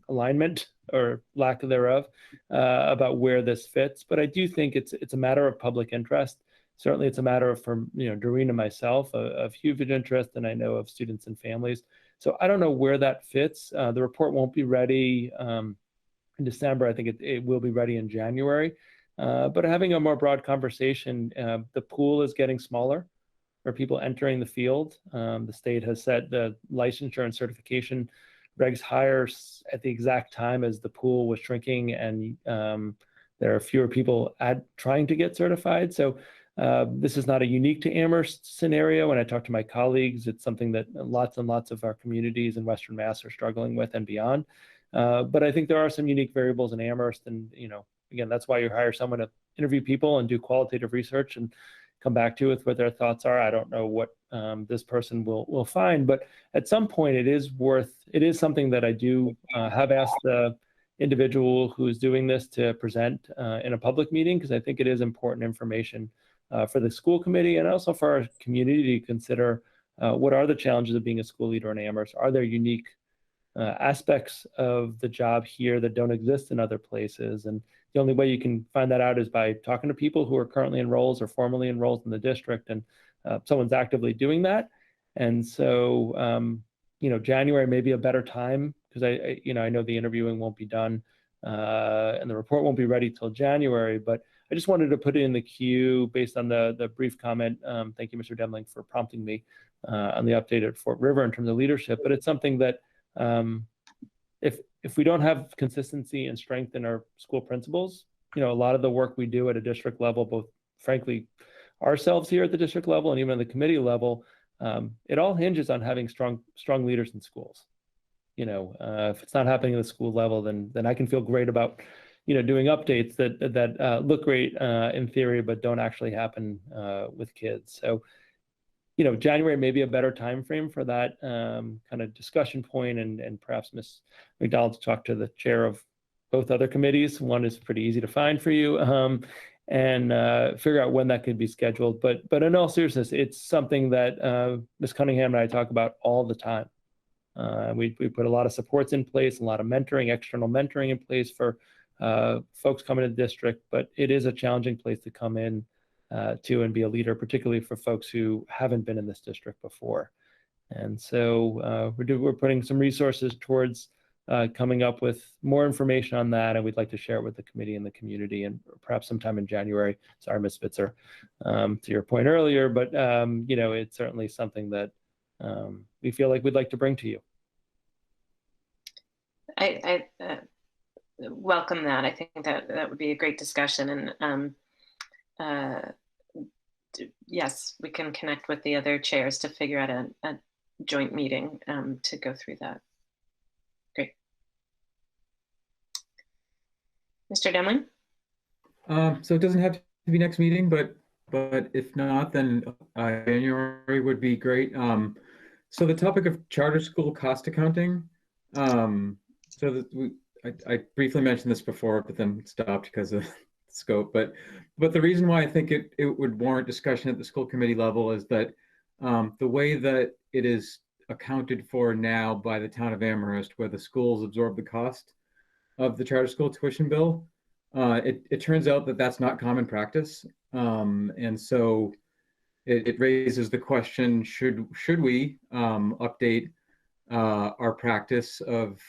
alignment or lack thereof about where this fits. But I do think it's a matter of public interest. Certainly, it's a matter of, for Doreen and myself, of huge interest, and I know of students and families. So I don't know where that fits. The report won't be ready in December. I think it will be ready in January. But having a more broad conversation, the pool is getting smaller for people entering the field. The state has set the licensure and certification regs higher at the exact time as the pool was shrinking, and there are fewer people trying to get certified. So this is not a unique to Amherst scenario. When I talk to my colleagues, it's something that lots and lots of our communities in Western Mass are struggling with and beyond. But I think there are some unique variables in Amherst, and again, that's why you hire someone to interview people and do qualitative research and come back to with what their thoughts are. I don't know what this person will find, but at some point it is something that I do have asked the individual who's doing this to present in a public meeting, because I think it is important information for the school committee and also for our community to consider what are the challenges of being a school leader in Amherst. Are there unique aspects of the job here that don't exist in other places? And the only way you can find that out is by talking to people who are currently enrolled or formerly enrolled in the district, and someone's actively doing that. And so, January may be a better time, because I know the interviewing won't be done and the report won't be ready till January, but I just wanted to put it in the queue based on the brief comment. Thank you, Mr. Demling, for prompting me on the update at Fort River in terms of leadership. But it's something that if we don't have consistency and strength in our school principals, a lot of the work we do at a district level, both frankly ourselves here at the district level and even at the committee level, it all hinges on having strong leaders in schools. If it's not happening at the school level, then I can feel great about doing updates that look great in theory but don't actually happen with kids. So January may be a better time frame for that kind of discussion point, and perhaps Ms. McDonald to talk to the chair of both other committees. One is pretty easy to find for you, and figure out when that could be scheduled. But in all seriousness, it's something that Ms. Cunningham and I talk about all the time. We put a lot of supports in place, a lot of mentoring, external mentoring in place for folks coming to the district, but it is a challenging place to come in to and be a leader, particularly for folks who haven't been in this district before. And so we're putting some resources towards coming up with more information on that, and we'd like to share it with the committee and the community, and perhaps sometime in January. Sorry, Ms. Spitzer, to your point earlier, but it's certainly something that we feel like we'd like to bring to you. I welcome that. I think that would be a great discussion, and yes, we can connect with the other chairs to figure out a joint meeting to go through that. Great. Mr. Demling? So it doesn't have to be next meeting, but if not, then January would be great. So the topic of charter school cost accounting. So that I briefly mentioned this before, but then stopped because of scope. But the reason why I think it would warrant discussion at the school committee level is that the way that it is accounted for now by the town of Amherst, where the schools absorb the cost of the charter school tuition bill, it turns out that that's not common practice, and so it raises the question: should we update our practice of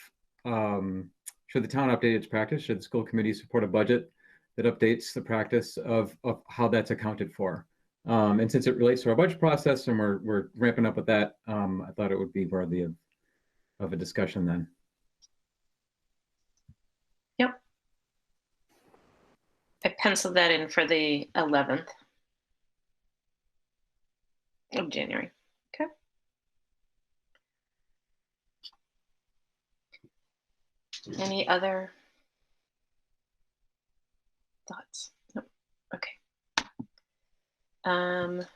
should the town update its practice? Should the school committee support a budget that updates the practice of how that's accounted for? And since it relates to our budget process and we're ramping up with that, I thought it would be worthy of a discussion then. Yep. I penciled that in for the 11th of January. Okay. Any other thoughts? No. Okay. And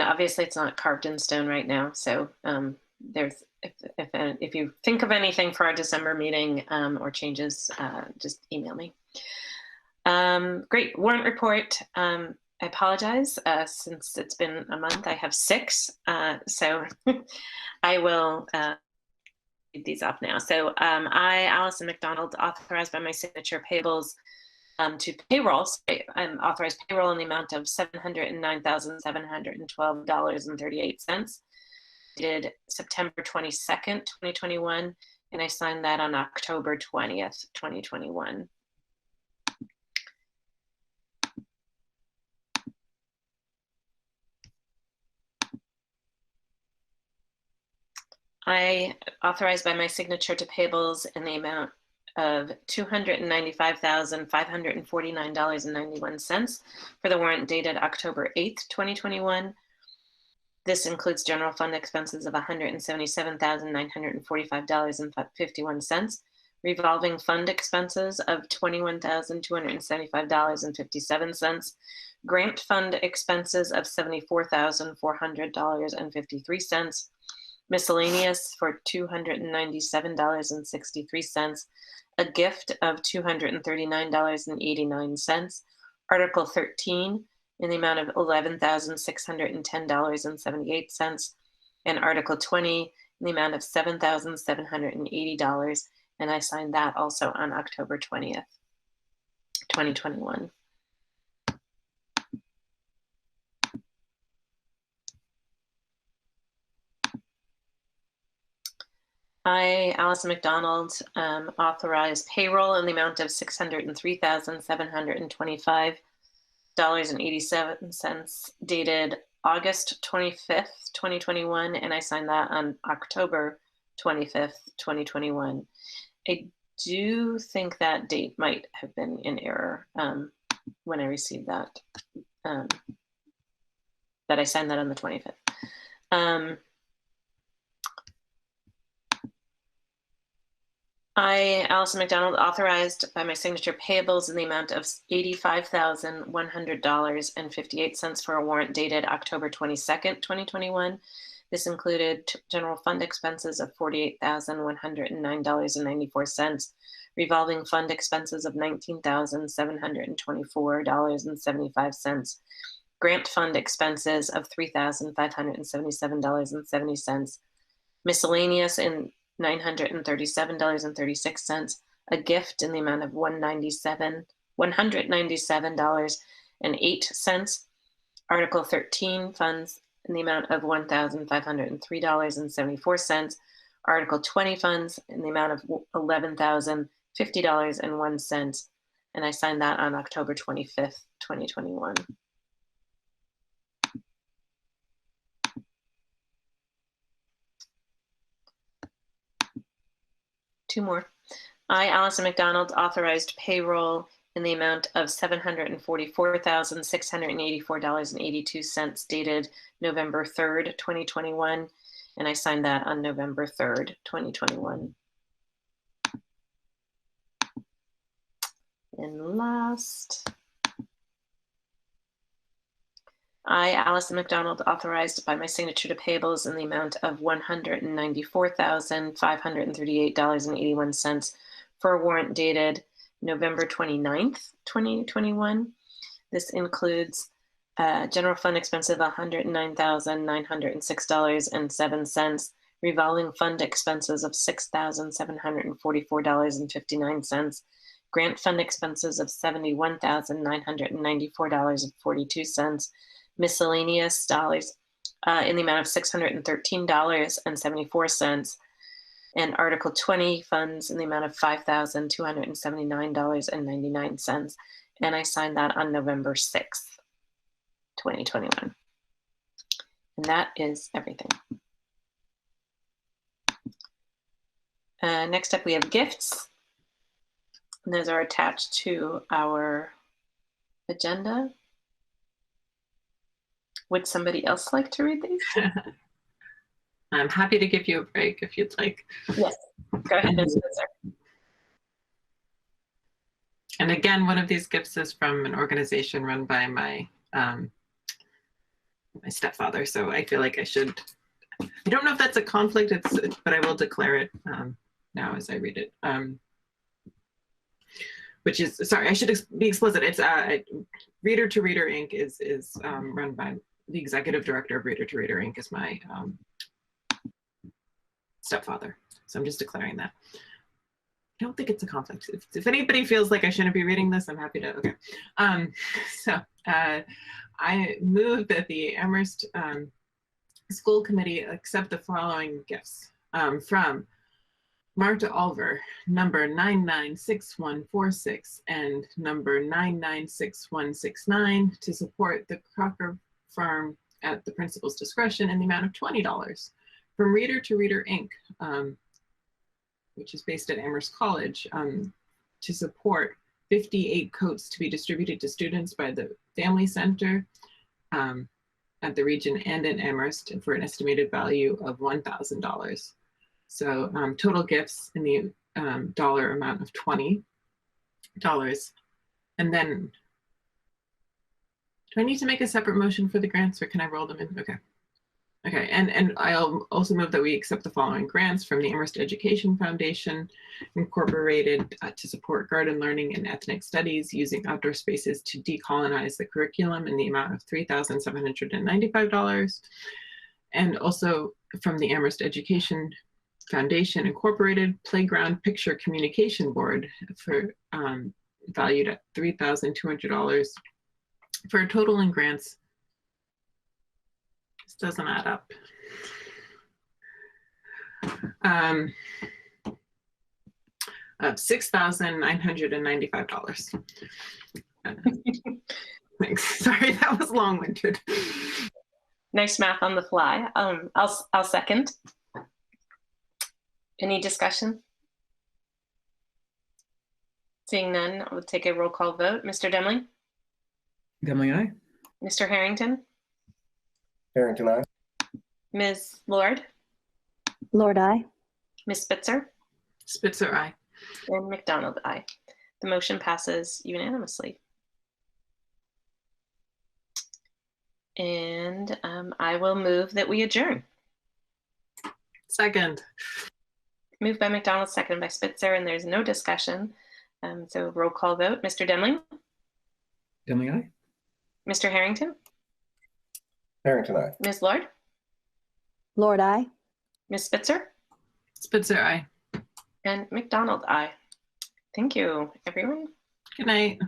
obviously it's not carved in stone right now. So there's if you think of anything for our December meeting or changes, just email me. Great. Warrant report. I apologize. Since it's been a month, I have 6. So I will read these off now. So I, Allison McDonald, authorized by my signature payables to payroll. I'm authorized payroll in the amount of $709,712.38. Dated September 22nd, 2021, and I signed that on October 20th, 2021. I authorized by my signature to payables in the amount of $295,549.91 for the warrant dated October 8th, 2021. This includes general fund expenses of $177,945.51, revolving fund expenses of $21,275.57, grant fund expenses of $74,400.53, miscellaneous for $297.63, a gift of $239.89, Article 13 in the amount of $11,610.78, and Article 20 in the amount of $7,780, and I signed that also on October 20th, 2021. I, Allison McDonald, authorize payroll in the amount of $603,725.87 dated August 25th, 2021, and I signed that on October 25th, 2021. I do think that date might have been in error when I received that, that I signed that on the 25th. I, Allison McDonald, authorized by my signature payables in the amount of $85,100.58 for a warrant dated October 22nd, 2021. This included general fund expenses of $48,109.94, revolving fund expenses of $19,724.75, grant fund expenses of $3,577.70, miscellaneous in $937.36, a gift in the amount of $197.08, Article 13 funds in the amount of $1,503.74, Article 20 funds in the amount of $11,050.01, and I signed that on October 25th, 2021. Two more. I, Allison McDonald, authorized payroll in the amount of $744,684.82 dated November 3rd, 2021, and I signed that on November 3rd, 2021. And last, I, Allison McDonald, authorized by my signature to payables in the amount of $194,538.81 for a warrant dated November 29th, 2021. This includes general fund expense of $109,906.07, revolving fund expenses of $6,744.59, grant fund expenses of $71,994.42, miscellaneous dollars in the amount of $613.74, and Article 20 funds in the amount of $5,279.99. And I signed that on November 6th, 2021. And that is everything. Next up, we have gifts. And those are attached to our agenda. Would somebody else like to read these? I'm happy to give you a break if you'd like. Yes, go ahead, Ms. Spitzer. And again, one of these gifts is from an organization run by my my stepfather. So I feel like I should, I don't know if that's a conflict, but I will declare it now as I read it. Which is, sorry, I should be explicit. It's Reader to Reader Inc. is run by the executive director of Reader to Reader Inc. is my stepfather. So I'm just declaring that. I don't think it's a conflict. If anybody feels like I shouldn't be reading this, I'm happy to, okay. I move that the Amherst School Committee accept the following gifts from Marta Olver, number 996146 and number 996169 to support the Crocker Farm at the principal's discretion in the amount of $20. From Reader to Reader Inc., which is based at Amherst College, to support 58 coats to be distributed to students by the Family Center at the region and in Amherst for an estimated value of $1,000. So total gifts in the dollar amount of $20. And then, do I need to make a separate motion for the grants or can I roll them in? Okay. Okay, and I'll also move that we accept the following grants from the Amherst Education Foundation, Incorporated, to support garden learning and ethnic studies using outdoor spaces to decolonize the curriculum in the amount of $3,795. And also from the Amherst Education Foundation, Incorporated, Playground Picture Communication Board for valued at $3,200 for a total in grants. This doesn't add up. Of $6,995. Thanks. Sorry, that was long-winded. Nice math on the fly. I'll second. Any discussion? Seeing none, I will take a roll call vote. Mr. Demling? Demling, aye. Mr. Harrington? Harrington, aye. Ms. Lord? Lord, I. Ms. Spitzer? Spitzer, aye. And McDonald, aye. The motion passes unanimously. And I will move that we adjourn. Second. Moved by McDonald, seconded by Spitzer, and there's no discussion. So roll call vote. Mr. Demling? Demling, aye. Mr. Harrington? Harrington, aye. Ms. Lord? Lord, I. Ms. Spitzer? Spitzer, aye. And McDonald, aye. Thank you, everyone. Good night.